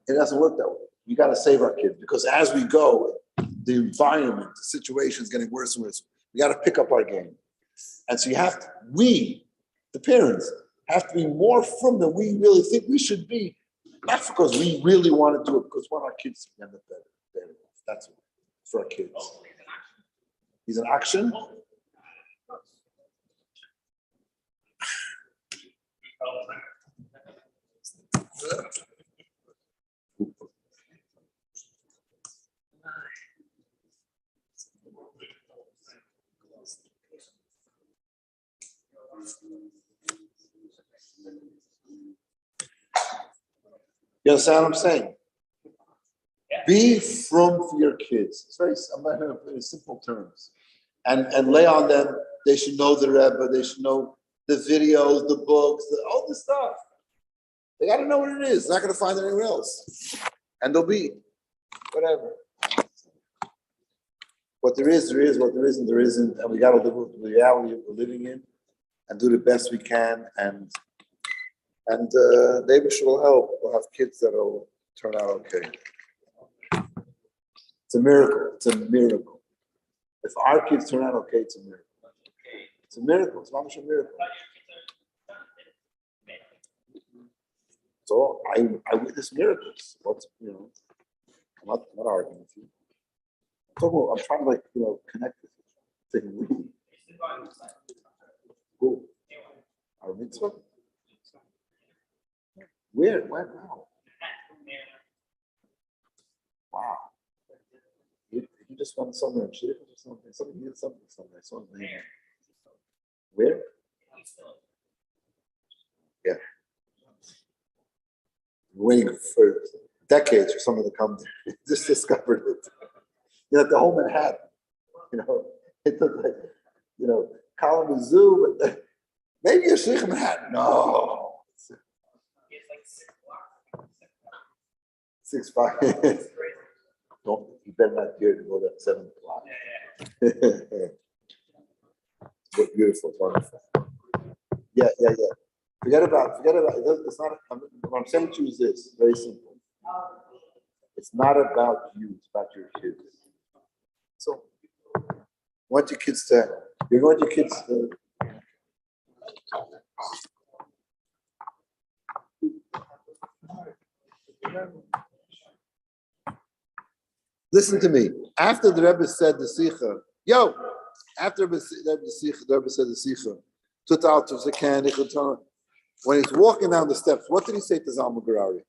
It doesn't work that way. We got to save our kids because as we go, the environment, the situation is getting worse and worse. We got to pick up our game. And so we, the parents, have to be more firm than we really think we should be. Not because we really want to do it, because we want our kids to end up better. That's it. For our kids. He's an action. You understand what I'm saying? Be firm for your kids. I'm not going to put it in simple terms. And lay on them, they should know the Rebbe, they should know the videos, the books, all this stuff. They got to know what it is. They're not going to find it anywhere else. And they'll be whatever. What there is, what there isn't, there isn't. And we got to live with the reality we're living in and do the best we can. And maybe she will help. We'll have kids that'll turn out okay. It's a miracle. It's a miracle. If our kids turn out okay, it's a miracle. It's a miracle. It's not much a miracle. So I witness miracles. I'm not arguing with you. I'm trying to connect with you. Who? Our mitzvah? Where? When? How? Wow. You just went somewhere in Shidduch or something. Somebody did something. I saw his name. Where? Yeah. Waiting for decades for someone to come there. Just discovered it. The whole Manhattan. It looked like, Kalamazoo, but maybe a Sheikh Manhattan. No. 6'5". Don't, you better not dare to go to 7 o'clock. It's beautiful, wonderful. Yeah. Forget about it. It's not, what I'm saying to you is this, very simple. It's not about you, it's about your kids. So, you want your kids to. Listen to me. After the Rebbe said the Sikha, after the Rebbe said the Sikha, took out to Zakan, when he's walking down the steps, what did he say to Zalman Garari?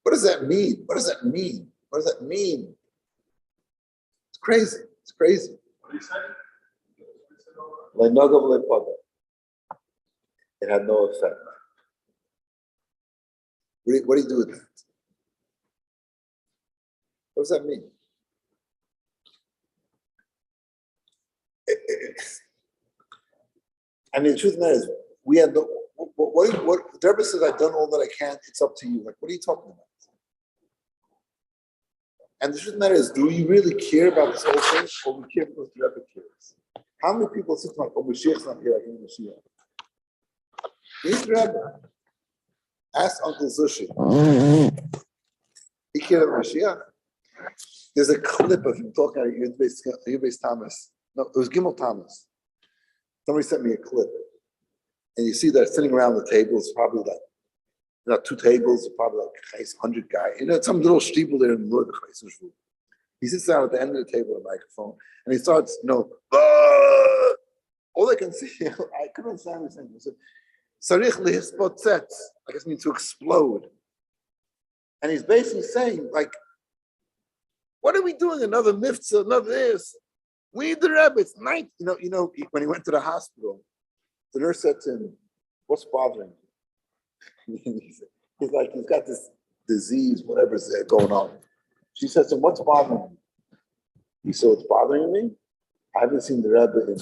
What does that mean? What does that mean? What does that mean? It's crazy. It's crazy. It had no effect. What do you do with that? What does that mean? I mean, the truth of the matter is, we had no. What Deborah says, I've done all that I can. It's up to you. Like, what are you talking about? And the truth of the matter is, do we really care about this whole thing, or we care because the Rebbe cares? How many people sit like, oh, Mashiach's not here, I can Mashiach. He's the Rebbe. Ask Uncle Zushi. He can't have Mashiach. There's a clip of him talking at Yud Thomas. No, it was Gimel Thomas. Somebody sent me a clip. And you see that sitting around the table, it's probably like, two tables, probably like 100 guys. Some little steeple there in the middle of the crisis room. He sits down at the end of the table with a microphone and he starts, "Ah!" All I can see, I couldn't understand what he's saying. He said, "Sarich lihispotzetz," I guess means to explode. And he's basically saying, like, what are we doing? Another mitzvah, another this. We need the Rebbe. It's night. When he went to the hospital, the nurse said to him, "What's bothering you?" He's like, he's got this disease, whatever's going on. She said to him, "What's bothering you?" He said, "What's bothering me? I haven't seen the Rebbe in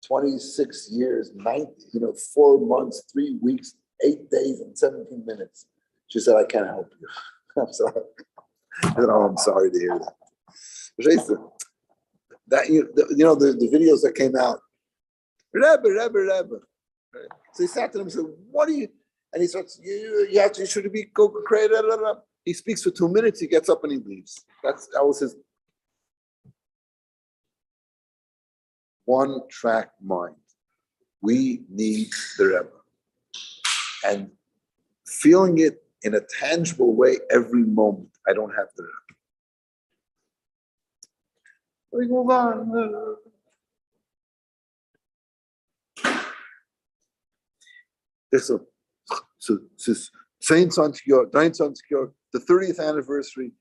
26 years, 4 months, 3 weeks, 8 days, and 17 minutes. She said, "I can't help you." I'm sorry. I said, "Oh, I'm sorry to hear that." That the videos that came out, Rebbe. So he sat to them and said, "What are you?" And he starts, you should be crazy. He speaks for 2 minutes, he gets up and he leaves. That was his one-track mind. We need the Rebbe. And feeling it in a tangible way every moment. I don't have the Rebbe. We move on. So 22 Jahr, the 30th anniversary.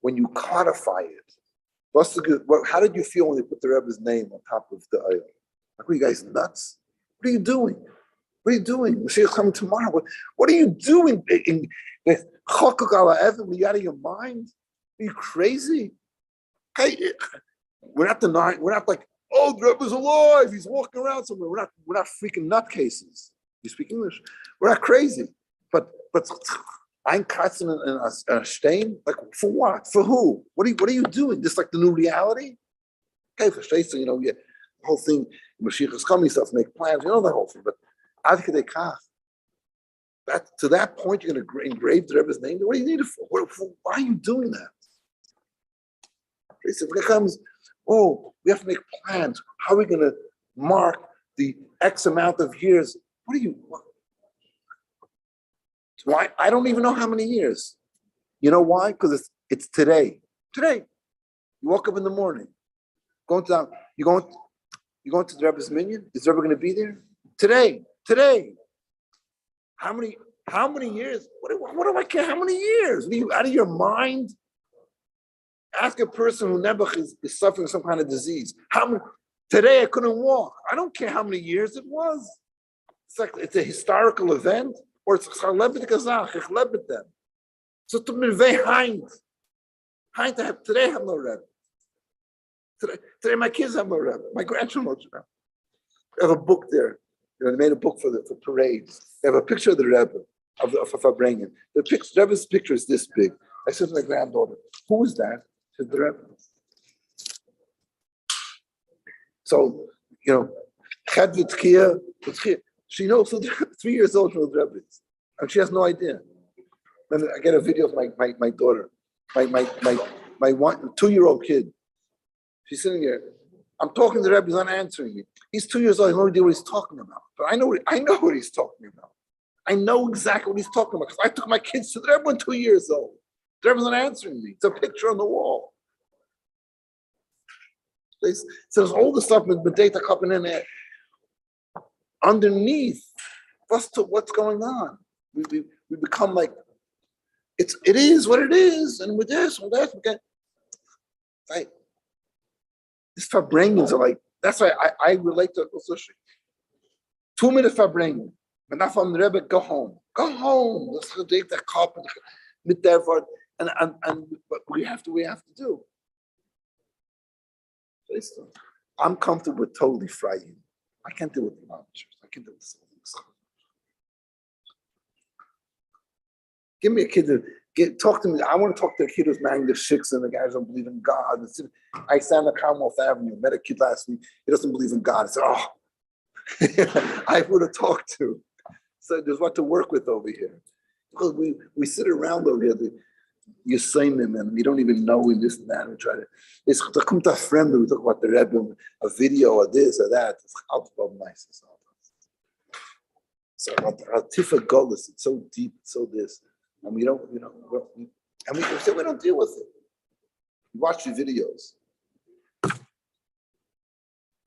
When you codify it, how did you feel when they put the Rebbe's name on top of the oil? Like, are you guys nuts? What are you doing? What are you doing? Mashiach's coming tomorrow. What are you doing? Are you out of your mind? Are you crazy? Hey, we're not denying. We're not like, oh, the Rebbe's alive. He's walking around somewhere. We're not freaking nutcases. You speak English? We're not crazy. But ein Katzen and a stain? Like, for what? For who? What are you doing? This like the new reality? Okay, for Shteitz, the whole thing, Mashiach is coming, stuff, make plans, the whole thing. But ad kedei kach, to that point, you're going to engrave the Rebbe's name? What do you need it for? Why are you doing that? He said, when it comes, we have to make plans. How are we going to mark the X amount of years? Why? I don't even know how many years. You know why? Because it's today. Today. You woke up in the morning. You're going to the Rebbe's minyan? Is the Rebbe going to be there? Today. How many years? What do I care? How many years? Are you out of your mind? Ask a person who never is suffering some kind of disease. Today I couldn't walk. I don't care how many years it was. It's a historical event, or it's chalebet gazach, ich lebet them. So to me, today I have no Rebbe. Today my kids have no Rebbe. My grandchildren have. I have a book there. They made a book for parades. They have a picture of the Rebbe of Fabrengen. The Rebbe's picture is this big. I said to my granddaughter, "Who is that?" She said, "The Rebbe." So, she knows, so 3 years old, she knows the Rebbe is. And she has no idea. And I get a video of my daughter, my 2-year-old kid. She's sitting there. I'm talking to the Rebbe, he's not answering me. He's 2 years old, I have no idea what he's talking about. But I know what he's talking about. I know exactly what he's talking about, because I took my kids to the Rebbe when 2 years old. The Rebbe's not answering me. It's a picture on the wall. So there's all the stuff with data coming in there. Underneath, what's going on? We become like, it is what it is, and with this, right? These Fabrengens are like, that's why I relate to Sushi. 2 minutes Fabrengen. But not from the Rebbe, go home. Go home. Let's take that cup with that word. And what we have to do. I'm comfortable with totally frying. I can't deal with the amateurs. I can deal with something. Talk to me. I want to talk to a kid who's marrying the chicks and the guys don't believe in God. I stand on Commonwealth Avenue, met a kid last week. He doesn't believe in God. I said, oh, I would have talked to. So there's what to work with over here. Because we sit around over here, you say them and we don't even know we this and that. We try to, it's to come to a friend, we talk about the Rebbe, a video or this or that. It's how nice. So Tifa Golis, it's so deep, it's so this. And we don't, and we say we don't deal with it. We watch the videos.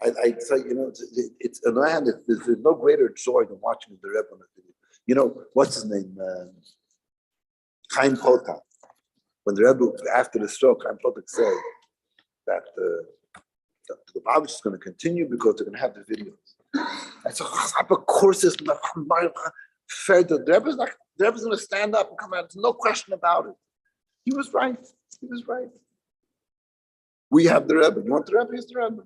I say, it's a land, there's no greater joy than watching the Rebbe on the video. What's his name? Chaim Potok. When the Rebbe, after the stroke, Chaim Potok said that the Bible is going to continue because they're going to have the videos. I said, of course, it's not fair. The Rebbe's going to stand up and come out. There's no question about it. He was right. We have the Rebbe. You want the Rebbe? He's the Rebbe.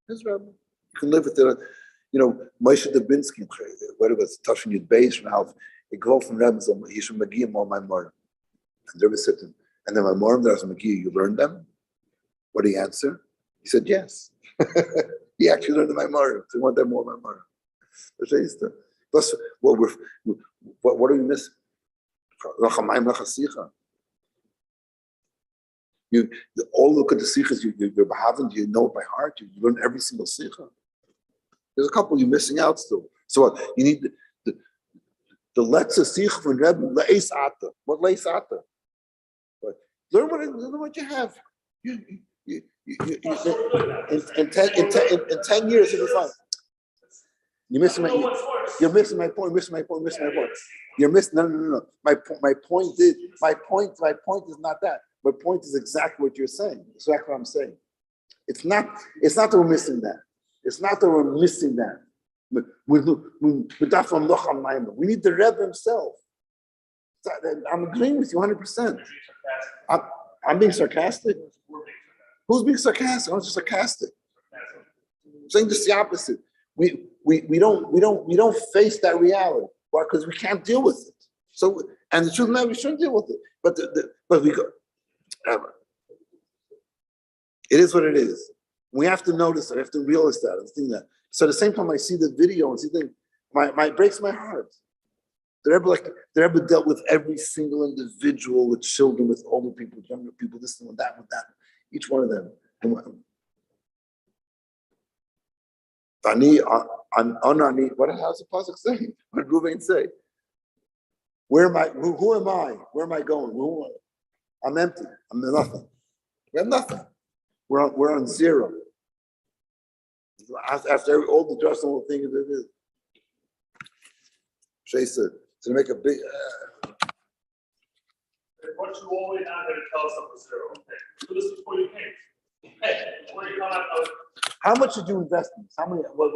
His Rebbe. You can live with it. Moshe Dubinsky, whether it was touching your base from Alf, it go from Rebbe, he should Magiyah all my murder. And the Rebbe said to him, and then my mom, there's Magiyah, you learned them? What did he answer? He said, yes. He actually learned my murder. So he wanted them more my murder. Plus, what are we missing? You all look at the sikhs, you're behaving, you know it by heart, you learn every single sikh. There's a couple you're missing out still. So what? You need the let's sikh from Rebbe, le'es ata. What le'es ata? Learn what you have. In 10 years, it'll be fine. You're missing my point. You're missing my point. You're missing no. My point is not that. My point is exactly what you're saying. It's exactly what I'm saying. It's not that we're missing that. We need the Rebbe himself. I'm agreeing with you 100%. I'm being sarcastic. Who's being sarcastic? I'm just sarcastic. I'm saying just the opposite. We don't face that reality. Why? Because we can't deal with it. So, and the truth is, we shouldn't deal with it. But we go. It is what it is. We have to notice it. We have to realize that and think that. So at the same time, I see the video and see things, my breaks my heart. The Rebbe dealt with every single individual, with children, with older people, younger people, this and that, with that. Each one of them. How's the pasuk say? What did Ruvain say? Where am I? Who am I? Where am I going? I'm empty. I'm nothing. We have nothing. We're on zero. After all the dress and all the things it is. Shay said, to make a big. What you always have to tell us up to zero. Okay. Do this before you came. Hey, before you come out. How much did you invest in this? How many? What?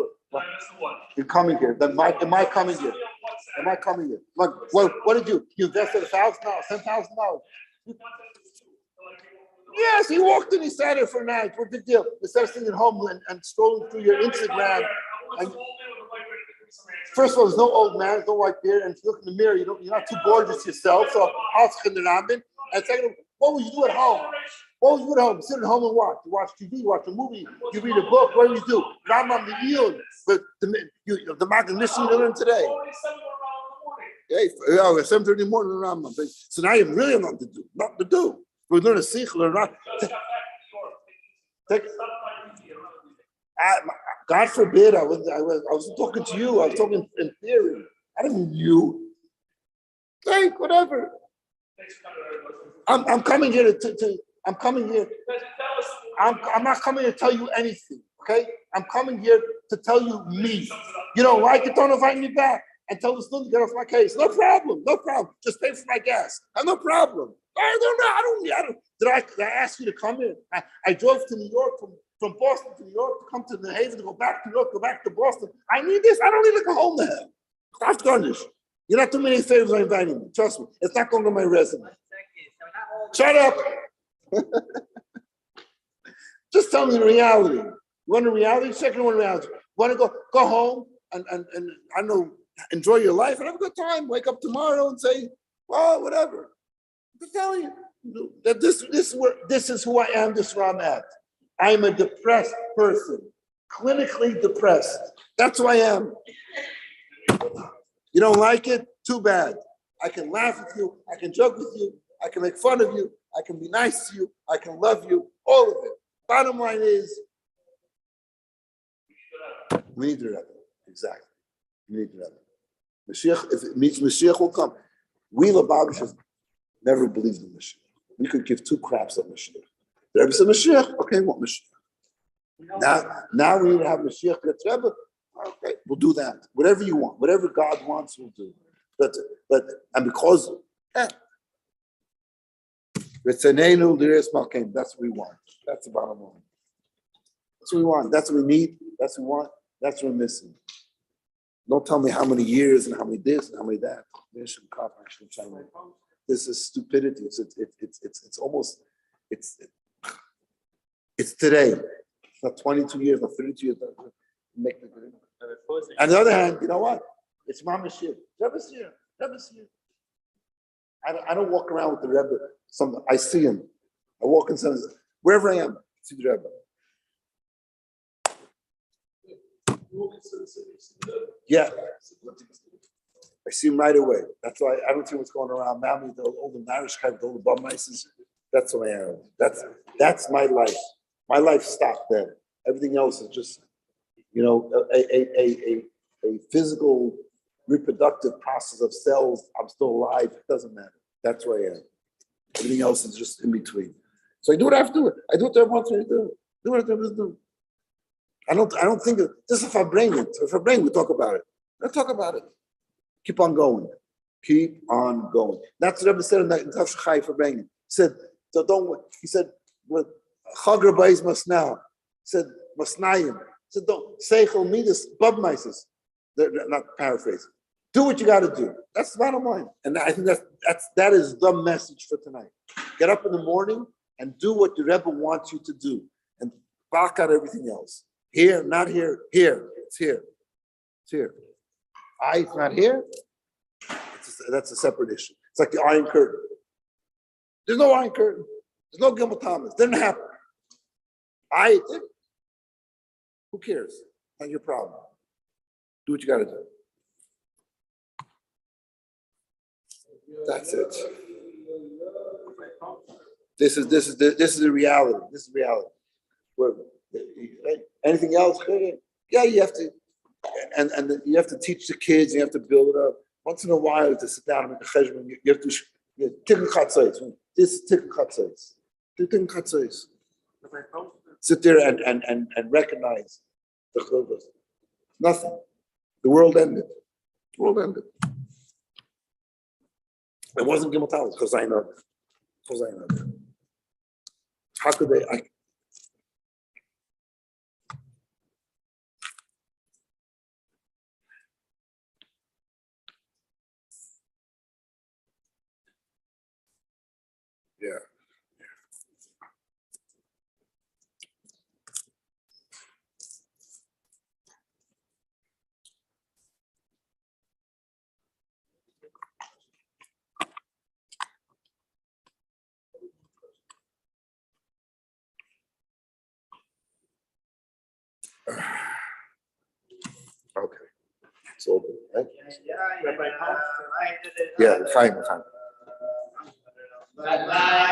You're coming here. Am I coming here? Am I coming here? What did you invested $1,000, $10,000? Yes, he walked in, he sat there for a night. What big deal? Instead of sitting at home and scrolling through your Instagram. First of all, there's no old man, there's no white beard, and if you look in the mirror, you're not too gorgeous yourself. So and second, what would you do at home? Sit at home and watch. You watch TV, you watch a movie, you read a book. What do you do? Rambam the Yil, the Magen Mishnah you learned today. Hey, 7:30 in the morning, Rambam. So now you really have nothing to do. We learn a sikh, learn not. God forbid, I was talking to you. I was talking in theory. I didn't you. Think whatever. I'm coming here I'm coming here. I'm not coming to tell you anything. Okay, I'm coming here to tell you me. You don't like it? Don't invite me back and tell the student to get off my case. No problem. Just pay for my gas. No problem. I don't. Did I ask you to come in? I drove to New York from Boston to New York to come to New Haven to go back to New York, go back to Boston. I need this. I don't need to go home now. I've done this. You're not doing me any favors by inviting me. Trust me. It's not going to my resume. Shut up. Just tell me the reality. You want the reality? Second one reality. You want to go home and I don't know, enjoy your life and have a good time. Wake up tomorrow and say, well, whatever. I'm telling you that this is who I am. This is where I'm at. I'm a depressed person, clinically depressed. That's who I am. You don't like it? Too bad. I can laugh with you. I can joke with you. I can make fun of you. I can be nice to you. I can love you. All of it. Bottom line is, we need the Rebbe. Exactly. We need the Rebbe. Mashiach, if it means Mashiach will come. We Lubavitchers never believed in Mashiach. We could give two craps on Mashiach. The Rebbe said Mashiach. Okay, we want Mashiach. Now we need to have Mashiach get Rebbe. Okay, we'll do that. Whatever you want, whatever God wants, we'll do. But and because that's what we want. That's the bottom line. That's what we want. That's what we need. That's what we want. That's what we're missing. Don't tell me how many years and how many this and how many that. This is stupidity. It's almost it's today. It's not 22 years, not 32 years. Make the good. On the other hand, you know what? It's Mama's here. Rebbe's here. Rebbe's here. I don't walk around with the Rebbe. I see him. I walk in some wherever I am. I see the Rebbe. Yeah. I see him right away. That's why I don't see what's going around now. All the marriage kind of all the bum mices. That's who I am. That's my life. My life stopped there. Everything else is just, a physical reproductive process of cells. I'm still alive. It doesn't matter. That's where I am. Everything else is just in between. So I do what I have to do. I do what I want to do. Do what I have to do. I don't think this is if I bring it. If I bring, we talk about it. Let's talk about it. Keep on going. Keep on going. That's what Rebbe said in Taf Shechai for bringing. He said, so don't. He said, "What Chager Bais must now." He said, "Masnayim." He said, "Don't seichel midas babmaises." They're not paraphrasing. Do what you got to do. That's the bottom line. And I think that is the message for tonight. Get up in the morning and do what the Rebbe wants you to do, and block out everything else. Here, not here. Here, it's here. It's here. It's not here. That's a separate issue. It's like the Iron Curtain. There's no Iron Curtain. There's no Gimel Thomas. Didn't happen. Who cares? Not your problem. Do what you got to do. That's it. This is the reality. This is reality. Anything else? Yeah, you have to, and you have to teach the kids. You have to build it up. Once in a while, to sit down and make a cheshbon, you have to tikkun chatzos. This is tikkun chatzos. Tikkun chatzos. Sit there and recognize the chuvas. Nothing. The world ended. The world ended. It wasn't Gimel Talis because I know that. Because I know that. How could they? Yeah. Okay. It's all good, right? Yeah, fine. Yeah.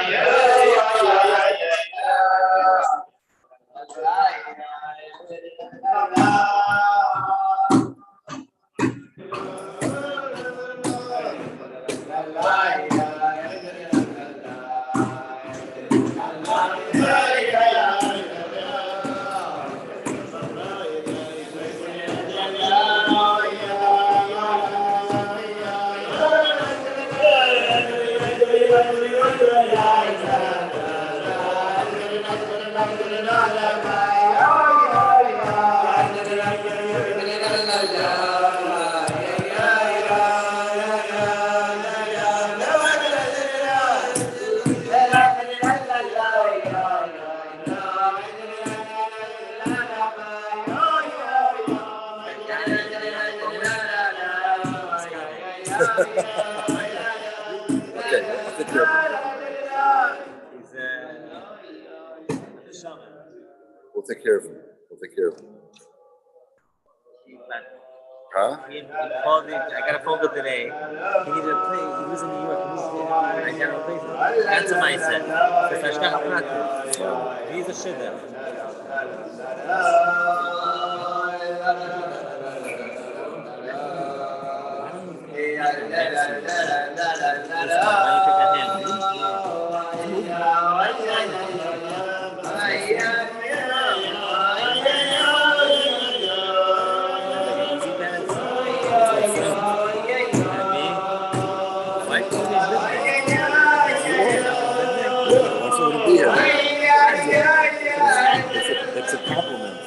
We'll take care of him. We'll take care of him. Huh? He called me. I got a phone call today. He needed a place. He was in New York. I got no place. That's what I said. He's a shit there. It's a compliment.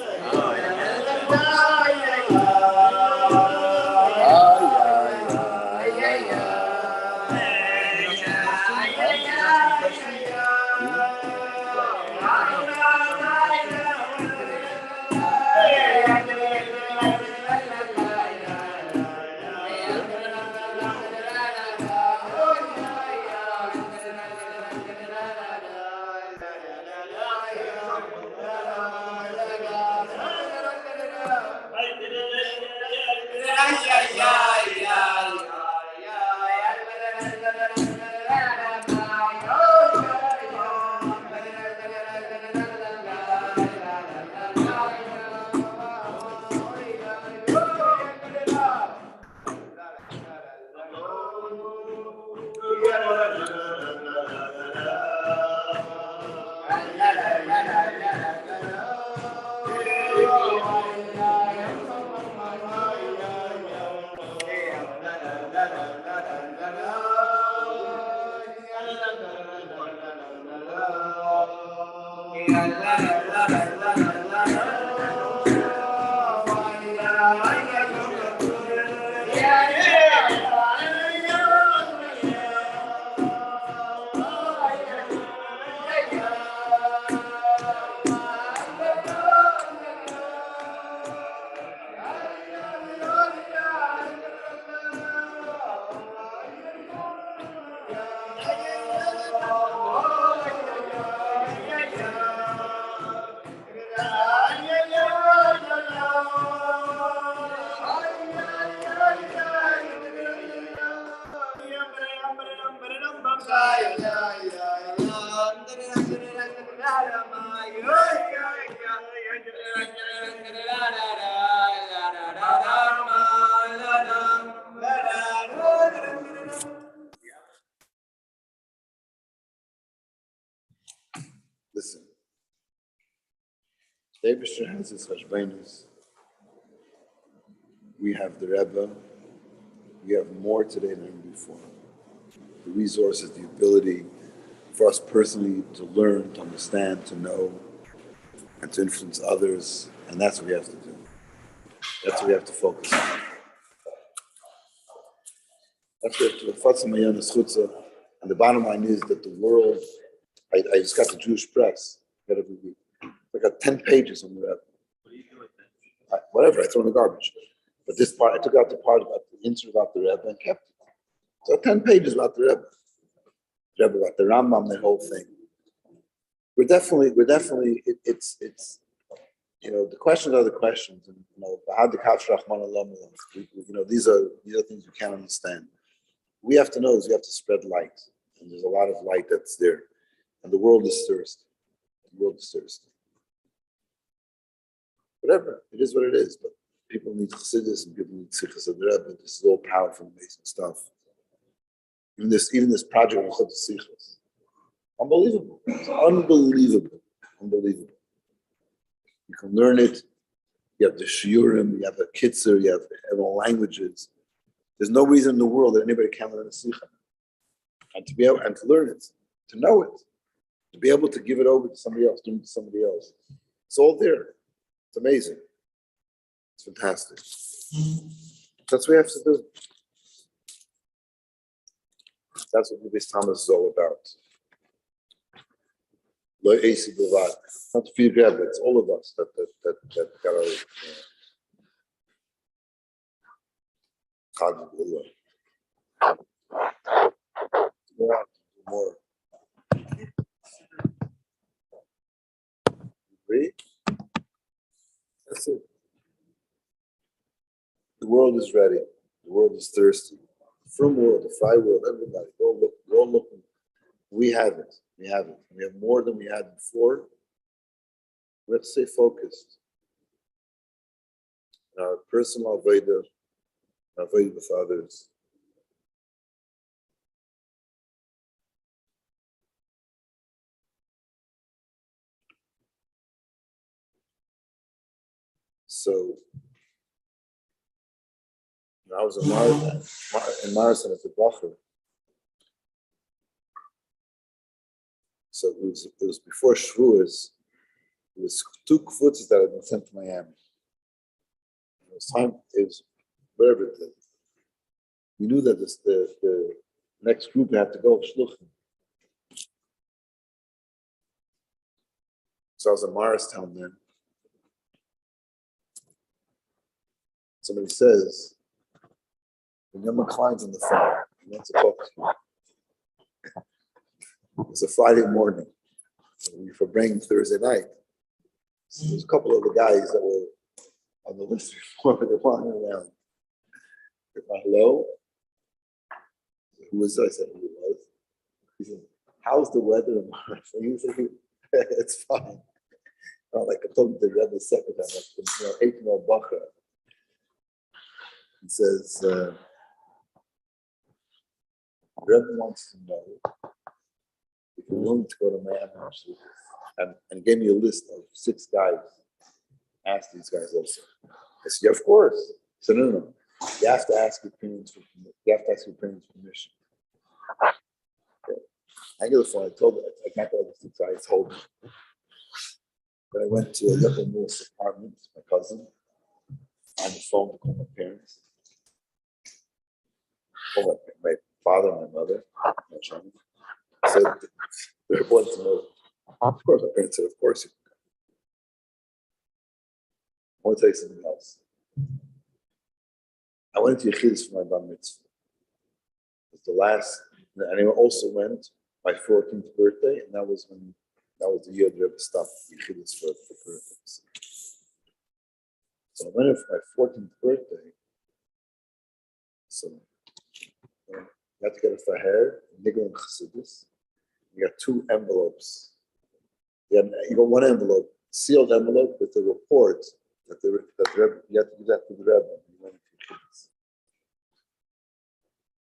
Listen, David has his hashbainis. We have the Rebbe. We have more today than before. The resources, the ability for us personally to learn, to understand, to know, and to influence others. And that's what we have to do. That's what we have to focus on. That's what and the bottom line is that the world, I just got the Jewish press, got every week. I got 10 pages on the Rebbe. What do you do with that? Whatever, I throw in the garbage. But this part, I took out the part about the insert about the Rebbe and kept it. So 10 pages about the Rebbe. Rebbe, about the Rambam, that whole thing. We're definitely, it's the questions are the questions. And, these are things you can't understand. We have to know is we have to spread light. And there's a lot of light that's there. And the world is thirsty. The world is thirsty. Whatever, it is what it is. But people need chassidus and people need sichas of the Rebbe. This is all powerful, amazing stuff. Even this project of sichas. Unbelievable. It's unbelievable. Unbelievable. You can learn it. You have the shiurim, you have the kitzer, you have all languages. There's no reason in the world that anybody can learn a sikha. And to be able and to learn it, to know it, to be able to give it over to somebody else, do it to somebody else. It's all there. It's amazing. It's fantastic. That's what we have to do. That's what this Thomas is all about. Not for you, grab it. It's all of us that got our more. world is ready. The world is thirsty. The frum world, the fry world, everybody, go look. We're all looking. We have it. We have it. We have more than we had before. We have to stay focused. In our personal avodah, avodah with others. So, when I was in Marathon at the Bacher. So it was before Shavuos. It was 2 kvutzos that had been sent to Miami. It was time. It was whatever it is. We knew that the next group had to go shluchim. So I was in Morristown then. Somebody says, when Yom Klein's on the phone, he wants to talk to you. It's a Friday morning. We were bringing Thursday night. So there's a couple of the guys that were on the list before, they're flying around. They're like, hello? Who was I said who it was? He said, how's the weather in Morristown? He said, it's fine. Like I told him the Rebbe second time, like, 8-year-old Bacher. He says, Rebbe wants to know if you're willing to go to Miami and gave me a list of 6 guys. Ask these guys also. I said, yeah, of course. He said, no. You have to ask your parents permission. Okay. I get the phone. I told her, I can't go to the 6 guys. I told them. Then I went to a little Moore's apartment, my cousin, on the phone to call my parents. Called my father and my mother, my son. I said, they're important to know. Of course, my parents said, of course. I want to tell you something else. I went to Yechidus for my bar mitzvah. It was the last, and I also went my 14th birthday, and that was the year the Rebbe stopped Yechidus for birthdays. So I went for my 14th birthday. So you had to get a faher, nigel and chassidus. You got 2 envelopes. You got 1 envelope, sealed envelope with the report that the Rebbe, you have to do that to the Rebbe.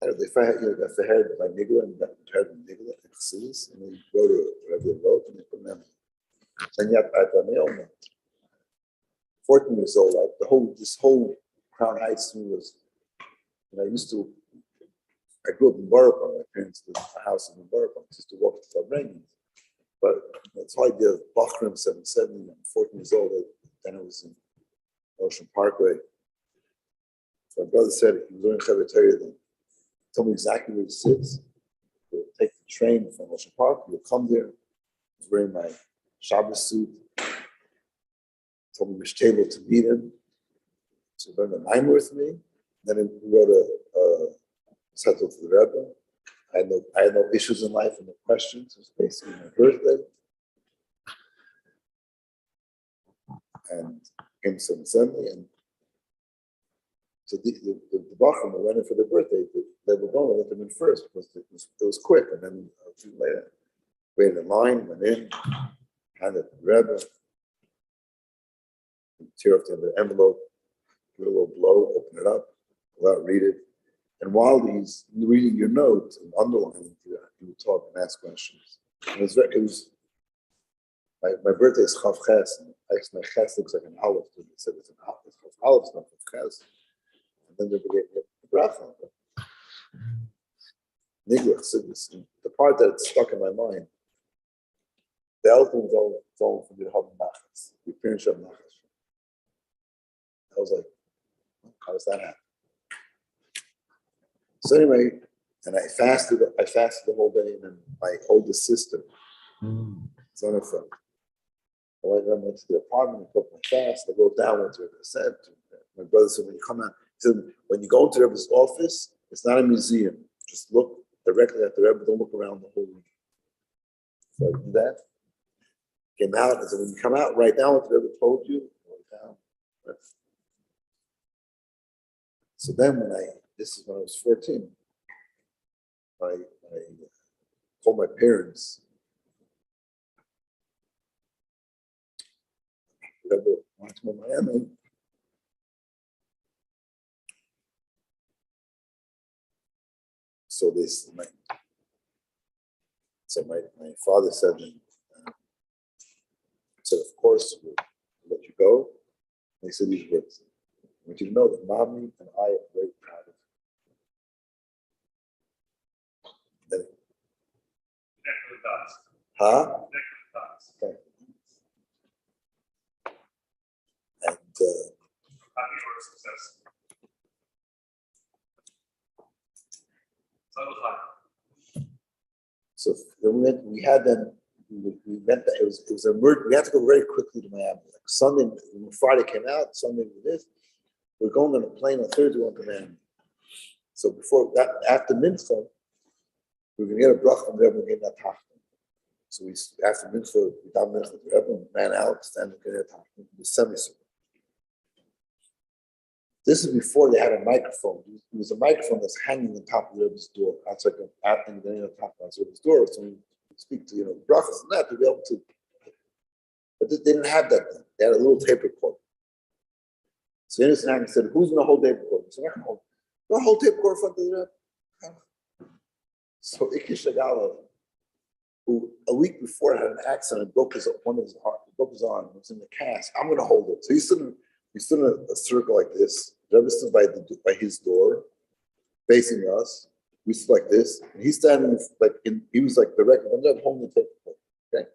If I had the head by Nigla and that head of Nigla and Chassidus, and then you go to wherever you wrote and you put them in. Then you have to mail 14 years old, like this whole Crown Heights thing was, I grew up in Borough. My parents lived in a house in Borough. I used to walk to Fabrengen. But this whole idea of Bachram 770, I'm 14 years old, then it was in Ocean Parkway. So my brother said, he was learning Chavetariya then. Told me exactly where he sits. We'll take the train from Ocean Park. We'll come there. I was wearing my Shabbos suit. Told me which table to meet him. So he learned a name with me. Then we wrote a settle to the Rebbe. I had no issues in life and no questions. It was basically my birthday. And came to Sunday, and so the Bachram went in for their birthday. They were going to let them in first because it was quick. And then a few later, waited in line, went in, handed the Rebbe, tear off the envelope, give it a little blow, open it up, go out, read it. And while he's reading your note and underlining it, he would talk and ask questions. And it was my birthday is Chav Ches, and actually my Ches looks like an olive. They said it's an olive. It's Chav Olive, it's not Chav Ches. And then they gave me the bracha. The part that stuck in my mind, the Elton was all from the Hav Nachas. The appearance of Nachas. I was like, how does that happen? So anyway, and I fasted the whole day, and then my oldest sister, Zonafel, I went to the apartment and took my fast. I wrote down what I said. My brother said, when you come out, he said, when you go into the Rebbe's office, it's not a museum. Just look directly at the Rebbe, don't look around the whole room. So I did that. Came out, and said, when you come out, write down what the Rebbe told you. Write down. So then this is when I was 14, I called my parents. Rebbe wanted to go to Miami. So my father said, of course, we'll let you go. And he said these words. I want you to know that mommy and I are very proud of you. Then, huh? Okay. And so then we went that it was a murder. We had to go very quickly to Miami. Like Sunday, when Friday came out, Sunday we did this. We're going on a plane on Thursday, going to Miami. So before that, after Mincha, we were going to get a bracha from the Rebbe and get that tachton. So after Mincha, we done Mincha with the Rebbe and ran out, standing in the tachton, the semicircle. This is before they had a microphone. It was a microphone that's hanging on top of the Rebbe's door, outside the top of the Rebbe's door. So we speak to brachas and that to be able to. But they didn't have that then. They had a little tape recorder. So Innocent said, "Who's going to hold tape recorder?" So I hold. Don't hold tape recorder in front of the Rebbe. So Iki Shagala, who a week before had an accident, broke his arm, was in the cast. I'm going to hold it. So he stood in a circle like this. The Rebbe stood by his door, facing us. We stood like this, and he's standing he was like directly. I'm not holding the tape recorder. Okay.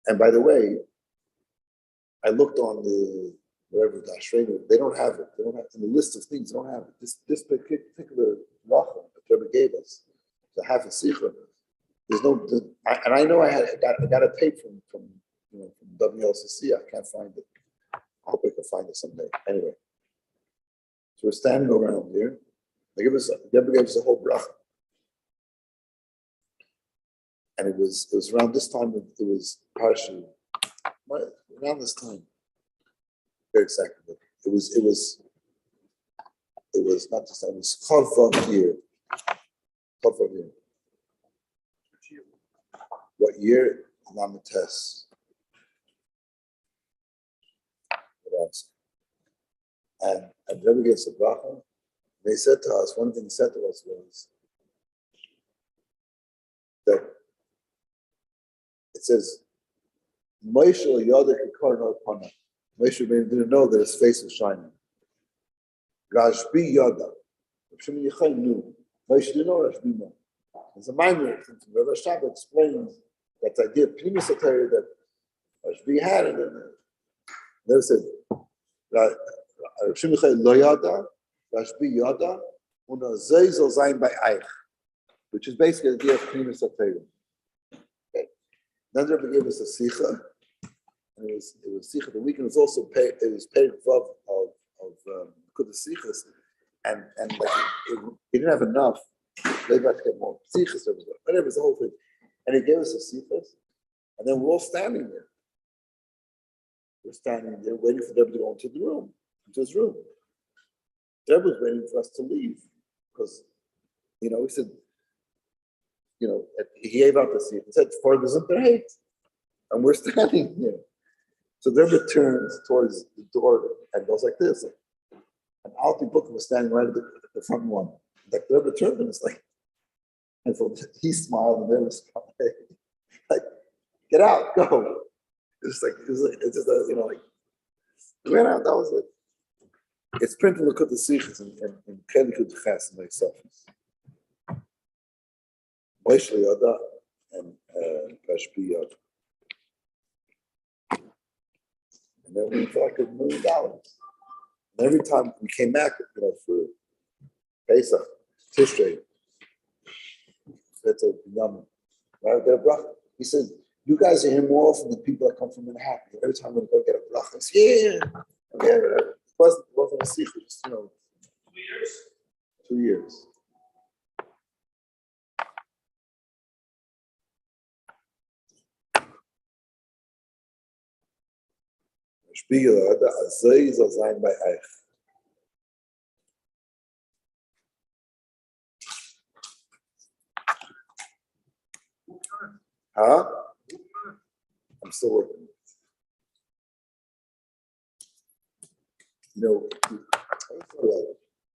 And by the way, I looked on the whatever the Ashreinu, they don't have it. They don't have in the list of things. They don't have it. This particular lacha that Rebbe gave us to have a sikha. There's no, and I know I got a tape from WLCC. I can't find it. I hope I can find it someday. Anyway, so we're standing around here. Rebbe gave us a whole bracha, and it was around this time. It was partially around this time. Very exactly. It was not just that. It was Chavav year. Chavav year. What year? Lamites. And Rebbe gave us a bracha. They said to us, one thing he said to us was that it says, Moshe Yoda Kikar no Pana. Moshe didn't know that his face was shining. Rashbi Yoda. Shimon Yochai knew. Moshe didn't know Rashbi knew. There's a minor thing. Rabbi Shabbat explains that idea of Pnimi Satari that Rashbi had, and then they said, Shimon Yochai lo Yoda. Rashbi Yoda, una zeizel zayin by eich, which is basically the idea of Pnimi Satari. Okay. Then Rebbe gave us a sikha, and it was sikha. The weekend was also paid. It was paid of Kudas sichas, and he didn't have enough. They got to get more sichas. Whatever, it was the whole thing, and he gave us a sichas, and then we're all standing there. We're standing there waiting for them to go into his room. Deb was waiting for us to leave because, he said, he gave out the seat and said, "For the Zimperheit," and we're standing here. So Deb turns towards the door and goes like this. And Alti Book was standing right at the front one. Like Deb turned and it's like, and so he smiled and they was like, "Get out, go." It's just like, went out. That was it. It's printed in the Kudas Sichas in Kelikut Ches and myself. Moshe Yoda and Rashbi Yoda. And then we felt like $1 million. And every time we came back, for Pesach, Tishrei, that's a yum. Right? He said, "You guys are here more often than people that come from Manhattan. Every time we go get a bracha, yeah. It wasn't a sikh, just 2 years. 2 years. Spiegel, the Azay is a sign by Eich. Huh? I'm still working. You know,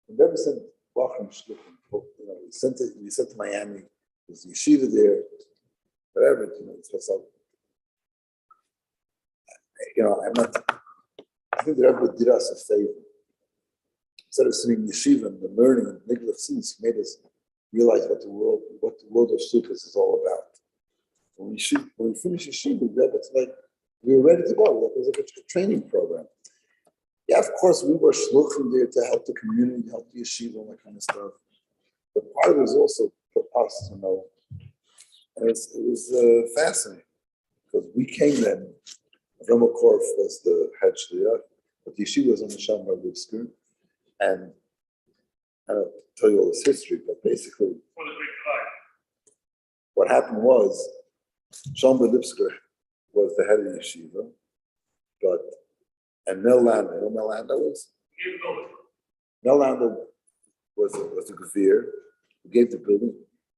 we never sent welcome shluchim. You know, we sent to Miami. There's a yeshiva there, whatever. You know, it's just like, you know, I think the Rebbe did us a favor. Instead of sitting in yeshiva and the learning and Nigla Tzitz, made us realize what the world of shluchus is all about. When we finish yeshiva, it's like we were ready to go. Like it was like a training program. Yeah, of course, we were shluchim there to help the community, help the yeshiva, and that kind of stuff. But part of it was also for us, you know. And it was fascinating because we came then. Rama Korf was the head shliach, but the yeshiva was on the Shamar Lipsker. And I don't tell you all this history, but basically, what happened was Shamar Lipsker was the head of the yeshiva, and Mel Landa, you know Mel Landa was? Mel Landa was a gavir who gave the building.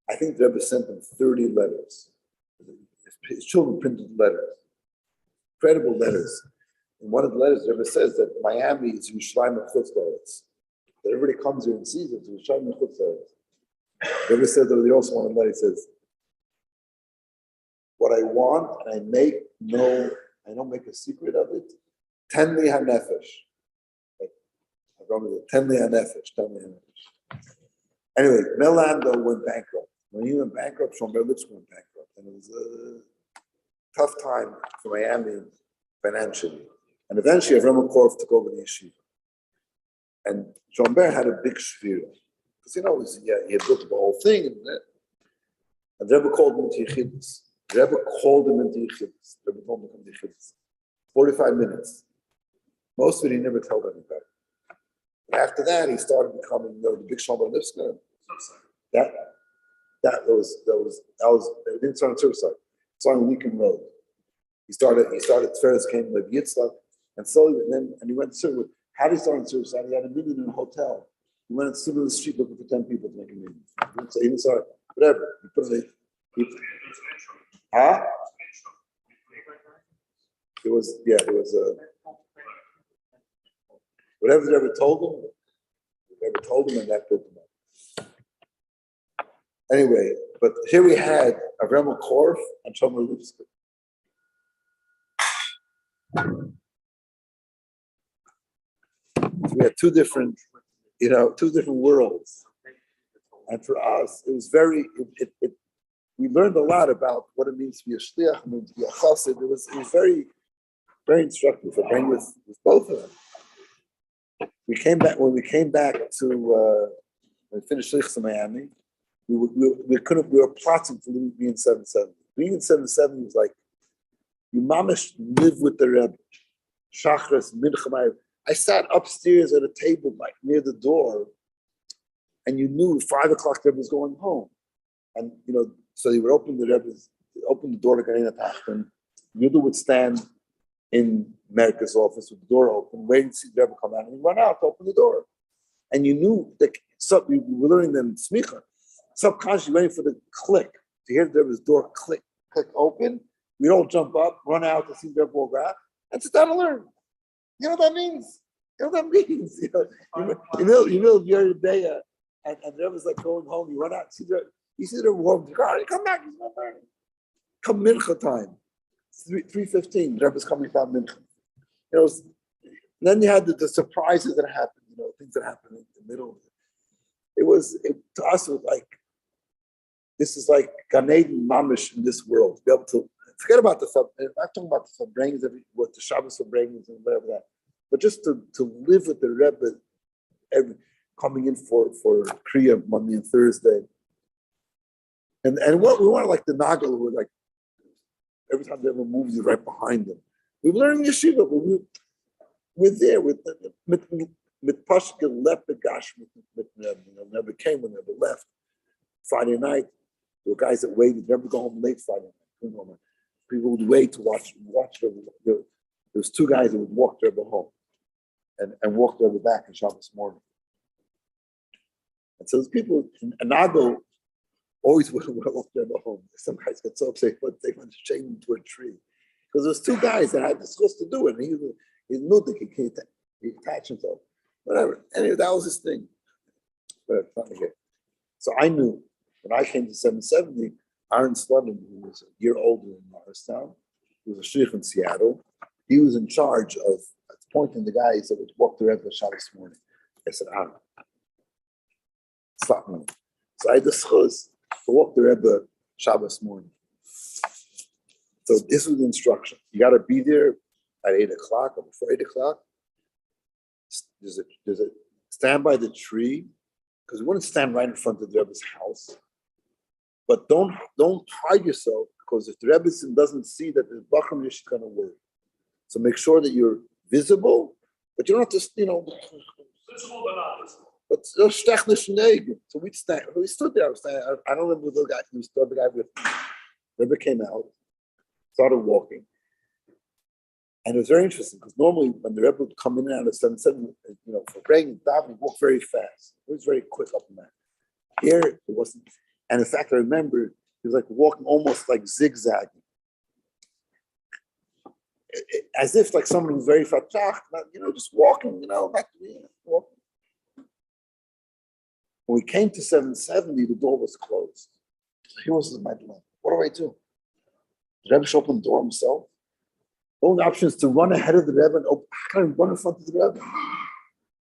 I think the Rebbe sent him 30 letters. His children printed letters, incredible letters. In one of the letters, the Rebbe says that Miami is Yerushalayim Chutz La'aretz. That everybody comes here and sees it, it's Yerushalayim Chutz La'aretz. The Rebbe said that he also wanted to letter, he says, what I want, and I don't make a secret of it, Tenli HaNefesh. Like, I remember the Tenli HaNefesh. Anyway, Mel Landa went bankrupt. When he went bankrupt, Shomer Lipsker went bankrupt. And it was a tough time for Miami financially. And eventually, Avraham Korf took over the yeshiva. And Shomer had a big shvira. Because, you know, he had built the whole thing. And the Rebbe called him into Yechidus. The Rebbe called him into Yechidus. The Rebbe told him to come to Yechidus. 45 minutes. Most of it he never told anybody. And after that, he started becoming, you know, the big Shomer Lipsker. That was it didn't start on suicide. It started on Lincoln Road. He started Tferes came with Yitzhak, and slowly, and he went to suicide. How did he start on suicide? He had a meeting in a hotel. He went and stood in the street looking for 10 people to make a meeting. So he didn't start, whatever. He put it. Huh? It was whatever they ever told him, and that built him up. Anyway, but here we had Avraham Korf and Shomer Lipsker. So we had two different worlds. And for us, it was very, we learned a lot about what it means to be a shliach and to be a chassid. It was very, very instructive. I bring with both of them. When we came back to, when we finished shlichus in Miami, we were plotting to be in 770. Being in 770 was like, you mamish live with the Rebbe. Shachris, Mincha. I sat upstairs at a table like near the door, and you knew 5 o'clock the Rebbe was going home. And you know, so they would open the door to Garena Tachten. Yudu would stand in Merka's office with the door open, waiting to see the Rebbe come out, and he'd run out to open the door. And you knew that we were learning them smicha. Subconsciously waiting for the click to hear the Rebbe's door click open. We all jump up, run out to see the Rebbe walk out, and sit down and learn. You know what that means? You know, you're a day, and the Rebbe's like going home. You run out, you see the Rebbe walk. You come back. He's not learning. Come mincha time, 3:15. The Rebbe's coming down mincha. You know, then you had the surprises that happened. You know, things that happened in the middle. To us, it was like, this is like Gan Eden mamish in this world. To be able to forget about I'm not talking about the Fabrangers, what the Shabbos Fabrangers and whatever that, but just to live with the Rebbe coming in for Kriya Monday and Thursday. And what we want, like the Nagel, who were like, every time the Rebbe moves, you're right behind them. We were learning yeshiva, but we're there with Pashka Lepegash with Rebbe. You know, Rebbe came when Rebbe left. Friday night, there were guys that waited, never go home late Friday night. People would wait to watch Rebbe. There was 2 guys that would walk Rebbe home and walk Rebbe back on Shabbos morning. And so there's people in Anago, always would walk the Rebbe home. Some guys got so upset, but they wanted to chain him to a tree. Because there was two guys that had the schus to do it, and he knew that he attached himself. Whatever. Anyway, that was his thing. But so I knew when I came to 770, Aaron Sludden, who was a year older in Morristown, who was a sheikh in Seattle, he was in charge of appointing the guys that would walk the Rebbe Shabbos morning. I said, Aaron, stop me. So I had the schus to walk the Rebbe Shabbos morning. So this was the instruction. You got to be there at 8 o'clock or before 8 o'clock. There's a stand by the tree, because we wouldn't stand right in front of the Rebbe's house. But don't hide yourself, because if the Rebbe doesn't see that the Bachram is going to work. So make sure that you're visible, but you don't have to, but so we stood there. I don't remember the guy. He stood the guy with me. Rebbe came out, started walking. And it was very interesting, because normally when the Rebbe would come in and out of 7-7, for praying and davening, walk very fast. It was very quick up and down. Here, it wasn't. And in fact, I remember he was like walking almost like zigzagging. As if like someone who's very fatach, just walking, not walking. When we came to 770, the door was closed. He was in my dilemma. What do I do? The Rebbe should open the door himself. The only option is to run ahead of the Rebbe and run in front of the Rebbe.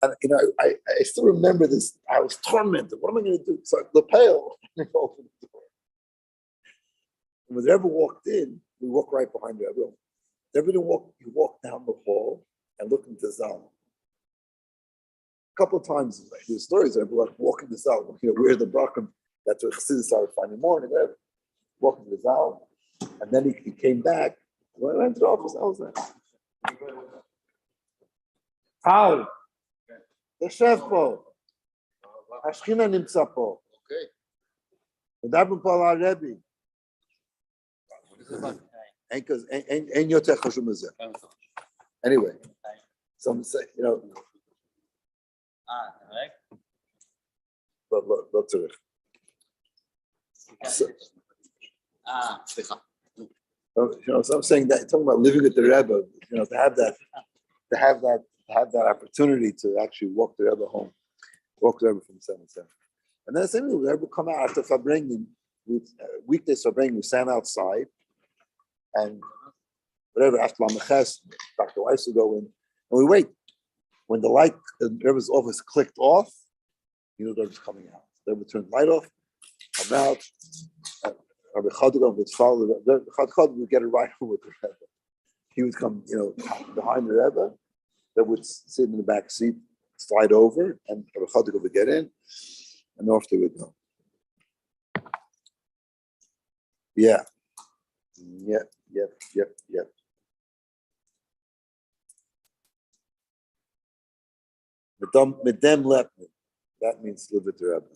And I still remember this. I was tormented. What am I going to do? So the pale opened the door. And when the Rebbe walked in, we walked right behind the Rebbe. The Rebbe didn't walk. He walked down the hall and looked into the Zal. A couple of times, the stories are like walking the Zal. Where's the Brachim? That's what Chassidus started finding morning. Walking the Zal, and then he came back. When I went to the office, I was there. How? תשפב. השכינה נמצא פה. מדברים פה על הרבי. אין יותר חשוב מזה. Anyway, some say, לא צריך. סליחה. So I'm saying that, talking about living with the Rebbe, to have that opportunity to actually walk the Rebbe home, walk the Rebbe from 7-7. And then the same thing, the Rebbe would come out after Fabringing, weekdays Fabringing, we stand outside, and whatever, after Lamaches, Dr. Weiss would go in, and we wait. When the light in the Rebbe's office clicked off, the Rebbe's coming out. The Rebbe turned the light off, come out, Rabbi Chadukov would follow the Rebbe. Chadukov would get a ride with the Rebbe. He would come, behind the Rebbe. They would sit in the back seat, slide over, and Rabbi Chadukov would get in, and off they would go. Yeah. Yep. Medem lepnin. That means live with the Rebbe.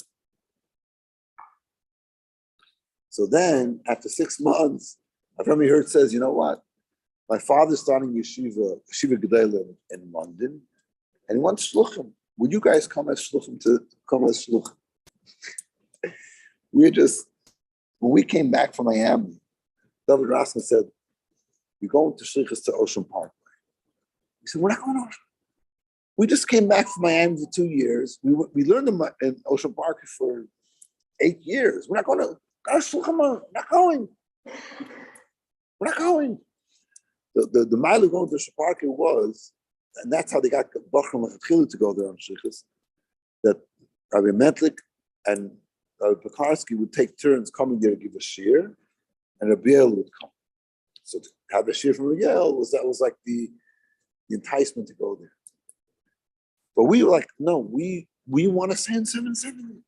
So then, after 6 months, I remember heard it says, you know what? My father's starting yeshiva Gedela in London, and he wants shluchim. Would you guys come as shluchim when we came back from Miami, David Raskin said, we're going to shlichus to Ocean Parkway. He said, we're not going to Ocean. We just came back from Miami for 2 years. We learned in Ocean Park for 8 years. We're not going to. We're not going. The mile of going to Shaparka was, and that's how they got Bachram to go there on Shlichus, that Rabbi Mentlik and Rabbi Pekarsky would take turns coming there to give a shir, and Rabbi Yale would come. So to have a shir from Yale was like the enticement to go there. But we were like, no, we want to send 770.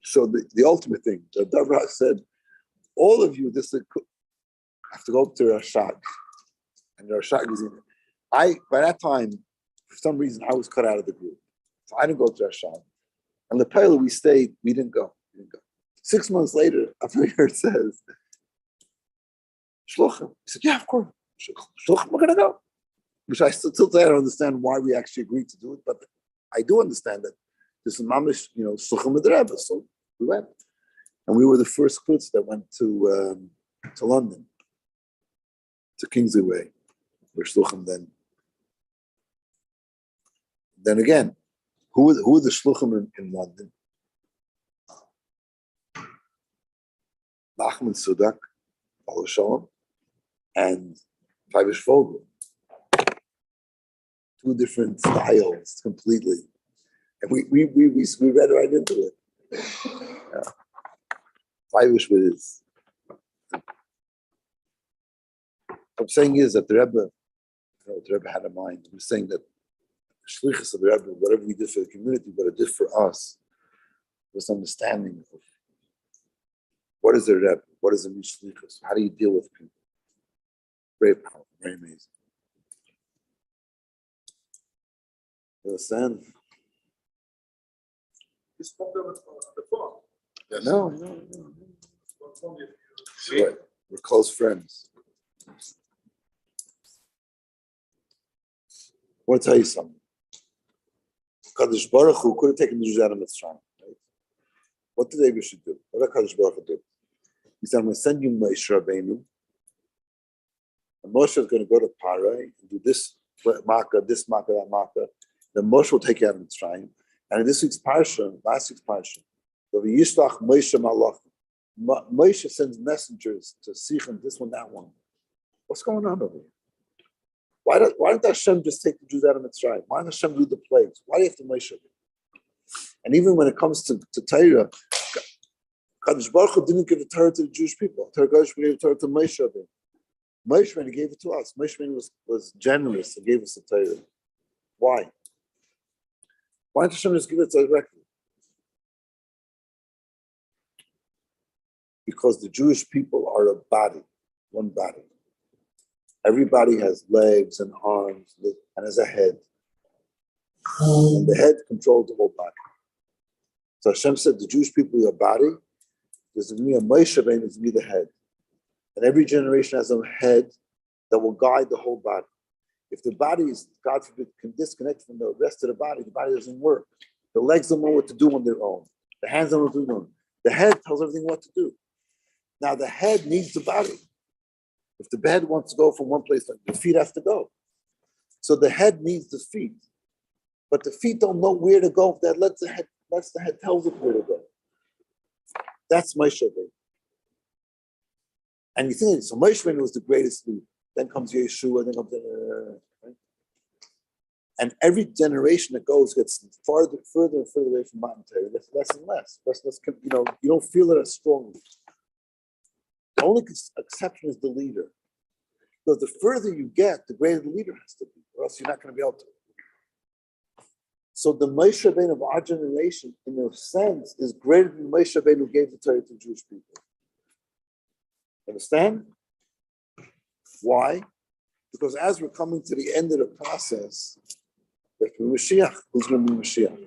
So the ultimate thing, the Davra said, all of you, this have to go up to Rashad. And Rashad was in it. By that time, for some reason, I was cut out of the group. So I didn't go to Rashad. And Lepela, we stayed, we didn't go. 6 months later, I heard it says, Shluchim. He said, yeah, of course. Shluchim, we're going to go. Which I still today I don't understand why we actually agreed to do it, but I do understand that this is mamish, shluchim with the Rebbe, so we went. And we were the first kids that went to London, to Kingsley Way. We're shluchim then. Then again, who are the shluchim in London? Nachman Sudak, Al Shalom, and Fabish Vogel. Two different styles completely. And we read right into it. Yeah. Fabish was. What I'm saying is that the Rebbe had a mind. We're saying that shlichus of the Rebbe, whatever we did for the community, what it did for us, was understanding of what is the Rebbe, what is the shlichus, how do you deal with people. Very powerful, very amazing. You understand? You spoke on the phone. No. We're close friends. I want to tell you something. Kadosh Baruch Hu could have taken the Jews out of Mitzrayim. Right? What did Abraham do? What did Kadosh Baruch Hu do? He said, I'm going to send you Moshe Rabbeinu. And Moshe is going to go to Parai and do this makkah, that makkah. Then Moshe will take you out of Mitzrayim. And in this week's parsha, last week's parsha, Moshe sends messengers to Sichem, this one, that one. What's going on over here? Why didn't Hashem just take the Jews out of Mitzrayim? Why didn't Hashem do the plagues? Why do you have to Moshe? And even when it comes to Torah, Kadosh Baruch Hu didn't give the Torah to the Jewish people. Kadosh Baruch Hu gave the Torah to Moshe. Moshe Rabbeinu gave it to us. Moshe Rabbeinu was generous and gave us the Torah. Why? Why didn't Hashem just give it directly? Because the Jewish people are a body, one body. Everybody has legs and arms and has a head. And the head controls the whole body. So Hashem said, the Jewish people are a body. There's me a Moshe Rabbeinu, there's me the head. And every generation has a head that will guide the whole body. If the body is, God forbid, can disconnect from the rest of the body doesn't work. The legs don't know what to do on their own. The hands don't know what to do. The head tells everything what to do. Now the head needs the body. If the head wants to go from one place, the feet have to go. So the head needs the feet. But the feet don't know where to go. That lets the head tell it where to go. That's Moshe Rabbeinu. And you think, so Moshe Rabbeinu was the greatest leader. Then comes Yeshua, then comes right? And every generation that goes gets further and further away from Mount Torah. That's less and less. You don't feel it as strongly. The only exception is the leader. Because the further you get, the greater the leader has to be, or else you're not going to be able to. So the Moshe Rabbeinu of our generation, in a sense, is greater than Moshe Rabbeinu who gave the Torah to Jewish people. Understand? Why? Because as we're coming to the end of the process, there's Mashiach. Who's going to be Mashiach?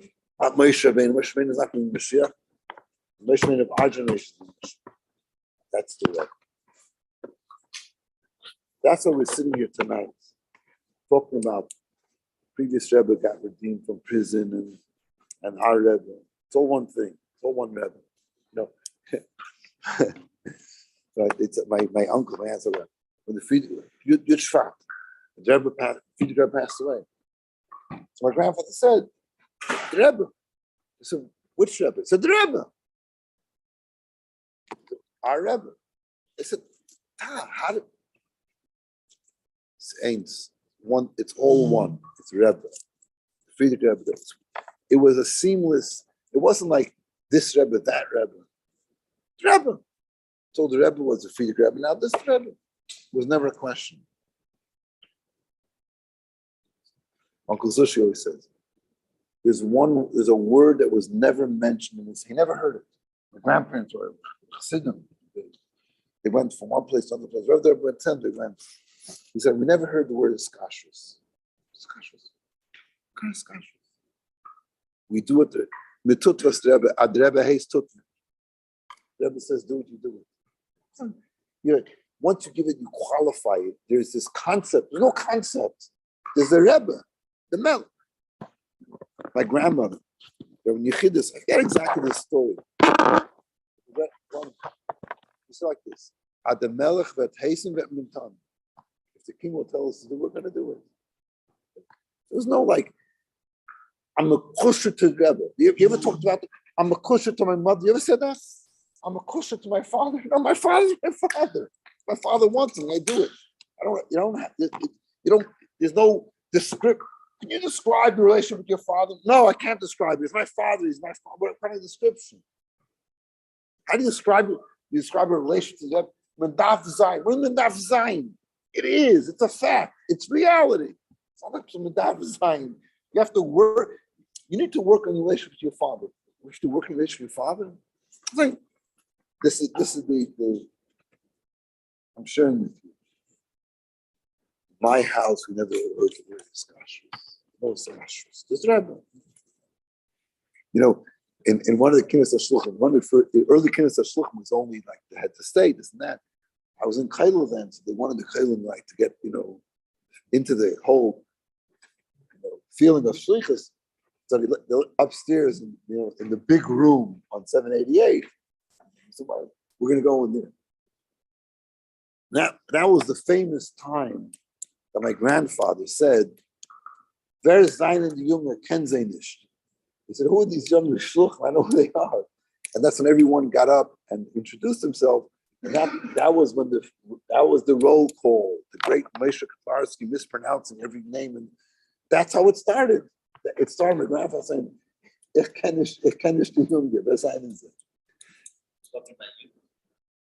Not Moshe Rabbeinu. Moshe Rabbeinu is not going to be Mashiach. Moshe Rabbeinu of our generation is Mashiach. That's the way. That's why we're sitting here tonight, talking about previous Rebbe got redeemed from prison and our Rebbe. It's all one thing. It's all one Rebbe. Right? It's my uncle, my aunt's Rebbe. When the Tshpab, the Rebbe passed away. So my grandfather said, the Rebbe. I said, which Rebbe? He said, the Rebbe. Our Rebbe. I said, how did it's one? It's all one. It's Rebbe. Friedrich Rebbe. It was a seamless. It wasn't like this Rebbe, that Rebbe. Rebbe. So the Rebbe was the Friedrich Rebbe. Now this Rebbe was never a question. Uncle Zushi always says, there's a word that was never mentioned in this. He never heard it. My grandparents were Chassidim. They went from one place to another place. Right there, they went. He said, we never heard the word iskashrus. Iskashrus. What kind of iskashrus? We do it. Mitutras Rebbe, ad Rebbe heis tutne. Rebbe says, do what you do it. Once you give it, you qualify it. There's this concept. There's no concept. There's the Rebbe, the Melech. My grandmother, when Yechidus, I get exactly this story. What? He said like this. Ad melech vet hasten vet mintan. If the king will tell us to do, we're going to do it. There's no like, I'm a kosher to Rebbe. You ever talked about, I'm a kosher to my mother? You ever said that? I'm a kosher to my father? No, my father's my father. My father wants it, and I do it. There's no description. Can you describe your relationship with your father? No, I can't describe it. He's my father, he's my father. What kind of description? How do you describe it? You describe a relationship to them? Mendaf Zayin. What is Mendaf Zayin? It is. It's a fact. It's reality. It's not like Mendaf Zayin. You have to work. You need to work on your relationship with your father. You have to work on your relationship with your father. It's like, this is the I'm sharing with you. My house, we never heard the word discussions. No discussions. Just Rebbe. You know, in one of the Kinnis HaShluchim, the early Kinnis HaShluchim was only like they had to stay, this and that. I was in Kaila then, so they wanted the Kaila like to get, into the whole feeling of Shlichus. So they're upstairs in the big room on 788. So we're gonna go in there. That was the famous time that my grandfather said, Wer seinen die Jünger kennen sie nicht. He said, who are these young shluchim? I know who they are. And that's when everyone got up and introduced himself. And that was the roll call, the great Moshe Katarski mispronouncing every name. And that's how it started. It started with my grandfather saying, Ich kenne nicht die Jünger, wer seinen sie? Talking about you.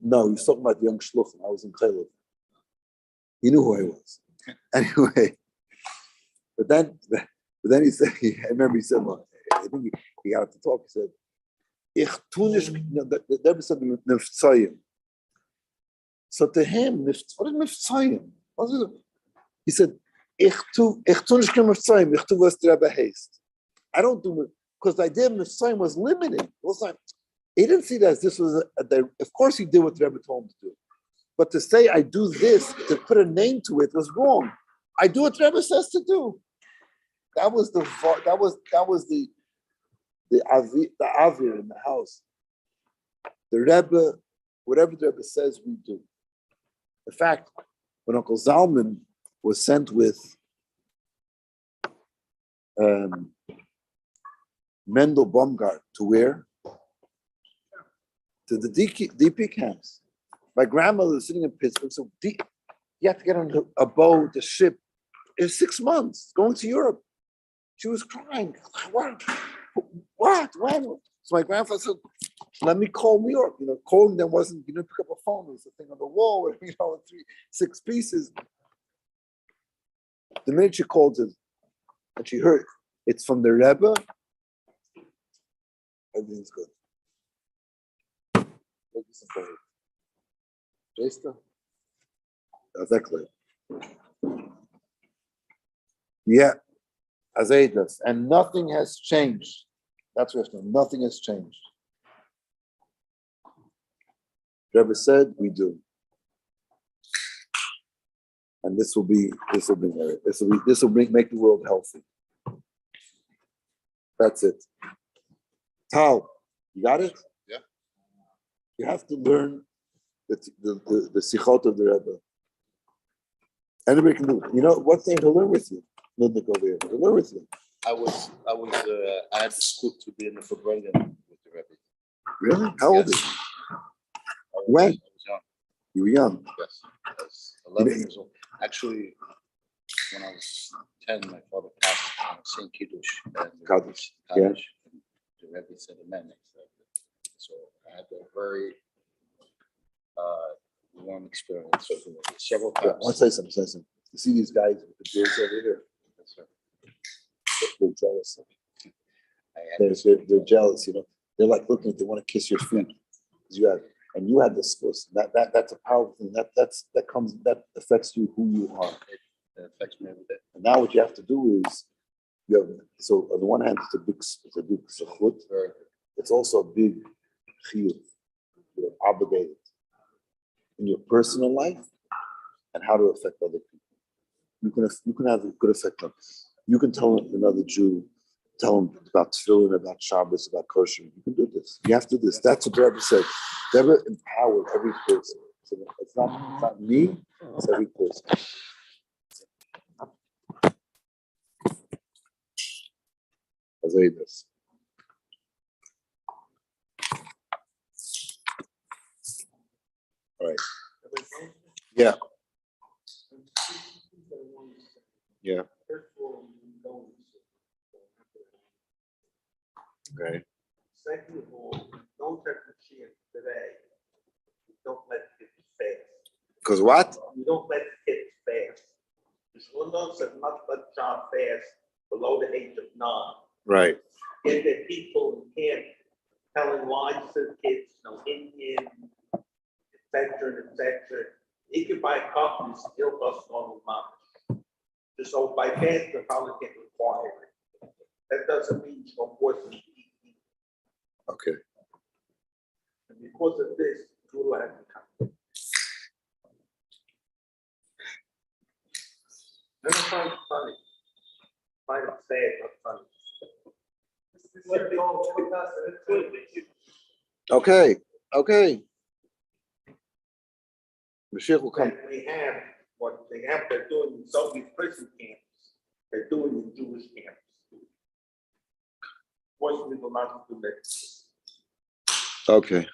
No, he's talking about the young shluchim. I was in Kailov. He knew who I was. Anyway, but then he said, I remember he said, well, I think he got to talk. He said, Ich tu nicht, the Rebbe said, Neftzayim. So to him, what is Neftzayim? He said, Ich tu nicht Neftzayim, ich tu was the Rebbe haste. I don't do it, because the idea of Neftzayim was limiting. It was like, he didn't see that as this was, of course he did what the Rebbe told him to do. But to say I do this, to put a name to it was wrong. I do what the Rebbe says to do. That was the avir in the house. The Rebbe, whatever the Rebbe says, we do. In fact, when Uncle Zalman was sent with Mendel Baumgart to where? To the DP camps. My grandmother was sitting in Pittsburgh, so you have to get on a boat, a ship. In 6 months, going to Europe. She was crying. What? When? So my grandfather said, let me call New York. Calling them wasn't, you didn't pick up a phone. It was a thing on the wall, 6 pieces. The minute she called him, and she heard, it's from the Rebbe, everything's good. Exactly. Yeah, Azaidas, and nothing has changed. That's what nothing has changed. Rebbe said, we do, and this will make the world healthy. That's it. Tal, you got it? Yeah. You have to learn the sichot of the Rebbe. Anybody can do it. You know what thing to learn with you? Ludwig over here. To learn with you. I had the scoop to be in the Fabrengen with the Rebbe. Really? How old are you? When? I was young. You were young. Yes. I was 11 years old. Actually, when I was 10, my father passed St. Kiddush. Kaddish. Yeah. And the Rebbe said amen next to it. So I had a very warm experience with it several Yeah, I times. want to say something. You see these guys with the beards over here? That's right. They're jealous. They're jealous, They're like looking, they want to kiss your feet. You had this course. That's a powerful thing. That affects you who you are. It affects me every day. And now what you have to do is so on the one hand it's a big zechut. It's also a big chiyuv. You're obligated in your personal life and how to affect other people. You can have a good effect on. You can tell another Jew, tell them about tefillin, about Shabbos, about kosher. You can do this. You have to do this. That's what the Rebbe said. The Rebbe empowered every person. So it's not me, it's every person. I'll say this. All right. Yeah. Yeah. Okay. Second of all, don't touch the chance today. Don't let kids fast. Because what? You don't let kids fast. The Shulchan said not let child fast below the age of 9. Right. Get the people who can't telling lies to the kids, no Indian, etc. You can buy copies, still cost normal money. Just so by fast, the probably get required. That doesn't mean you're going to force them to eat. Okay. And because of this, you will have to come. I don't find it funny. I find it sad, not funny. Okay. Okay. Mashiach will come. We have what they have, they're doing in Soviet prison camps, they're doing in Jewish camps. Forcing people not to do that. Okay.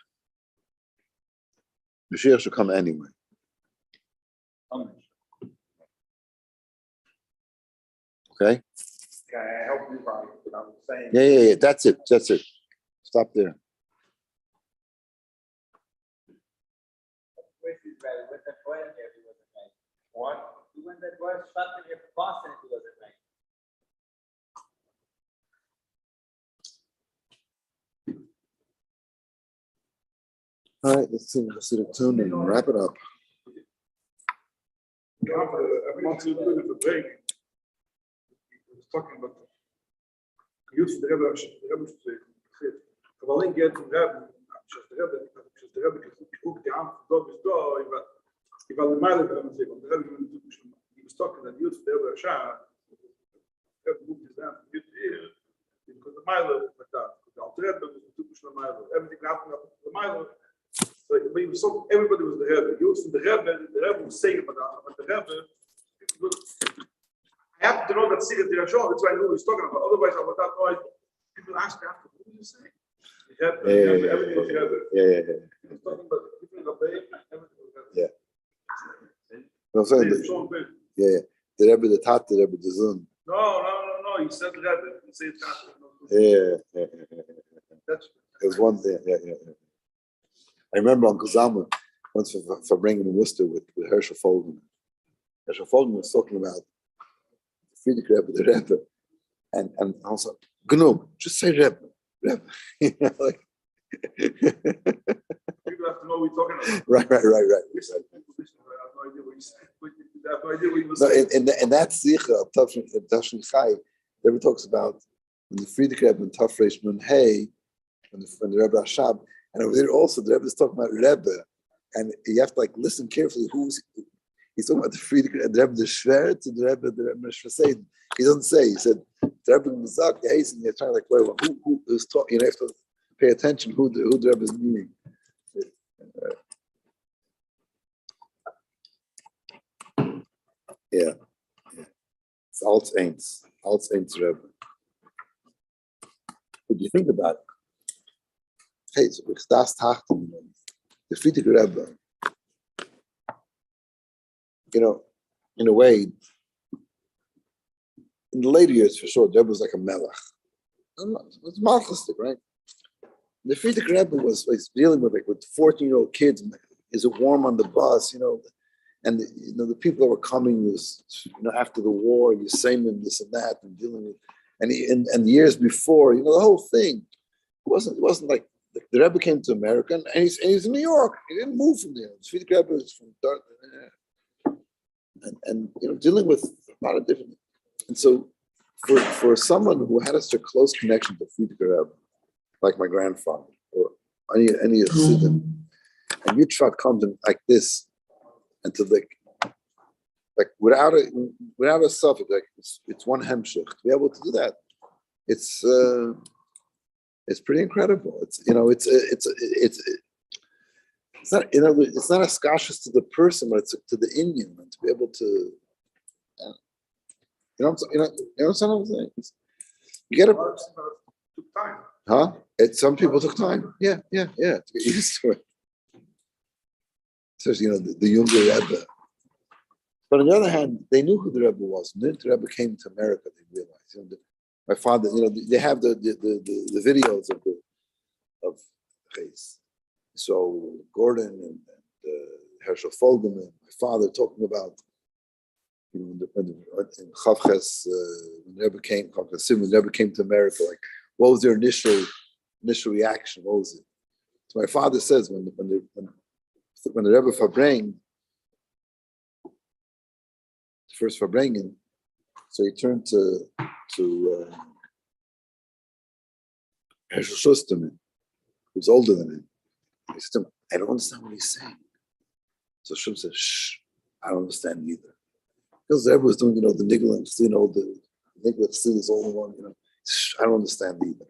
Mashiach should come anyway. Okay? I help you right, but I'm saying. Yeah. That's it. Stop there. What? When that boy shot in your Boston, it wasn't right. All right, let's see the tune and wrap it up. Every once in a while, the break. He was talking about the use of the Rebbe said, "Kavalim get from Rebbe, just the Rebbe cook the arm from dog is dog." He was talking that use the Rebbe Shah, Rebbe moved his hand from here because the Milo like that. The Rebbe was the Tukush Milo. Everything happened up to the Milo. So everybody was the Rebbe. Used the Rebbe was saying about the Rebbe. I have to know that Sira Tirashon, that's why I know what he's talking about. Otherwise, I would not know. People ask me after, what did you say? Everything was Rebbe. Yeah. He was talking about everything was Rebbe. Yeah. No, sorry, yeah. The Rebbe, the Tat, the Rebbe, the Zun. No. He said Rebbe. He said Tat. Yeah. That's It was one thing. Yeah. I remember Uncle Zalman once for bringing in Worcester with Herschel Folden. Herschel Folden was talking about the Friedrich Rebbe, the Rebbe, and also Gnum, just say Rebbe. You know, like. people have to know what we're talking about. Right. I have no idea what he's saying. In that Sikha of Tafshin Chai, Rebbe talks about when the Friedrich Rebbe and Tafresh Nun Hey, when the Rebbe Rashab, and over there also the Rebbe is talking about Rebbe, and you have to like listen carefully he's talking about the Friedrich, the Rebbe the Shvert, and the Rebbe Shvaseid. He doesn't say. He said the Rebbe Mizak, and you're trying to like who is talking. You have to pay attention who the Rebbe is meaning. Yeah. It's Alt Aints Rebbe. But you think about it. Hey, so if das Tachten, the Friedrich Rebbe, you know, in a way, in the later years for sure, Rebbe was like a melech. It's malchustic, right? The Friedrich Rebbe was dealing with 14-year-old kids. Is it warm on the bus? You know, and the people that were coming was after the war, you saying them this and that, and dealing with, and the years before, the whole thing. It wasn't like the Rebbe came to America, and he's in New York. He didn't move from there. The Friedrich Rebbe was from Dartmouth, and dealing with a lot of different. And so, for someone who had such a close connection to Friedrich Rebbe, like my grandfather or any Chassidim, and Yitzchak comes in like this, and to like without a suffix, like it's one hemshich, to be able to do that, it's pretty incredible. It's not, it's not a scotches to the person, but it's to the Indian, and to be able to, what I'm saying? You get Took time. huh? Some people took time. Yeah, to get used to it. Especially, the younger Rebbe. But on the other hand, they knew who the Rebbe was. When the Rebbe came to America, they realized. My father, they have the videos of Chais. So Gordon and Herschel Folgeman, my father, talking about when Chavches, when the Rebbe came to America, like what was their initial reaction? What was it? So my father says when the Rebbe Farbrengen, the first Farbrengen, so he turned to Herschel Schusterman, who's older than him. He said to him, I don't understand what he's saying. So Shum said, shh, I don't understand either. Because everyone was doing, the Nigla, the Nigla is all in one, shh, I don't understand either.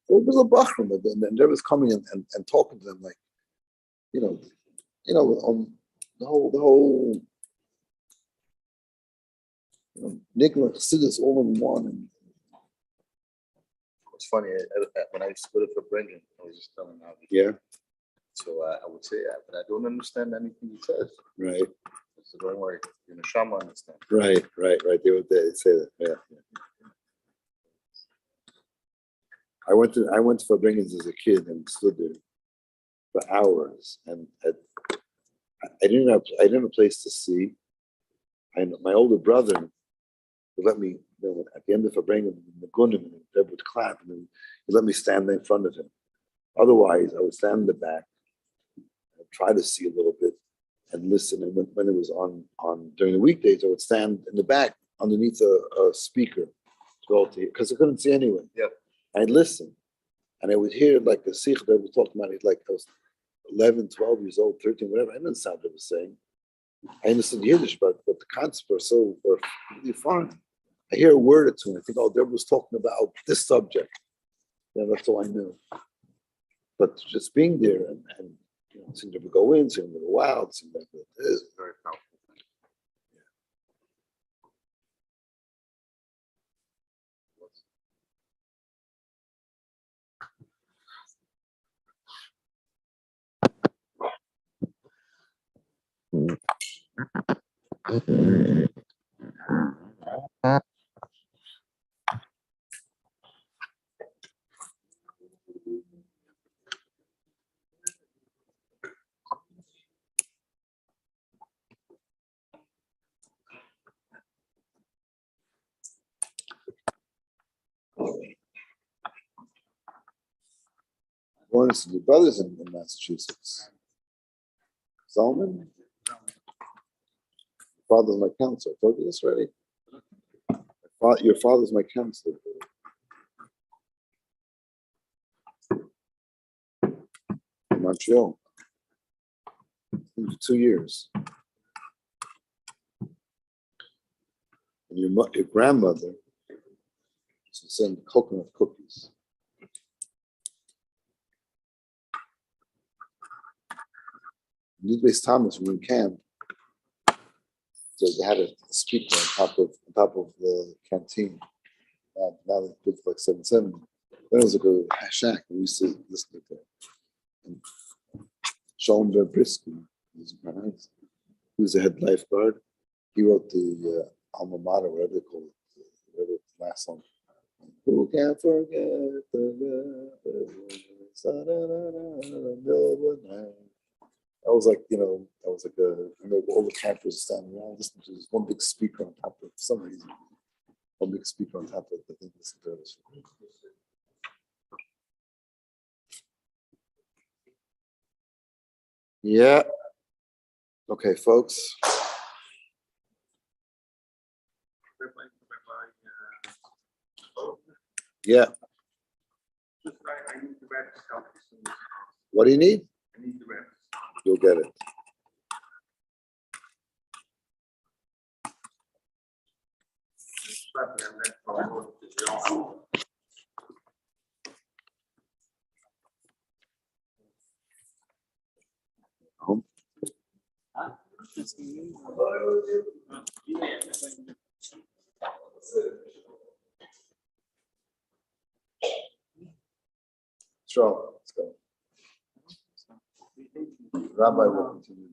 So it was a bachram, and there was coming and talking to them like, on the whole Nigla Chassidus all in one. And It's funny, when I split it for Brendan, I was just telling him. Yeah. So I would say, but I don't understand anything he says. Right. So don't worry, Shama understand. Right. They say that. Yeah. I went to Farbrengen's as a kid and stood there for hours, and I didn't have a place to see. And my older brother would let me, at the end of Farbrengen, the Gunnim, and they would clap, and then he'd let me stand there in front of him. Otherwise, I would stand in the back and try to see a little bit and listen. And when it was on during the weekdays, I would stand in the back underneath a speaker because I couldn't see anyway. Yeah. I'd listen, and I would hear like the sikh that was talking about it. Like I was 11, 12 years old, 13, whatever. I didn't understand what it was saying. I understood Yiddish, but the concepts were really foreign. I hear a word or two, and I think, Deborah was talking about this subject. Yeah, that's all I knew. But just being there and seeing them go in, seeing them go out, seeing them go this, very powerful. One of your brothers in Massachusetts. Zalman? Father's my counselor. I told you this already. Your father's my counselor. In Montreal. For 2 years. And your grandmother used to send coconut cookies. Newbase Thomas when we camped. So they had a speaker on top of the canteen. Now they put like 770. Then it was like a shack. We used to listen to it. And Shalom Brisky, he was the head lifeguard. He wrote the alma mater, whatever they call it, whatever the last song. Who can forget the I was like, all the campers standing around listening to this one big speaker on top of, for some reason, one big speaker on top of the thing. Listen to this. Yeah. Okay, folks. Yeah. What do you need? I need the rest. You'll get it. Home. Sure, let's go. Rabbi will continue.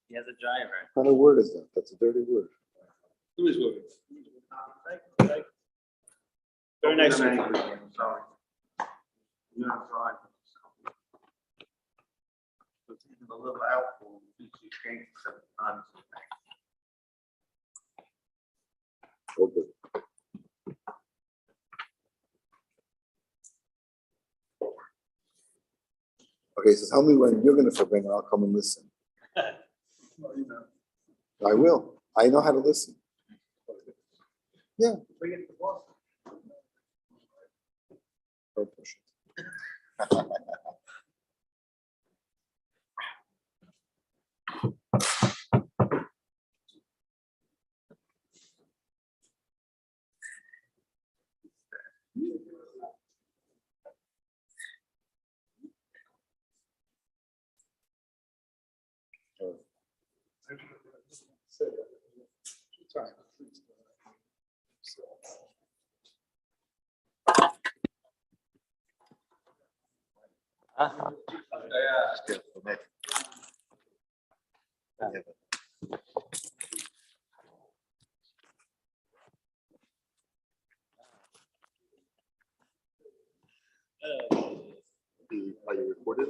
He has a driver. What kind of word is that? That's a dirty word. Who is working? Very nice. Of you. Sorry. You're not driving. But even a little alcohol, you can't accept times. Okay. Okay, so tell me when you're gonna forbid and I'll come and listen. I will. I know how to listen. Yeah. Don't push it. Are you recorded?